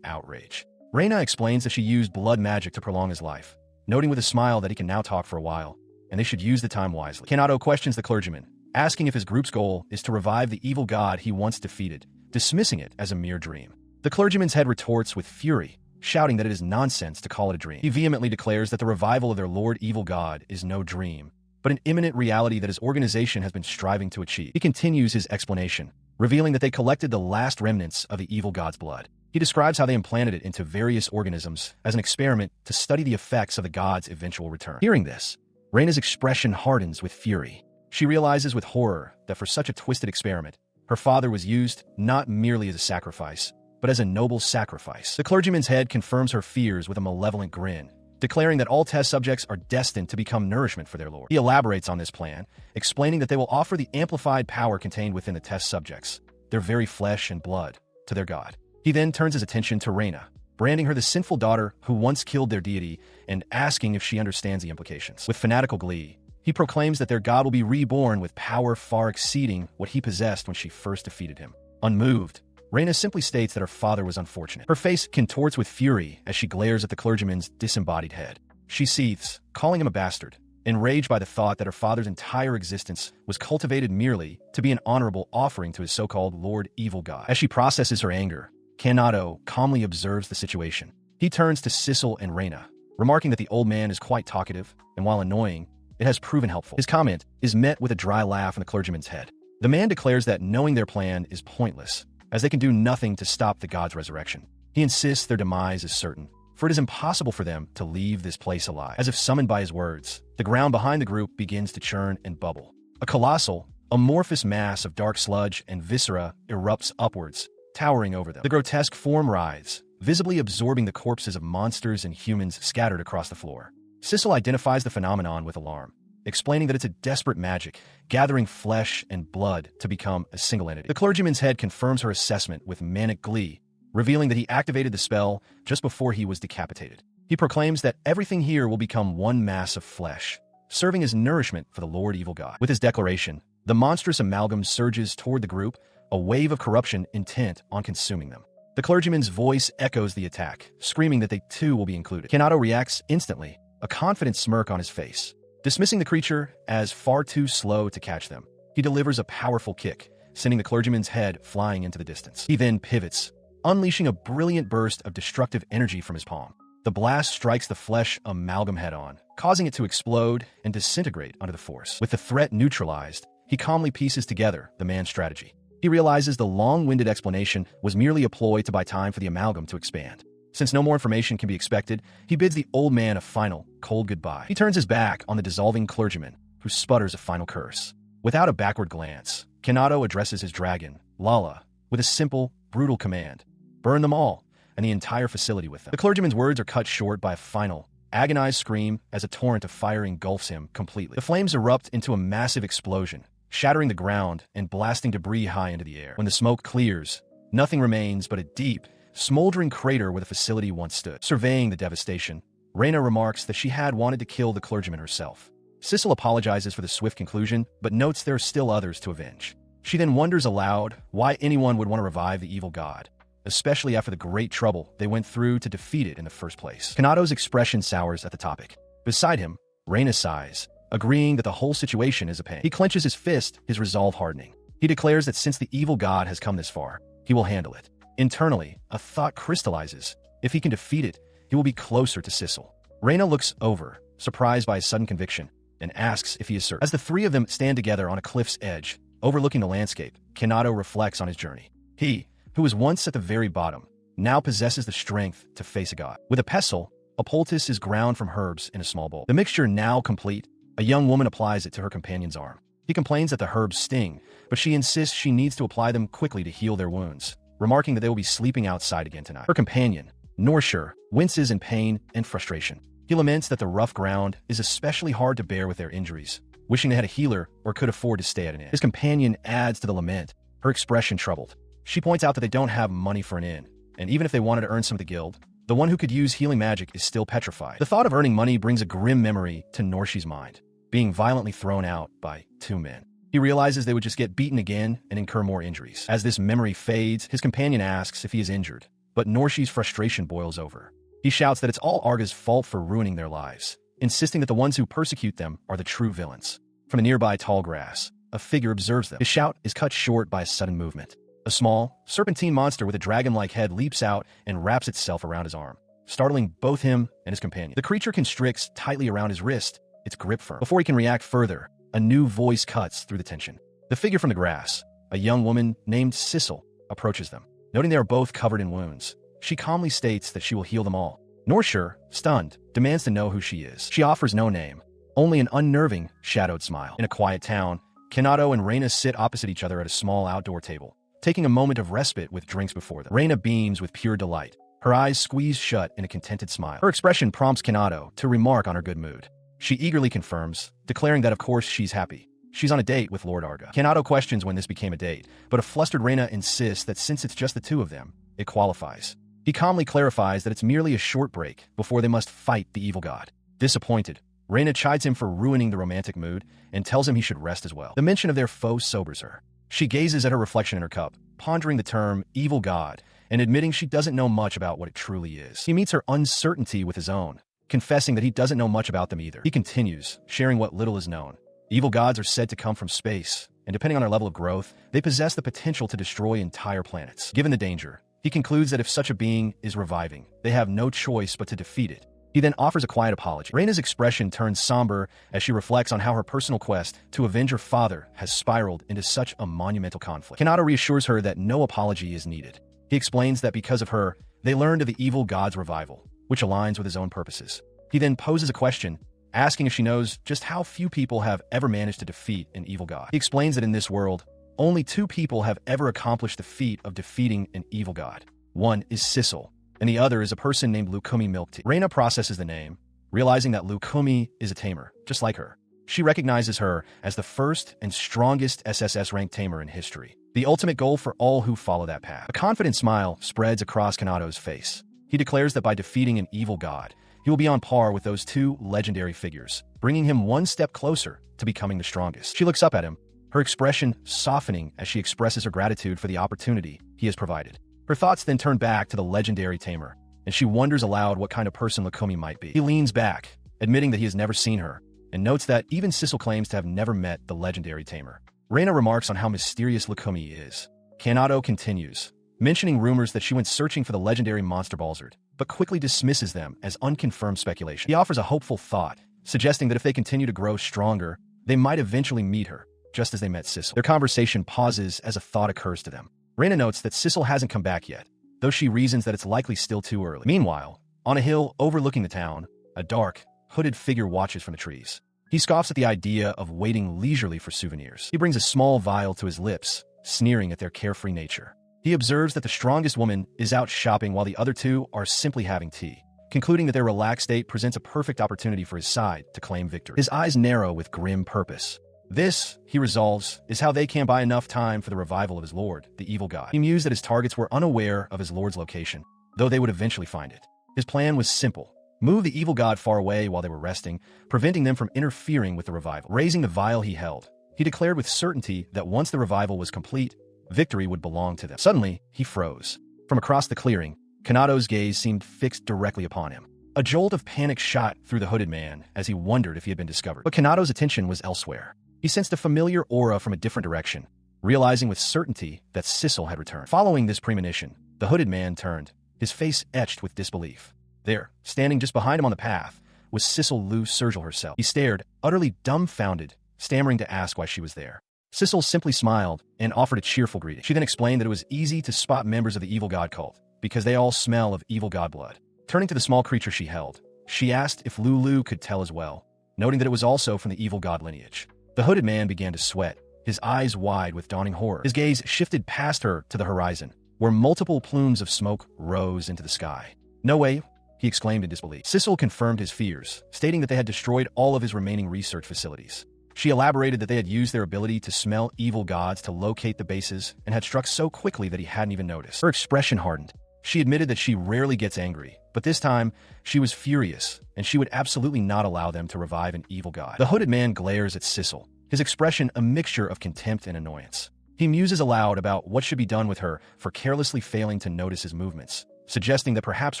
outrage. Reina explains that she used blood magic to prolong his life, noting with a smile that he can now talk for a while, and they should use the time wisely. Kanado questions the clergyman, asking if his group's goal is to revive the evil god he once defeated, dismissing it as a mere dream. The clergyman's head retorts with fury, shouting that it is nonsense to call it a dream. He vehemently declares that the revival of their Lord Evil God is no dream, but an imminent reality that his organization has been striving to achieve. He continues his explanation, revealing that they collected the last remnants of the evil god's blood. He describes how they implanted it into various organisms as an experiment to study the effects of the god's eventual return. Hearing this, Reina's expression hardens with fury. She realizes with horror that for such a twisted experiment, her father was used not merely as a sacrifice, but as a noble sacrifice. The clergyman's head confirms her fears with a malevolent grin, declaring that all test subjects are destined to become nourishment for their lord. He elaborates on this plan, explaining that they will offer the amplified power contained within the test subjects, their very flesh and blood, to their god. He then turns his attention to Reina, branding her the sinful daughter who once killed their deity and asking if she understands the implications. With fanatical glee, he proclaims that their god will be reborn with power far exceeding what he possessed when she first defeated him. Unmoved, Reina simply states that her father was unfortunate. Her face contorts with fury as she glares at the clergyman's disembodied head. She seethes, calling him a bastard, enraged by the thought that her father's entire existence was cultivated merely to be an honorable offering to his so-called Lord Evil God. As she processes her anger, Kanado calmly observes the situation. He turns to Sissel and Reina, remarking that the old man is quite talkative, and while annoying, it has proven helpful. His comment is met with a dry laugh in the clergyman's head. The man declares that knowing their plan is pointless, as they can do nothing to stop the god's resurrection. He insists their demise is certain, for it is impossible for them to leave this place alive. As if summoned by his words, the ground behind the group begins to churn and bubble. A colossal, amorphous mass of dark sludge and viscera erupts upwards, towering over them. The grotesque form writhes, visibly absorbing the corpses of monsters and humans scattered across the floor. Sissel identifies the phenomenon with alarm, explaining that it's a desperate magic, gathering flesh and blood to become a single entity. The clergyman's head confirms her assessment with manic glee, revealing that he activated the spell just before he was decapitated. He proclaims that everything here will become one mass of flesh, serving as nourishment for the Lord Evil God. With his declaration, the monstrous amalgam surges toward the group, a wave of corruption intent on consuming them. The clergyman's voice echoes the attack, screaming that they too will be included. Kanado reacts instantly, a confident smirk on his face. Dismissing the creature as far too slow to catch them, he delivers a powerful kick, sending the clergyman's head flying into the distance. He then pivots, unleashing a brilliant burst of destructive energy from his palm. The blast strikes the flesh amalgam head-on, causing it to explode and disintegrate under the force. With the threat neutralized, he calmly pieces together the man's strategy. He realizes the long-winded explanation was merely a ploy to buy time for the amalgam to expand. Since no more information can be expected, he bids the old man a final, cold goodbye. He turns his back on the dissolving clergyman, who sputters a final curse. Without a backward glance, Kanado addresses his dragon, Lala, with a simple, brutal command. Burn them all, and the entire facility with them. The clergyman's words are cut short by a final, agonized scream as a torrent of fire engulfs him completely. The flames erupt into a massive explosion, shattering the ground and blasting debris high into the air. When the smoke clears, nothing remains but a deep, smoldering crater where the facility once stood. Surveying the devastation, Reina remarks that she had wanted to kill the clergyman herself. Sissel apologizes for the swift conclusion, but notes there are still others to avenge. She then wonders aloud why anyone would want to revive the evil god, especially after the great trouble they went through to defeat it in the first place. Kanado's expression sours at the topic. Beside him, Reina sighs, agreeing that the whole situation is a pain. He clenches his fist, his resolve hardening. He declares that since the evil god has come this far, he will handle it. Internally, a thought crystallizes. If he can defeat it, he will be closer to Sissel. Reina looks over, surprised by his sudden conviction, and asks if he is certain. As the three of them stand together on a cliff's edge, overlooking the landscape, Kanado reflects on his journey. He, who was once at the very bottom, now possesses the strength to face a god. With a pestle, a poultice is ground from herbs in a small bowl. The mixture now complete, a young woman applies it to her companion's arm. He complains that the herbs sting, but she insists she needs to apply them quickly to heal their wounds, remarking that they will be sleeping outside again tonight. Her companion, Norshur, winces in pain and frustration. He laments that the rough ground is especially hard to bear with their injuries, wishing they had a healer or could afford to stay at an inn. His companion adds to the lament, her expression troubled. She points out that they don't have money for an inn, and even if they wanted to earn some of the guild, the one who could use healing magic is still petrified. The thought of earning money brings a grim memory to Norshi's mind, being violently thrown out by two men. He realizes they would just get beaten again and incur more injuries. As this memory fades, his companion asks if he is injured, but Norshi's frustration boils over. He shouts that it's all Arga's fault for ruining their lives, insisting that the ones who persecute them are the true villains. From a nearby tall grass, a figure observes them. His shout is cut short by a sudden movement. A small, serpentine monster with a dragon-like head leaps out and wraps itself around his arm, startling both him and his companion. The creature constricts tightly around his wrist, its grip firm. Before he can react further, a new voice cuts through the tension. The figure from the grass, a young woman named Sissel, approaches them. Noting they are both covered in wounds, she calmly states that she will heal them all. Norshur, stunned, demands to know who she is. She offers no name, only an unnerving, shadowed smile. In a quiet town, Kanado and Reina sit opposite each other at a small outdoor table, taking a moment of respite with drinks before them. Reina beams with pure delight, her eyes squeezed shut in a contented smile. Her expression prompts Kanado to remark on her good mood. She eagerly confirms, declaring that of course she's happy. She's on a date with Lord Arga. Kanado questions when this became a date, but a flustered Reina insists that since it's just the two of them, it qualifies. He calmly clarifies that it's merely a short break before they must fight the evil god. Disappointed, Reina chides him for ruining the romantic mood and tells him he should rest as well. The mention of their foe sobers her. She gazes at her reflection in her cup, pondering the term evil god, and admitting she doesn't know much about what it truly is. He meets her uncertainty with his own, confessing that he doesn't know much about them either. He continues, sharing what little is known. Evil gods are said to come from space, and depending on their level of growth, they possess the potential to destroy entire planets. Given the danger, he concludes that if such a being is reviving, they have no choice but to defeat it. He then offers a quiet apology. Reina's expression turns somber as she reflects on how her personal quest to avenge her father has spiraled into such a monumental conflict. Kanata reassures her that no apology is needed. He explains that because of her, they learned of the evil god's revival, which aligns with his own purposes. He then poses a question, asking if she knows just how few people have ever managed to defeat an evil god. He explains that in this world, only 2 people have ever accomplished the feat of defeating an evil god. One is Sissel, and the other is a person named Lukumi Milk Tea. Reina processes the name, realizing that Lukumi is a Tamer, just like her. She recognizes her as the first and strongest SSS-ranked Tamer in history, the ultimate goal for all who follow that path. A confident smile spreads across Kanato's face. He declares that by defeating an evil god, he will be on par with those 2 legendary figures, bringing him one step closer to becoming the strongest. She looks up at him, her expression softening as she expresses her gratitude for the opportunity he has provided. Her thoughts then turn back to the legendary Tamer, and she wonders aloud what kind of person Lukumi might be. He leans back, admitting that he has never seen her, and notes that even Sissel claims to have never met the legendary Tamer. Reina remarks on how mysterious Lukumi is. Kanato continues, mentioning rumors that she went searching for the legendary monster Balzard, but quickly dismisses them as unconfirmed speculation. He offers a hopeful thought, suggesting that if they continue to grow stronger, they might eventually meet her, just as they met Sissel. Their conversation pauses as a thought occurs to them. Reina notes that Sissel hasn't come back yet, though she reasons that it's likely still too early. Meanwhile, on a hill overlooking the town, a dark, hooded figure watches from the trees. He scoffs at the idea of waiting leisurely for souvenirs. He brings a small vial to his lips, sneering at their carefree nature. He observes that the strongest woman is out shopping while the other 2 are simply having tea, concluding that their relaxed state presents a perfect opportunity for his side to claim victory. His eyes narrow with grim purpose. This, he resolves, is how they can buy enough time for the revival of his lord, the evil god. He mused that his targets were unaware of his lord's location, though they would eventually find it. His plan was simple. Move the evil god far away while they were resting, preventing them from interfering with the revival. Raising the vial he held, he declared with certainty that once the revival was complete, victory would belong to them. Suddenly, he froze. From across the clearing, Kanato's gaze seemed fixed directly upon him. A jolt of panic shot through the hooded man as he wondered if he had been discovered. But Kanato's attention was elsewhere. He sensed a familiar aura from a different direction, realizing with certainty that Sissel had returned. Following this premonition, the hooded man turned, his face etched with disbelief. There, standing just behind him on the path, was Sissel Lu Sergel herself. He stared, utterly dumbfounded, stammering to ask why she was there. Sissel simply smiled and offered a cheerful greeting. She then explained that it was easy to spot members of the evil god cult, because they all smell of evil god blood. Turning to the small creature she held, she asked if Lulu could tell as well, noting that it was also from the evil god lineage. The hooded man began to sweat, his eyes wide with dawning horror. His gaze shifted past her to the horizon, where multiple plumes of smoke rose into the sky. No way, he exclaimed in disbelief. Sissel confirmed his fears, stating that they had destroyed all of his remaining research facilities. She elaborated that they had used their ability to smell evil gods to locate the bases and had struck so quickly that he hadn't even noticed. Her expression hardened. She admitted that she rarely gets angry, but this time, she was furious, and she would absolutely not allow them to revive an evil god. The hooded man glares at Sissel, his expression a mixture of contempt and annoyance. He muses aloud about what should be done with her for carelessly failing to notice his movements, suggesting that perhaps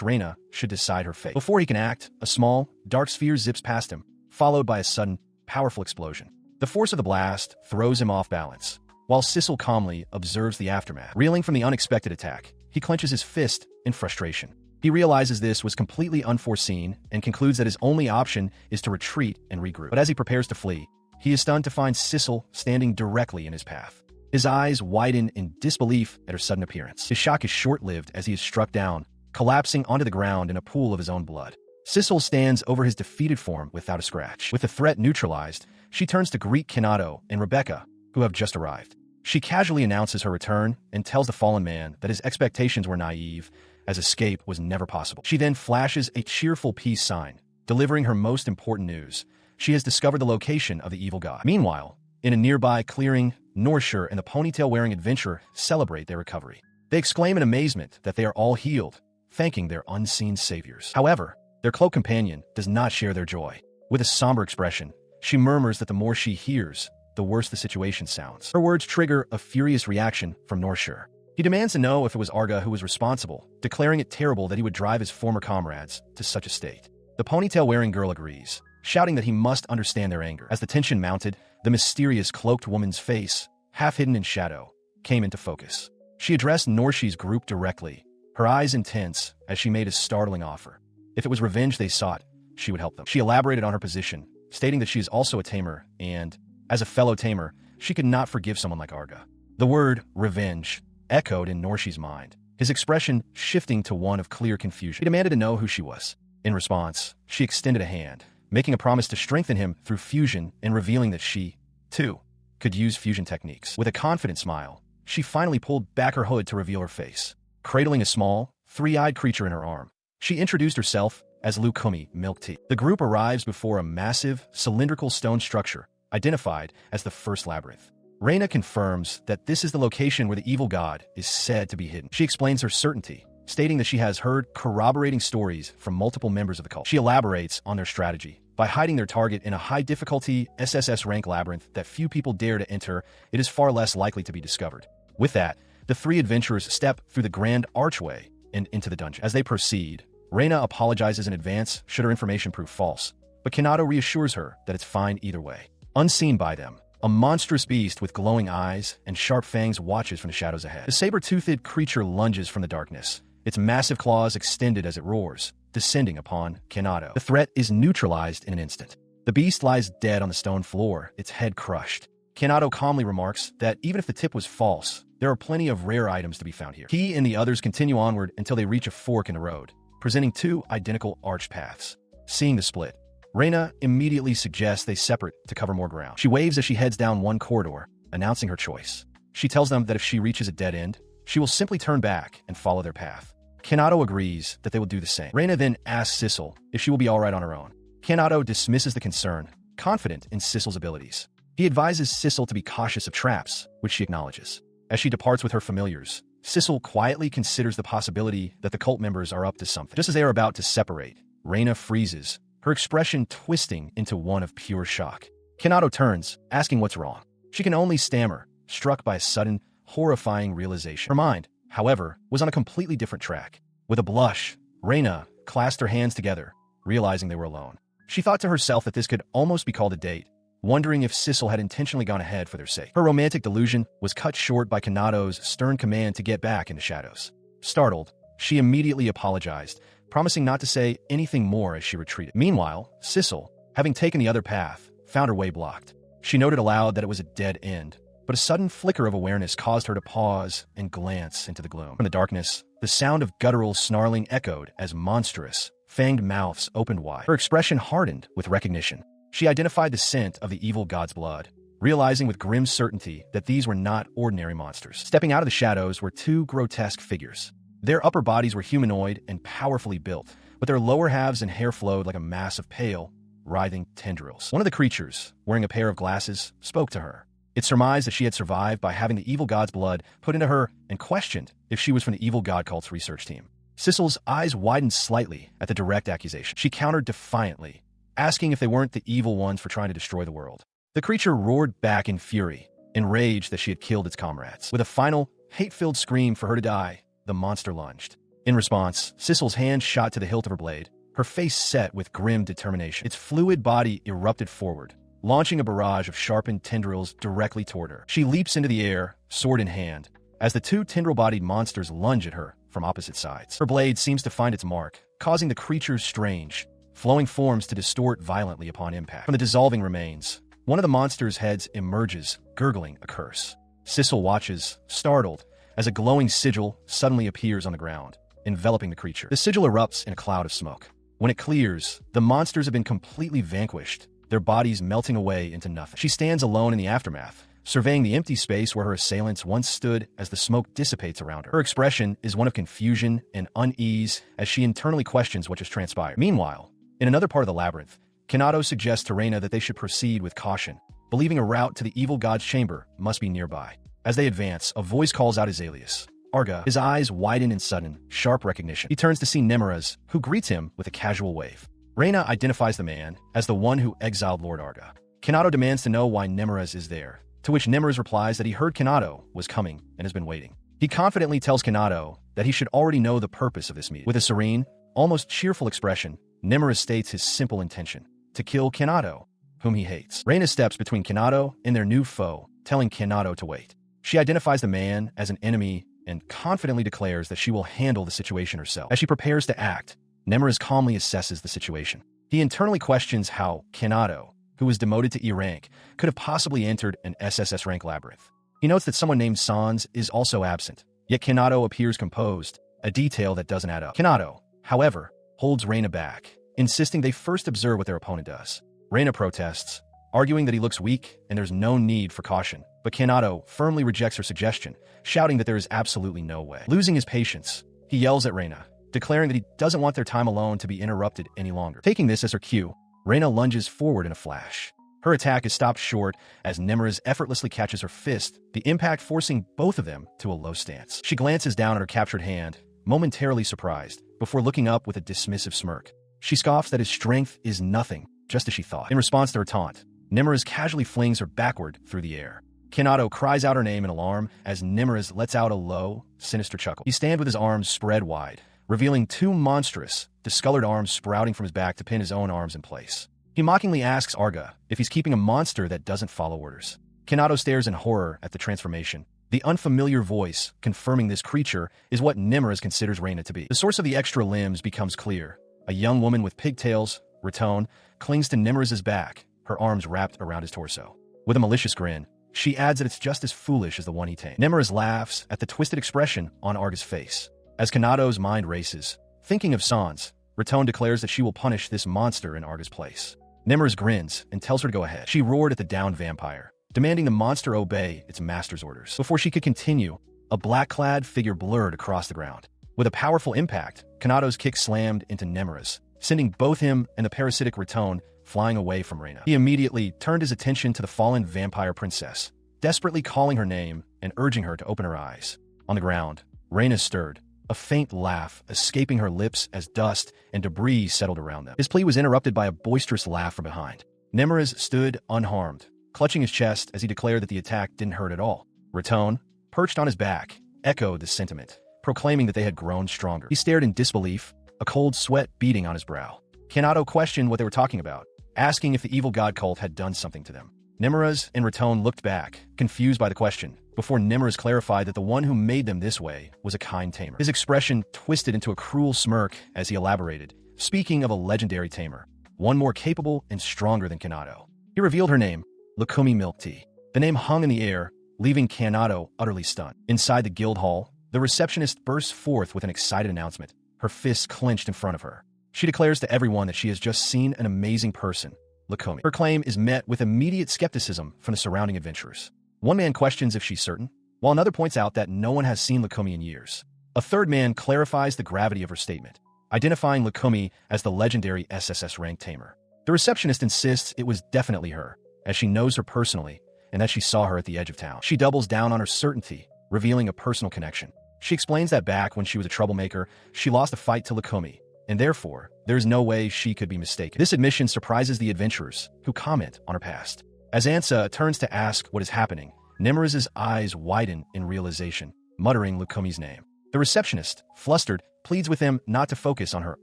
Reina should decide her fate. Before he can act, a small, dark sphere zips past him, followed by a sudden, powerful explosion. The force of the blast throws him off balance, while Sissel calmly observes the aftermath. Reeling from the unexpected attack, he clenches his fist in frustration. He realizes this was completely unforeseen and concludes that his only option is to retreat and regroup. But as he prepares to flee, he is stunned to find Sissel standing directly in his path. His eyes widen in disbelief at her sudden appearance. His shock is short-lived as he is struck down, collapsing onto the ground in a pool of his own blood. Sissel stands over his defeated form without a scratch. With the threat neutralized, she turns to greet Kanato and Rebecca, who have just arrived. She casually announces her return and tells the fallen man that his expectations were naive, as escape was never possible. She then flashes a cheerful peace sign, delivering her most important news. She has discovered the location of the evil god. Meanwhile, in a nearby clearing, Norshire and the ponytail-wearing adventurer celebrate their recovery. They exclaim in amazement that they are all healed, thanking their unseen saviors. However, their cloak companion does not share their joy. With a somber expression, she murmurs that the more she hears, the worse the situation sounds. Her words trigger a furious reaction from Norshur. He demands to know if it was Arga who was responsible, declaring it terrible that he would drive his former comrades to such a state. The ponytail-wearing girl agrees, shouting that he must understand their anger. As the tension mounted, the mysterious cloaked woman's face, half hidden in shadow, came into focus. She addressed Norshi's group directly, her eyes intense as she made a startling offer. If it was revenge they sought, she would help them. She elaborated on her position, stating that she is also a Tamer, and, as a fellow Tamer, she could not forgive someone like Arga. The word revenge echoed in Norshi's mind, his expression shifting to one of clear confusion. He demanded to know who she was. In response, she extended a hand, making a promise to strengthen him through fusion and revealing that she, too, could use fusion techniques. With a confident smile, she finally pulled back her hood to reveal her face, cradling a small, three-eyed creature in her arm. She introduced herself as Lukumi Milk Tea. The group arrives before a massive, cylindrical stone structure, identified as the First Labyrinth. Reina confirms that this is the location where the evil god is said to be hidden. She explains her certainty, stating that she has heard corroborating stories from multiple members of the cult. She elaborates on their strategy. By hiding their target in a high-difficulty SSS rank labyrinth that few people dare to enter, it is far less likely to be discovered. With that, the three adventurers step through the grand archway and into the dungeon. As they proceed, Reina apologizes in advance should her information prove false, but Kanado reassures her that it's fine either way. Unseen by them, a monstrous beast with glowing eyes and sharp fangs watches from the shadows ahead. The saber-toothed creature lunges from the darkness, its massive claws extended as it roars, descending upon Kanado. The threat is neutralized in an instant. The beast lies dead on the stone floor, its head crushed. Kanado calmly remarks that even if the tip was false, there are plenty of rare items to be found here. He and the others continue onward until they reach a fork in the road, presenting two identical arched paths. Seeing the split, Reina immediately suggests they separate to cover more ground. She waves as she heads down one corridor, announcing her choice. She tells them that if she reaches a dead end, she will simply turn back and follow their path. Kanado agrees that they will do the same. Reina then asks Sissel if she will be alright on her own. Kanado dismisses the concern, confident in Sissel's abilities. He advises Sissel to be cautious of traps, which she acknowledges. As she departs with her familiars, Sissel quietly considers the possibility that the cult members are up to something. Just as they are about to separate, Reina freezes, her expression twisting into one of pure shock. Kanado turns, asking what's wrong. She can only stammer, struck by a sudden, horrifying realization. Her mind, however, was on a completely different track. With a blush, Reina clasped her hands together, realizing they were alone. She thought to herself that this could almost be called a date, wondering if Sissel had intentionally gone ahead for their sake. Her romantic delusion was cut short by Kanado's stern command to get back in the shadows. Startled, she immediately apologized, promising not to say anything more as she retreated. Meanwhile, Sissel, having taken the other path, found her way blocked. She noted aloud that it was a dead end, but a sudden flicker of awareness caused her to pause and glance into the gloom. From the darkness, the sound of guttural snarling echoed as monstrous, fanged mouths opened wide. Her expression hardened with recognition. She identified the scent of the evil god's blood, realizing with grim certainty that these were not ordinary monsters. Stepping out of the shadows were two grotesque figures. Their upper bodies were humanoid and powerfully built, but their lower halves and hair flowed like a mass of pale, writhing tendrils. One of the creatures, wearing a pair of glasses, spoke to her. It surmised that she had survived by having the evil god's blood put into her and questioned if she was from the evil god cult's research team. Sissel's eyes widened slightly at the direct accusation. She countered defiantly, asking if they weren't the evil ones for trying to destroy the world. The creature roared back in fury, enraged that she had killed its comrades. With a final, hate-filled scream for her to die, the monster lunged. In response, Sissel's hand shot to the hilt of her blade, her face set with grim determination. Its fluid body erupted forward, launching a barrage of sharpened tendrils directly toward her. She leaps into the air, sword in hand, as the two tendril-bodied monsters lunge at her from opposite sides. Her blade seems to find its mark, causing the creature's strange, flowing forms to distort violently upon impact. From the dissolving remains, one of the monster's heads emerges, gurgling a curse. Sissel watches, startled, as a glowing sigil suddenly appears on the ground, enveloping the creature. The sigil erupts in a cloud of smoke. When it clears, the monsters have been completely vanquished, their bodies melting away into nothing. She stands alone in the aftermath, surveying the empty space where her assailants once stood as the smoke dissipates around her. Her expression is one of confusion and unease as she internally questions what just transpired. Meanwhile, in another part of the labyrinth, Kanado suggests to Reina that they should proceed with caution, believing a route to the evil god's chamber must be nearby. As they advance, a voice calls out his alias, Arga. His eyes widen in sudden, sharp recognition. He turns to see Nemeraz, who greets him with a casual wave. Reina identifies the man as the one who exiled Lord Arga. Kanado demands to know why Nemurez is there, to which Nemurez replies that he heard Kanado was coming and has been waiting. He confidently tells Kanado that he should already know the purpose of this meeting. With a serene, almost cheerful expression, Nemurez states his simple intention: to kill Kanado, whom he hates. Reina steps between Kanado and their new foe, telling Kanado to wait. She identifies the man as an enemy and confidently declares that she will handle the situation herself. As she prepares to act, Nemurez calmly assesses the situation. He internally questions how Kanado, who was demoted to E rank, could have possibly entered an SSS rank labyrinth. He notes that someone named Sans is also absent, yet Kanado appears composed, a detail that doesn't add up. Kanado, however, holds Reina back, insisting they first observe what their opponent does. Reina protests, arguing that he looks weak and there's no need for caution, but Kanado firmly rejects her suggestion, shouting that there is absolutely no way. Losing his patience, he yells at Reina, declaring that he doesn't want their time alone to be interrupted any longer. Taking this as her cue, Reina lunges forward in a flash. Her attack is stopped short as Nemurez effortlessly catches her fist, the impact forcing both of them to a low stance. She glances down at her captured hand, momentarily surprised, before looking up with a dismissive smirk. She scoffs that his strength is nothing, just as she thought. In response to her taunt, Nemurez casually flings her backward through the air. Kanado cries out her name in alarm as Nemurez lets out a low, sinister chuckle. He stands with his arms spread wide, revealing two monstrous, discolored arms sprouting from his back to pin his own arms in place. He mockingly asks Arga if he's keeping a monster that doesn't follow orders. Kanado stares in horror at the transformation. The unfamiliar voice confirming this creature is what Nemurez considers Reina to be. The source of the extra limbs becomes clear. A young woman with pigtails, Raton, clings to Nemurez's back, her arms wrapped around his torso. With a malicious grin, she adds that it's just as foolish as the one he tamed. Nemurez laughs at the twisted expression on Arga's face. As Kanado's mind races, thinking of Sans, Raton declares that she will punish this monster in Arga's place. Nemurez grins and tells her to go ahead. She roared at the downed vampire, demanding the monster obey its master's orders. Before she could continue, a black-clad figure blurred across the ground. With a powerful impact, Kanado's kick slammed into Nemurez, sending both him and the parasitic Raton flying away from Reina. He immediately turned his attention to the fallen vampire princess, desperately calling her name and urging her to open her eyes. On the ground, Reina stirred, a faint laugh escaping her lips as dust and debris settled around them. His plea was interrupted by a boisterous laugh from behind. Nemurez stood unharmed, clutching his chest as he declared that the attack didn't hurt at all. Raton, perched on his back, echoed the sentiment, proclaiming that they had grown stronger. He stared in disbelief, a cold sweat beading on his brow. Kanado questioned what they were talking about, asking if the evil god cult had done something to them. Nemurez and Raton looked back, confused by the question, before Nemurez clarified that the one who made them this way was a kind Tamer. His expression twisted into a cruel smirk as he elaborated, speaking of a legendary Tamer, one more capable and stronger than Kanado. He revealed her name, Lakumi Milk Tea. The name hung in the air, leaving Kanado utterly stunned. Inside the guild hall, the receptionist bursts forth with an excited announcement, her fists clenched in front of her. She declares to everyone that she has just seen an amazing person, Lakumi. Her claim is met with immediate skepticism from the surrounding adventurers. One man questions if she's certain, while another points out that no one has seen Lakumi in years. A third man clarifies the gravity of her statement, identifying Lakumi as the legendary SSS rank Tamer. The receptionist insists it was definitely her, as she knows her personally, and that she saw her at the edge of town. She doubles down on her certainty, revealing a personal connection. She explains that back when she was a troublemaker, she lost a fight to Lakumi, and therefore, there's no way she could be mistaken. This admission surprises the adventurers, who comment on her past. As Ansa turns to ask what is happening, Nemurez's eyes widen in realization, muttering Lakumi's name. The receptionist, flustered, pleads with him not to focus on her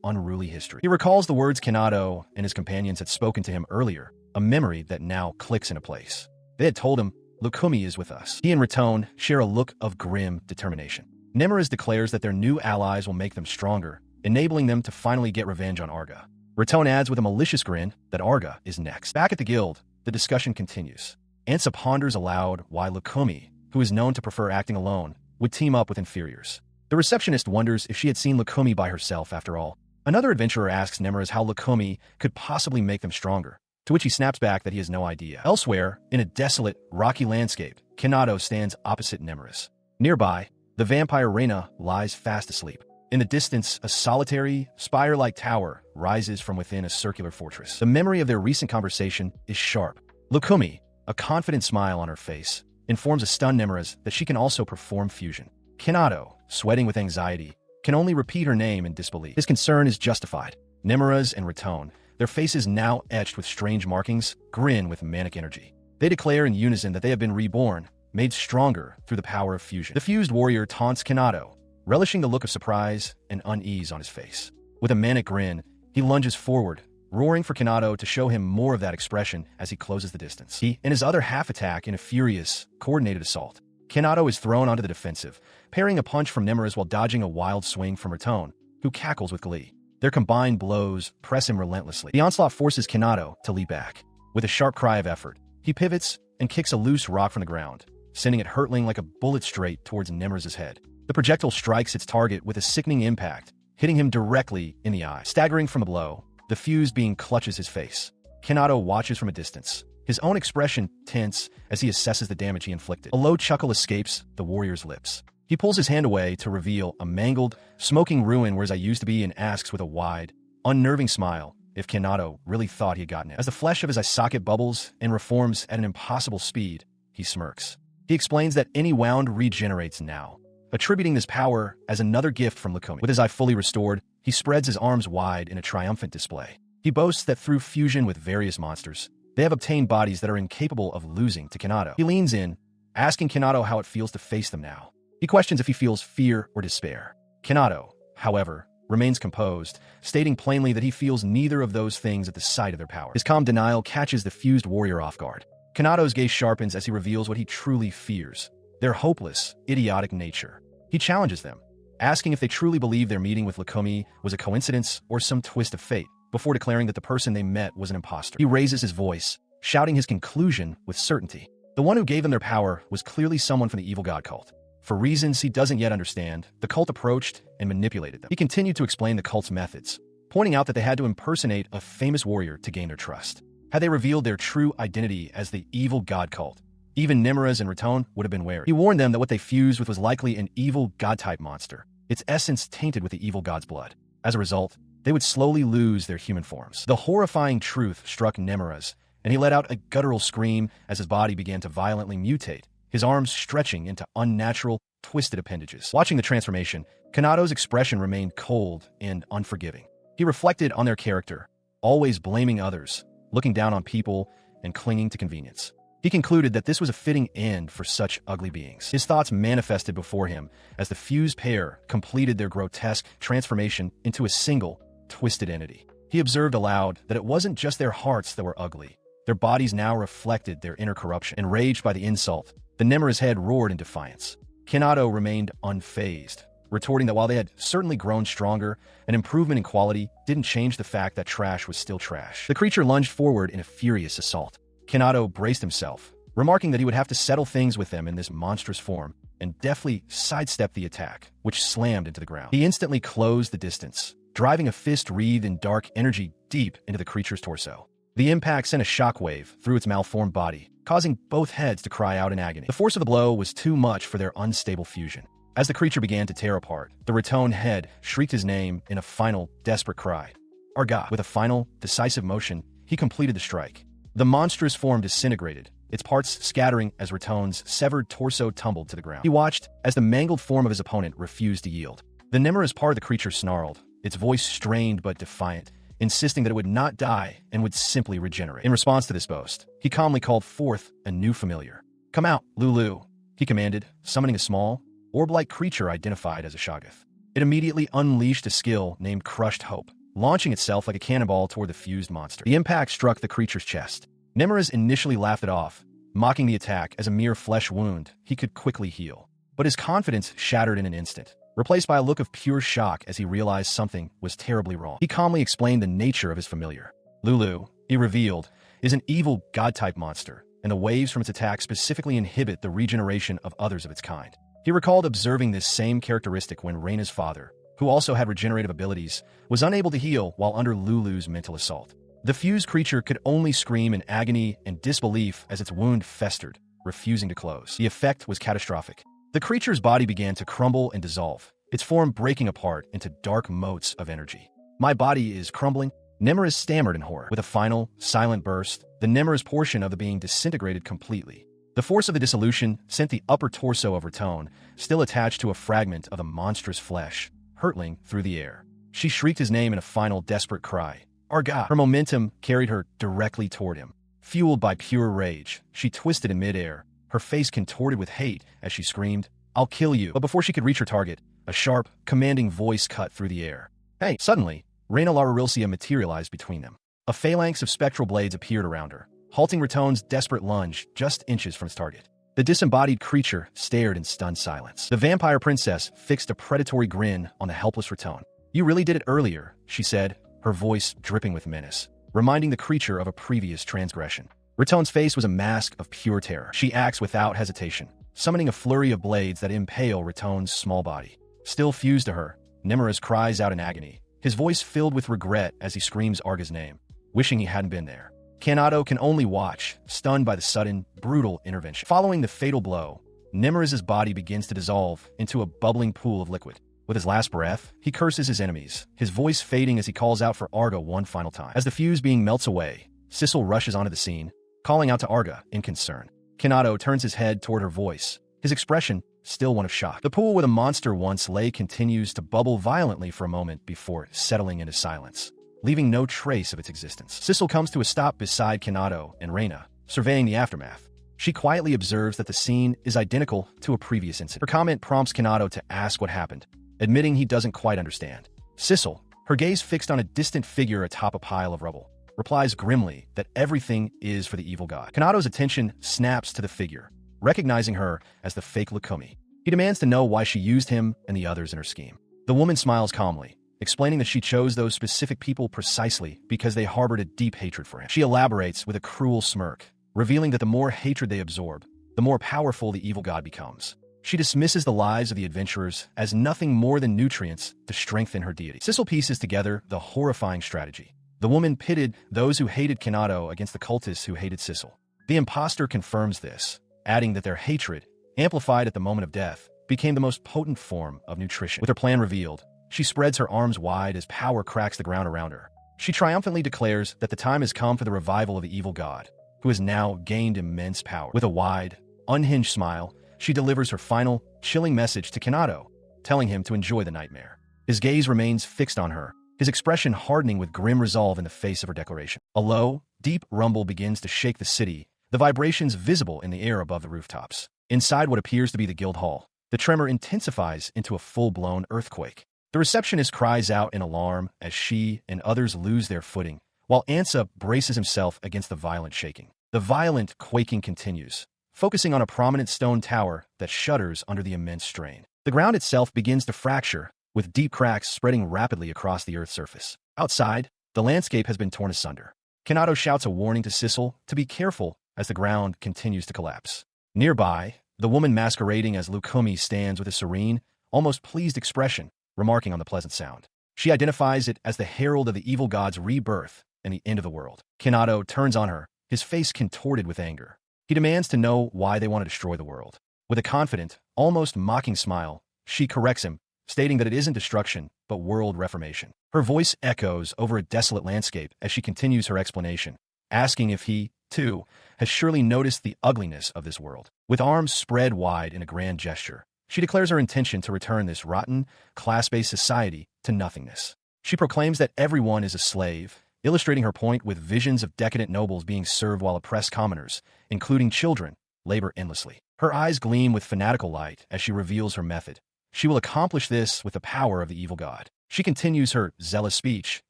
unruly history. He recalls the words Kanado and his companions had spoken to him earlier, a memory that now clicks into place. They had told him, Lakumi is with us. He and Raton share a look of grim determination. Nemurez declares that their new allies will make them stronger, enabling them to finally get revenge on Arga. Raton adds with a malicious grin that Arga is next. Back at the guild, the discussion continues. Ansa ponders aloud why Lakumi, who is known to prefer acting alone, would team up with inferiors. The receptionist wonders if she had seen Lakumi by herself after all. Another adventurer asks Nemurez how Lakumi could possibly make them stronger, to which he snaps back that he has no idea. Elsewhere, in a desolate, rocky landscape, Kanado stands opposite Nemurez. Nearby, the vampire Reina lies fast asleep. In the distance, a solitary, spire-like tower rises from within a circular fortress. The memory of their recent conversation is sharp. Lakumi, a confident smile on her face, informs a stunned Nemurez that she can also perform fusion. Kanado, sweating with anxiety, can only repeat her name in disbelief. His concern is justified. Nemurez and Raton, their faces now etched with strange markings, grin with manic energy. They declare in unison that they have been reborn, made stronger through the power of fusion. The fused warrior taunts Kanado, relishing the look of surprise and unease on his face. With a manic grin, he lunges forward, roaring for Kanado to show him more of that expression as he closes the distance. He, in his other half-attack in a furious, coordinated assault. Kanado is thrown onto the defensive, parrying a punch from Nemeris while dodging a wild swing from Ratone, who cackles with glee. Their combined blows press him relentlessly. The onslaught forces Kanado to leap back. With a sharp cry of effort, he pivots and kicks a loose rock from the ground, sending it hurtling like a bullet straight towards Nemeris' head. The projectile strikes its target with a sickening impact, hitting him directly in the eye. Staggering from the blow, the fused being clutches his face. Kanado watches from a distance, his own expression tense as he assesses the damage he inflicted. A low chuckle escapes the warrior's lips. He pulls his hand away to reveal a mangled, smoking ruin where I used to be and asks with a wide, unnerving smile if Kanado really thought he had gotten it. As the flesh of his eye socket bubbles and reforms at an impossible speed, he smirks. He explains that any wound regenerates now, attributing this power as another gift from Lukumi. With his eye fully restored, he spreads his arms wide in a triumphant display. He boasts that through fusion with various monsters, they have obtained bodies that are incapable of losing to Kanado. He leans in, asking Kanado how it feels to face them now. He questions if he feels fear or despair. Kanado, however, remains composed, stating plainly that he feels neither of those things at the sight of their power. His calm denial catches the fused warrior off guard. Kanado's gaze sharpens as he reveals what he truly fears: their hopeless, idiotic nature. He challenges them, asking if they truly believe their meeting with Lukumi was a coincidence or some twist of fate, before declaring that the person they met was an imposter. He raises his voice, shouting his conclusion with certainty. The one who gave them their power was clearly someone from the evil god cult. For reasons he doesn't yet understand, the cult approached and manipulated them. He continued to explain the cult's methods, pointing out that they had to impersonate a famous warrior to gain their trust. Had they revealed their true identity as the evil god cult, even Nemeris and Ratone would have been wary. He warned them that what they fused with was likely an evil god-type monster, its essence tainted with the evil god's blood. As a result, they would slowly lose their human forms. The horrifying truth struck Nemeris, and he let out a guttural scream as his body began to violently mutate, his arms stretching into unnatural, twisted appendages. Watching the transformation, Kanado's expression remained cold and unforgiving. He reflected on their character, always blaming others, looking down on people, and clinging to convenience. He concluded that this was a fitting end for such ugly beings. His thoughts manifested before him as the fused pair completed their grotesque transformation into a single, twisted entity. He observed aloud that it wasn't just their hearts that were ugly. Their bodies now reflected their inner corruption. Enraged by the insult, the Nemeris head roared in defiance. Kanado remained unfazed, retorting that while they had certainly grown stronger, an improvement in quality didn't change the fact that trash was still trash. The creature lunged forward in a furious assault. Kanado braced himself, remarking that he would have to settle things with them in this monstrous form, and deftly sidestepped the attack, which slammed into the ground. He instantly closed the distance, driving a fist wreathed in dark energy deep into the creature's torso. The impact sent a shockwave through its malformed body, causing both heads to cry out in agony. The force of the blow was too much for their unstable fusion. As the creature began to tear apart, the Ratone head shrieked his name in a final, desperate cry. Arga. With a final, decisive motion, he completed the strike. The monstrous form disintegrated, its parts scattering as Ratone's severed torso tumbled to the ground. He watched as the mangled form of his opponent refused to yield. The Nemeris part of the creature snarled, its voice strained but defiant, insisting that it would not die and would simply regenerate. In response to this boast, he calmly called forth a new familiar. "Come out, Lulu," he commanded, summoning a small, orb-like creature identified as a Shoggoth. It immediately unleashed a skill named Crushed Hope, launching itself like a cannonball toward the fused monster. The impact struck the creature's chest. Nemeris initially laughed it off, mocking the attack as a mere flesh wound he could quickly heal. But his confidence shattered in an instant, replaced by a look of pure shock as he realized something was terribly wrong. He calmly explained the nature of his familiar. Lulu, he revealed, is an evil god-type monster, and the waves from its attack specifically inhibit the regeneration of others of its kind. He recalled observing this same characteristic when Reina's father, who also had regenerative abilities, was unable to heal while under Lulu's mental assault. The fused creature could only scream in agony and disbelief as its wound festered, refusing to close. The effect was catastrophic. The creature's body began to crumble and dissolve, its form breaking apart into dark motes of energy. "My body is crumbling," Nemeris stammered in horror. With a final, silent burst, the Nemeris portion of the being disintegrated completely. The force of the dissolution sent the upper torso of Ratone, still attached to a fragment of the monstrous flesh, hurtling through the air. She shrieked his name in a final desperate cry. Arga! Her momentum carried her directly toward him. Fueled by pure rage, she twisted in midair, her face contorted with hate as she screamed, "I'll kill you!" But before she could reach her target, a sharp, commanding voice cut through the air. "Hey!" Suddenly, Reina Laurelcia materialized between them. A phalanx of spectral blades appeared around her, halting Ratone's desperate lunge just inches from its target. The disembodied creature stared in stunned silence. The vampire princess fixed a predatory grin on the helpless Ratone. "You really did it earlier," she said, her voice dripping with menace, reminding the creature of a previous transgression. Ratone's face was a mask of pure terror. She acts without hesitation, summoning a flurry of blades that impale Ratone's small body. Still fused to her, Nimmerus cries out in agony, his voice filled with regret as he screams Arga's name, wishing he hadn't been there. Kanado can only watch, stunned by the sudden, brutal intervention. Following the fatal blow, Nimmerus's body begins to dissolve into a bubbling pool of liquid. With his last breath, he curses his enemies, his voice fading as he calls out for Arga one final time. As the fuse being melts away, Sissel rushes onto the scene, calling out to Arga in concern. Kanado turns his head toward her voice, his expression still one of shock. The pool where the monster once lay continues to bubble violently for a moment before settling into silence, leaving no trace of its existence. Sissel comes to a stop beside Kanado and Reina, surveying the aftermath. She quietly observes that the scene is identical to a previous incident. Her comment prompts Kanado to ask what happened, admitting he doesn't quite understand. Sissel, her gaze fixed on a distant figure atop a pile of rubble, replies grimly that everything is for the evil god. Kanado's attention snaps to the figure, recognizing her as the fake Lukumi. He demands to know why she used him and the others in her scheme. The woman smiles calmly, explaining that she chose those specific people precisely because they harbored a deep hatred for him. She elaborates with a cruel smirk, revealing that the more hatred they absorb, the more powerful the evil god becomes. She dismisses the lives of the adventurers as nothing more than nutrients to strengthen her deity. Sissel pieces together the horrifying strategy. The woman pitted those who hated Kanado against the cultists who hated Sissel. The imposter confirms this, adding that their hatred, amplified at the moment of death, became the most potent form of nutrition. With her plan revealed, she spreads her arms wide as power cracks the ground around her. She triumphantly declares that the time has come for the revival of the evil god, who has now gained immense power. With a wide, unhinged smile, she delivers her final, chilling message to Kanado, telling him to enjoy the nightmare. His gaze remains fixed on her, his expression hardening with grim resolve in the face of her declaration. A low, deep rumble begins to shake the city, the vibrations visible in the air above the rooftops. Inside what appears to be the guild hall, the tremor intensifies into a full-blown earthquake. The receptionist cries out in alarm as she and others lose their footing, while Ansa braces himself against the violent shaking. The violent quaking continues, focusing on a prominent stone tower that shudders under the immense strain. The ground itself begins to fracture, with deep cracks spreading rapidly across the Earth's surface. Outside, the landscape has been torn asunder. Kanado shouts a warning to Sissel to be careful as the ground continues to collapse. Nearby, the woman masquerading as Lukumi stands with a serene, almost pleased expression, remarking on the pleasant sound. She identifies it as the herald of the evil god's rebirth and the end of the world. Kanado turns on her, his face contorted with anger. He demands to know why they want to destroy the world. With a confident, almost mocking smile, she corrects him, stating that it isn't destruction, but world reformation. Her voice echoes over a desolate landscape as she continues her explanation, asking if he, too, has surely noticed the ugliness of this world. With arms spread wide in a grand gesture, she declares her intention to return this rotten, class-based society to nothingness. She proclaims that everyone is a slave, illustrating her point with visions of decadent nobles being served while oppressed commoners, including children, labor endlessly. Her eyes gleam with fanatical light as she reveals her method. She will accomplish this with the power of the evil god. She continues her zealous speech,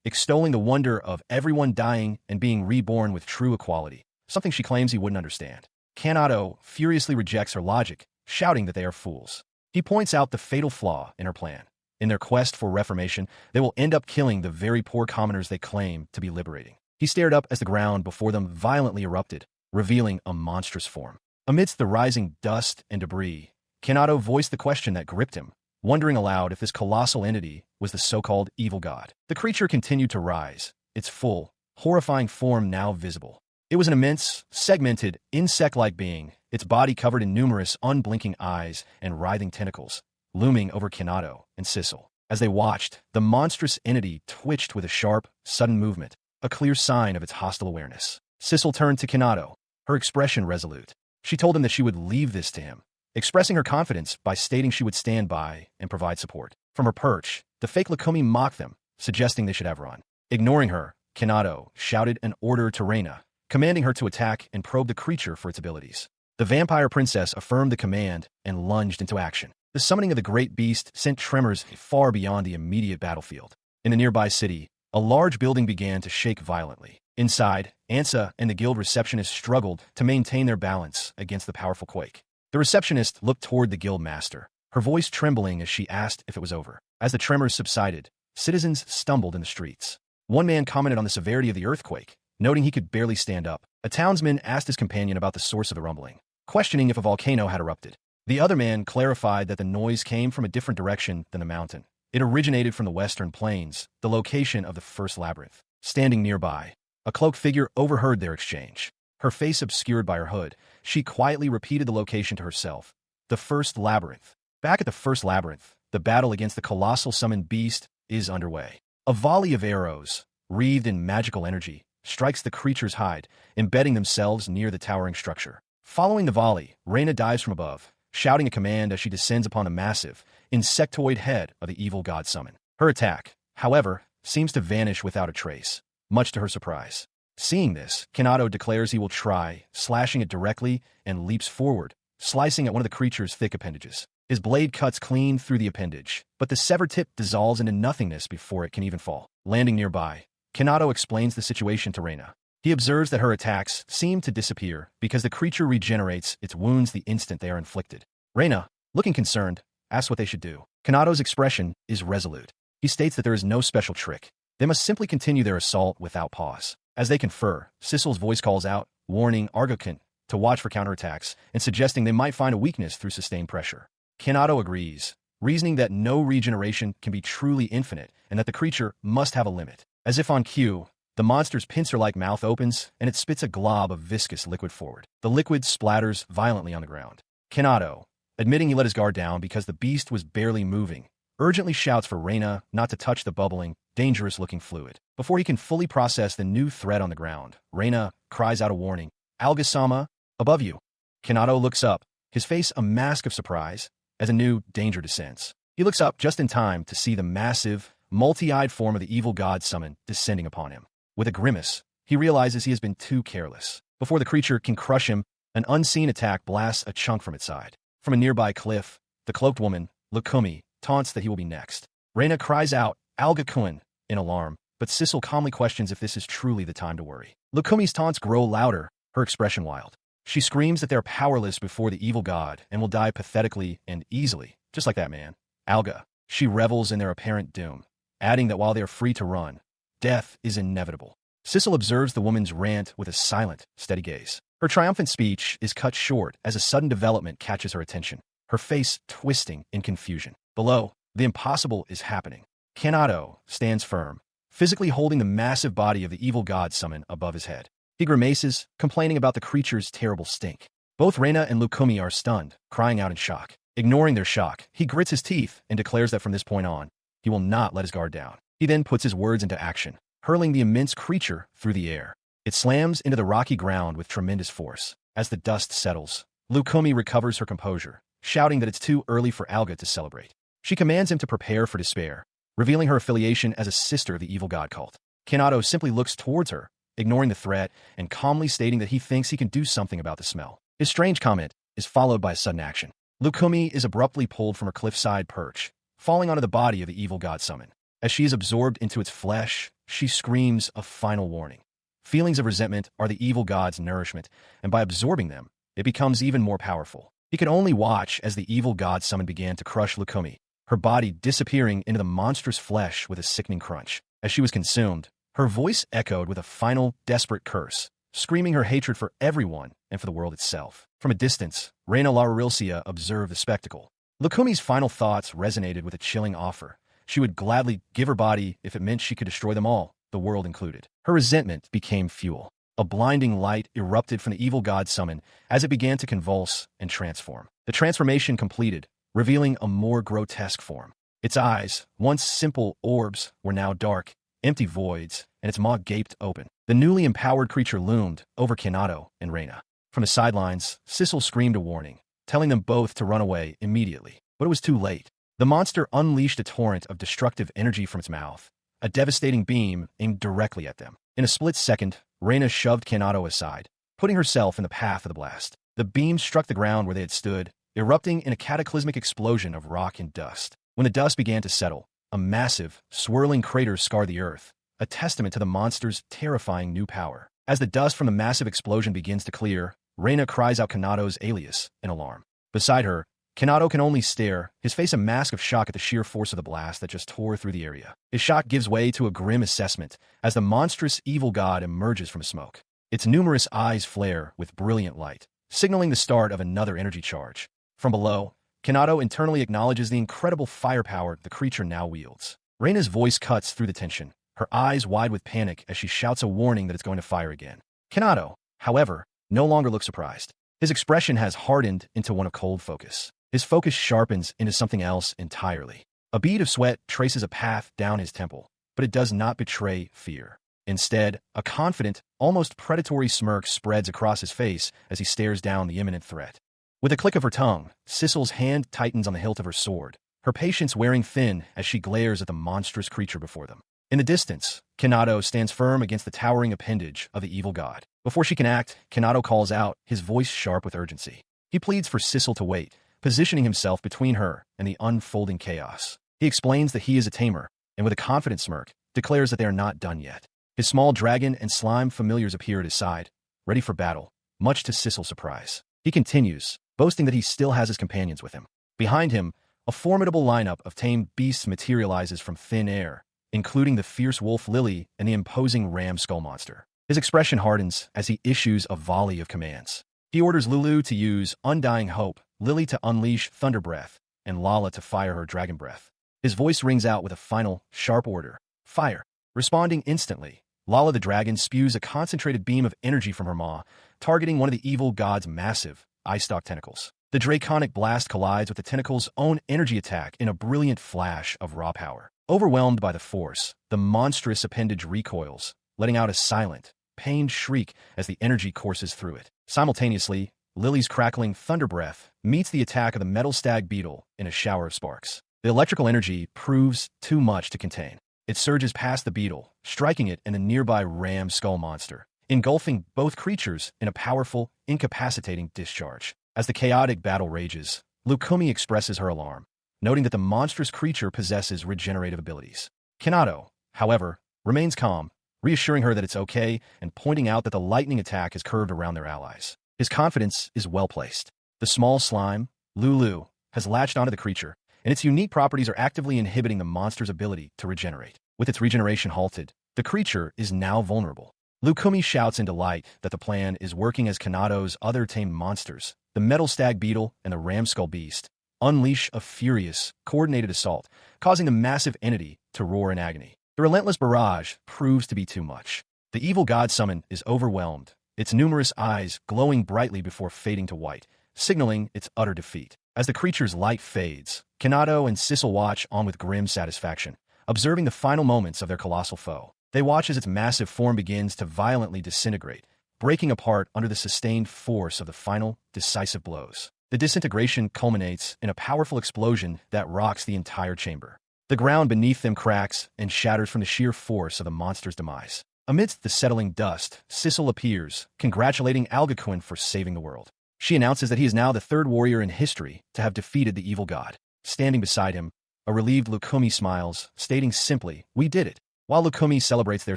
extolling the wonder of everyone dying and being reborn with true equality, something she claims he wouldn't understand. Kanado furiously rejects her logic, shouting that they are fools. He points out the fatal flaw in her plan. In their quest for reformation, they will end up killing the very poor commoners they claim to be liberating. He stared up as the ground before them violently erupted, revealing a monstrous form. Amidst the rising dust and debris, Kanado voiced the question that gripped him, wondering aloud if this colossal entity was the so-called evil god. The creature continued to rise, its full, horrifying form now visible. It was an immense, segmented, insect-like being, its body covered in numerous unblinking eyes and writhing tentacles, looming over Kanado and Sissel. As they watched, the monstrous entity twitched with a sharp, sudden movement, a clear sign of its hostile awareness. Sissel turned to Kanado, her expression resolute. She told him that she would leave this to him, expressing her confidence by stating she would stand by and provide support. From her perch, the fake Lukumi mocked them, suggesting they should have run. Ignoring her, Kanado shouted an order to Reina, commanding her to attack and probe the creature for its abilities. The vampire princess affirmed the command and lunged into action. The summoning of the great beast sent tremors far beyond the immediate battlefield. In a nearby city, a large building began to shake violently. Inside, Ansa and the guild receptionist struggled to maintain their balance against the powerful quake. The receptionist looked toward the guild master, her voice trembling as she asked if it was over. As the tremors subsided, citizens stumbled in the streets. One man commented on the severity of the earthquake, noting he could barely stand up. A townsman asked his companion about the source of the rumbling, questioning if a volcano had erupted. The other man clarified that the noise came from a different direction than the mountain. It originated from the western plains, the location of the first labyrinth. Standing nearby, a cloaked figure overheard their exchange. Her face obscured by her hood, she quietly repeated the location to herself. The first labyrinth. Back at the first labyrinth, the battle against the colossal summoned beast is underway. A volley of arrows, wreathed in magical energy, strikes the creature's hide, embedding themselves near the towering structure. Following the volley, Reina dives from above, shouting a command as she descends upon the massive, insectoid head of the evil god summon. Her attack, however, seems to vanish without a trace, much to her surprise. Seeing this, Kanado declares he will try, slashing it directly, and leaps forward, slicing at one of the creature's thick appendages. His blade cuts clean through the appendage, but the severed tip dissolves into nothingness before it can even fall. Landing nearby, Kanado explains the situation to Reina. He observes that her attacks seem to disappear because the creature regenerates its wounds the instant they are inflicted. Reina, looking concerned, asks what they should do. Kanado's expression is resolute. He states that there is no special trick. They must simply continue their assault without pause. As they confer, Sissel's voice calls out, warning Argokin to watch for counterattacks and suggesting they might find a weakness through sustained pressure. Kanado agrees, reasoning that no regeneration can be truly infinite and that the creature must have a limit. As if on cue, the monster's pincer-like mouth opens and it spits a glob of viscous liquid forward. The liquid splatters violently on the ground. Kanado, admitting he let his guard down because the beast was barely moving, urgently shouts for Reina not to touch the bubbling, dangerous-looking fluid. Before he can fully process the new threat on the ground, Reina cries out a warning. Alga-sama, above you. Kanado looks up, his face a mask of surprise, as a new danger descends. He looks up just in time to see the massive, multi-eyed form of the evil god summon descending upon him. With a grimace, he realizes he has been too careless. Before the creature can crush him, an unseen attack blasts a chunk from its side. From a nearby cliff, the cloaked woman, Lukumi, taunts that he will be next. Reina cries out, Alga-kun, in alarm, but Sissel calmly questions if this is truly the time to worry. Lukumi's taunts grow louder, her expression wild. She screams that they're powerless before the evil god and will die pathetically and easily, just like that man, Alga. She revels in their apparent doom, adding that while they are free to run, death is inevitable. Sissel observes the woman's rant with a silent, steady gaze. Her triumphant speech is cut short as a sudden development catches her attention, her face twisting in confusion. Below, the impossible is happening. Kanado stands firm, physically holding the massive body of the evil god summon above his head. He grimaces, complaining about the creature's terrible stink. Both Reina and Lukumi are stunned, crying out in shock. Ignoring their shock, he grits his teeth and declares that from this point on, he will not let his guard down. He then puts his words into action, hurling the immense creature through the air. It slams into the rocky ground with tremendous force. As the dust settles, Lukumi recovers her composure, shouting that it's too early for Alga to celebrate. She commands him to prepare for despair, revealing her affiliation as a sister of the evil god cult. Kanado simply looks towards her, ignoring the threat and calmly stating that he thinks he can do something about the smell. His strange comment is followed by a sudden action. Lukumi is abruptly pulled from her cliffside perch, falling onto the body of the evil god summon. As she is absorbed into its flesh, she screams a final warning. Feelings of resentment are the evil god's nourishment, and by absorbing them, it becomes even more powerful. He could only watch as the evil god summon began to crush Lukumi, her body disappearing into the monstrous flesh with a sickening crunch. As she was consumed, her voice echoed with a final, desperate curse, screaming her hatred for everyone and for the world itself. From a distance, Reina Laurelcia observed the spectacle. Lukumi's final thoughts resonated with a chilling offer. She would gladly give her body if it meant she could destroy them all, the world included. Her resentment became fuel. A blinding light erupted from the evil god summon as it began to convulse and transform. The transformation completed, revealing a more grotesque form. Its eyes, once simple orbs, were now dark, empty voids, and its maw gaped open. The newly empowered creature loomed over Kanado and Reina. From the sidelines, Sissel screamed a warning, telling them both to run away immediately. But it was too late. The monster unleashed a torrent of destructive energy from its mouth, a devastating beam aimed directly at them. In a split second, Reina shoved Kanado aside, putting herself in the path of the blast. The beam struck the ground where they had stood, erupting in a cataclysmic explosion of rock and dust. When the dust began to settle, a massive, swirling crater scarred the earth, a testament to the monster's terrifying new power. As the dust from the massive explosion begins to clear, Reina cries out Kanado's alias in alarm. Beside her, Kanado can only stare, his face a mask of shock at the sheer force of the blast that just tore through the area. His shock gives way to a grim assessment as the monstrous evil god emerges from smoke. Its numerous eyes flare with brilliant light, signaling the start of another energy charge. From below, Kanado internally acknowledges the incredible firepower the creature now wields. Reina's voice cuts through the tension, her eyes wide with panic as she shouts a warning that it's going to fire again. Kanado, however, no longer looks surprised. His expression has hardened into one of cold focus. His focus sharpens into something else entirely. A bead of sweat traces a path down his temple, but it does not betray fear. Instead, a confident, almost predatory smirk spreads across his face as he stares down the imminent threat. With a click of her tongue, Sissel's hand tightens on the hilt of her sword, her patience wearing thin as she glares at the monstrous creature before them. In the distance, Kanado stands firm against the towering appendage of the evil god. Before she can act, Kanado calls out, his voice sharp with urgency. He pleads for Sissel to wait, positioning himself between her and the unfolding chaos. He explains that he is a Tamer, and with a confident smirk, declares that they are not done yet. His small dragon and slime familiars appear at his side, ready for battle, much to Sissel's surprise. He continues, boasting that he still has his companions with him. Behind him, a formidable lineup of tamed beasts materializes from thin air, including the fierce wolf Lily and the imposing ram skull monster. His expression hardens as he issues a volley of commands. He orders Lulu to use Undying Hope, Lily to unleash Thunder Breath, and Lala to fire her Dragon Breath. His voice rings out with a final, sharp order. Fire. Responding instantly, Lala the dragon spews a concentrated beam of energy from her maw, targeting one of the evil god's massive, eye-stalk tentacles. The draconic blast collides with the tentacle's own energy attack in a brilliant flash of raw power. Overwhelmed by the force, the monstrous appendage recoils, letting out a silent, pained shriek as the energy courses through it. Simultaneously, Lily's crackling thunder breath meets the attack of the metal stag beetle in a shower of sparks. The electrical energy proves too much to contain. It surges past the beetle, striking it and the nearby ram skull monster, engulfing both creatures in a powerful, incapacitating discharge. As the chaotic battle rages, Lukumi expresses her alarm, noting that the monstrous creature possesses regenerative abilities. Kanado, however, remains calm, reassuring her that it's okay and pointing out that the lightning attack is curved around their allies. His confidence is well placed. The small slime, Lulu, has latched onto the creature, and its unique properties are actively inhibiting the monster's ability to regenerate. With its regeneration halted, the creature is now vulnerable. Lukumi shouts in delight that the plan is working as Kanado's other tamed monsters, the metal stag beetle and the ram skull beast, unleash a furious, coordinated assault, causing the massive entity to roar in agony. The relentless barrage proves to be too much. The evil god summon is overwhelmed, its numerous eyes glowing brightly before fading to white, signaling its utter defeat. As the creature's light fades, Kanado and Sissel watch on with grim satisfaction, observing the final moments of their colossal foe. They watch as its massive form begins to violently disintegrate, breaking apart under the sustained force of the final, decisive blows. The disintegration culminates in a powerful explosion that rocks the entire chamber. The ground beneath them cracks and shatters from the sheer force of the monster's demise. Amidst the settling dust, Sissel appears, congratulating Algonquin for saving the world. She announces that he is now the third warrior in history to have defeated the evil god. Standing beside him, a relieved Lukumi smiles, stating simply, "We did it." While Lukumi celebrates their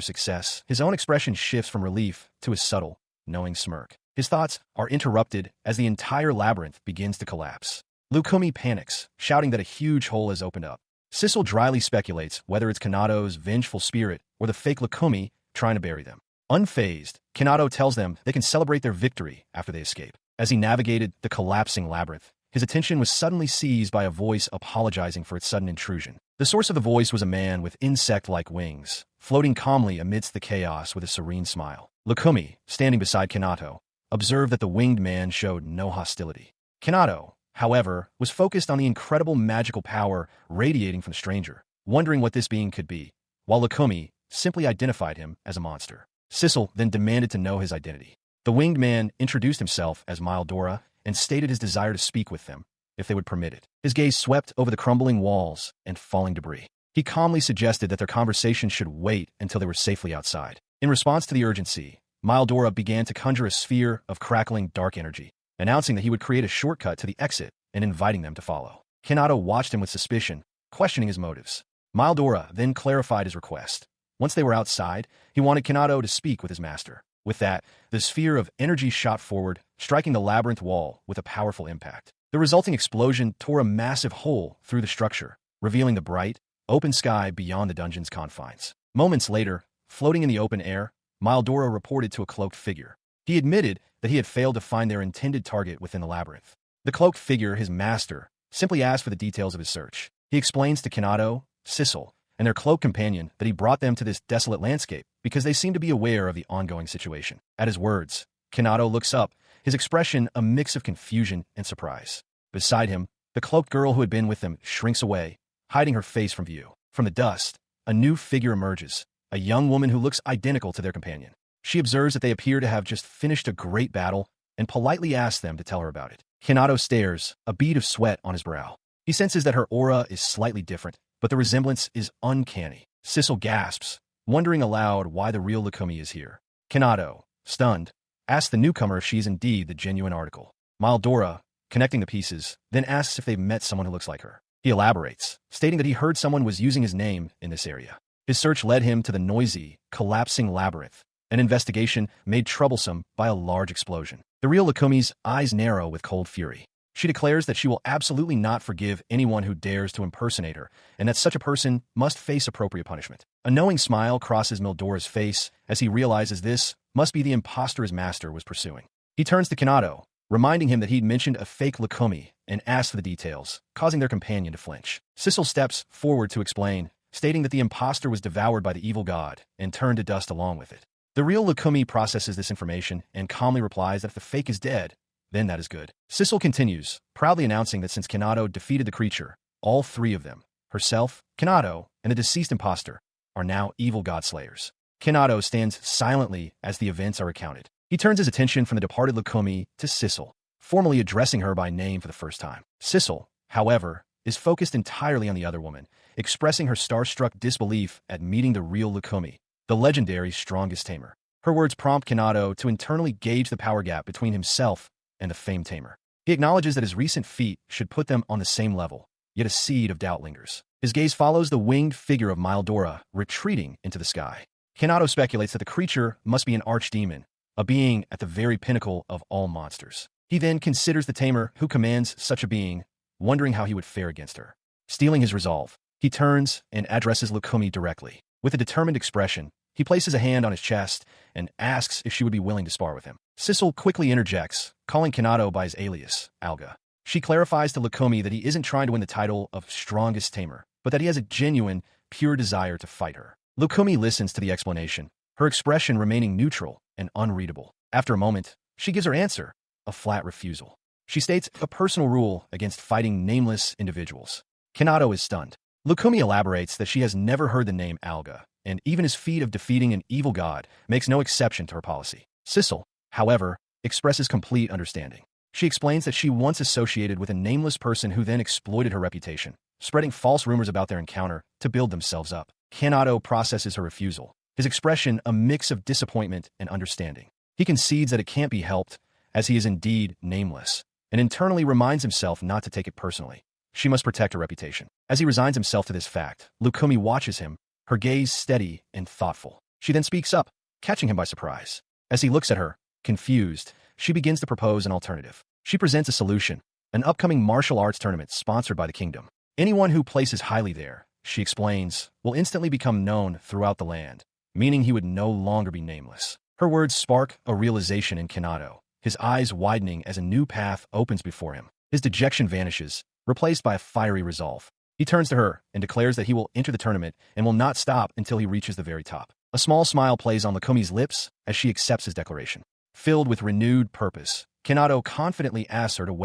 success, his own expression shifts from relief to a subtle, knowing smirk. His thoughts are interrupted as the entire labyrinth begins to collapse. Lukumi panics, shouting that a huge hole has opened up. Sissel dryly speculates whether it's Kanado's vengeful spirit or the fake Lukumi trying to bury them. Unfazed, Kanado tells them they can celebrate their victory after they escape. As he navigated the collapsing labyrinth, his attention was suddenly seized by a voice apologizing for its sudden intrusion. The source of the voice was a man with insect-like wings, floating calmly amidst the chaos with a serene smile. Lukumi, standing beside Kanado, observed that the winged man showed no hostility. Kanado, however, was focused on the incredible magical power radiating from the stranger, wondering what this being could be, while Lukumi simply identified him as a monster. Sissel then demanded to know his identity. The winged man introduced himself as Mildora and stated his desire to speak with them, if they would permit it. His gaze swept over the crumbling walls and falling debris. He calmly suggested that their conversation should wait until they were safely outside. In response to the urgency, Mildora began to conjure a sphere of crackling dark energy, announcing that he would create a shortcut to the exit and inviting them to follow. Kanado watched him with suspicion, questioning his motives. Mildora then clarified his request. Once they were outside, he wanted Kanado to speak with his master. With that, the sphere of energy shot forward, striking the labyrinth wall with a powerful impact. The resulting explosion tore a massive hole through the structure, revealing the bright, open sky beyond the dungeon's confines. Moments later, floating in the open air, Mildora reported to a cloaked figure. He admitted that he had failed to find their intended target within the labyrinth. The cloaked figure, his master, simply asked for the details of his search. He explains to Kanado, Sissel, and their cloaked companion that he brought them to this desolate landscape because they seem to be aware of the ongoing situation. At his words, Kanado looks up, his expression a mix of confusion and surprise. Beside him, the cloaked girl who had been with them shrinks away, hiding her face from view. From the dust, a new figure emerges, a young woman who looks identical to their companion. She observes that they appear to have just finished a great battle and politely asks them to tell her about it. Kanado stares, a bead of sweat on his brow. He senses that her aura is slightly different, but the resemblance is uncanny. Sissel gasps, wondering aloud why the real Lukumi is here. Kanado, stunned, asks the newcomer if she is indeed the genuine article. Mildora, connecting the pieces, then asks if they've met someone who looks like her. He elaborates, stating that he heard someone was using his name in this area. His search led him to the noisy, collapsing labyrinth, an investigation made troublesome by a large explosion. The real Lukumi's eyes narrow with cold fury. She declares that she will absolutely not forgive anyone who dares to impersonate her, and that such a person must face appropriate punishment. A knowing smile crosses Mildora's face as he realizes this must be the imposter his master was pursuing. He turns to Kanado, reminding him that he'd mentioned a fake Lukumi, and asks for the details, causing their companion to flinch. Sissel steps forward to explain, stating that the imposter was devoured by the evil god and turned to dust along with it. The real Lukumi processes this information and calmly replies that if the fake is dead, then that is good. Sissel continues, proudly announcing that since Kanado defeated the creature, all three of them, herself, Kanado, and the deceased imposter, are now evil god slayers. Kanado stands silently as the events are recounted. He turns his attention from the departed Lukumi to Sissel, formally addressing her by name for the first time. Sissel, however, is focused entirely on the other woman, expressing her starstruck disbelief at meeting the real Lukumi, the legendary strongest Tamer. Her words prompt Kanado to internally gauge the power gap between himself and the famed Tamer. He acknowledges that his recent feat should put them on the same level, yet a seed of doubt lingers. His gaze follows the winged figure of Mildora retreating into the sky. Kanado speculates that the creature must be an archdemon, a being at the very pinnacle of all monsters. He then considers the Tamer who commands such a being, wondering how he would fare against her. Stealing his resolve, he turns and addresses Lukumi directly. With a determined expression, he places a hand on his chest and asks if she would be willing to spar with him. Sissel quickly interjects, calling Kanado by his alias, Alga. She clarifies to Lukumi that he isn't trying to win the title of strongest Tamer, but that he has a genuine, pure desire to fight her. Lukumi listens to the explanation, her expression remaining neutral and unreadable. After a moment, she gives her answer, a flat refusal. She states a personal rule against fighting nameless individuals. Kanado is stunned. Lukumi elaborates that she has never heard the name Alga, and even his feat of defeating an evil god makes no exception to her policy. Sissel, however, expresses complete understanding. She explains that she once associated with a nameless person who then exploited her reputation, spreading false rumors about their encounter to build themselves up. Kanado processes her refusal, his expression a mix of disappointment and understanding. He concedes that it can't be helped, as he is indeed nameless, and internally reminds himself not to take it personally. She must protect her reputation. As he resigns himself to this fact, Lukumi watches him, her gaze steady and thoughtful. She then speaks up, catching him by surprise. As he looks at her, confused, she begins to propose an alternative. She presents a solution, an upcoming martial arts tournament sponsored by the kingdom. Anyone who places highly there, she explains, will instantly become known throughout the land, meaning he would no longer be nameless. Her words spark a realization in Kanado, his eyes widening as a new path opens before him. His dejection vanishes, replaced by a fiery resolve. He turns to her and declares that he will enter the tournament and will not stop until he reaches the very top. A small smile plays on Lukumi's lips as she accepts his declaration. Filled with renewed purpose, Kanado confidently asks her to wait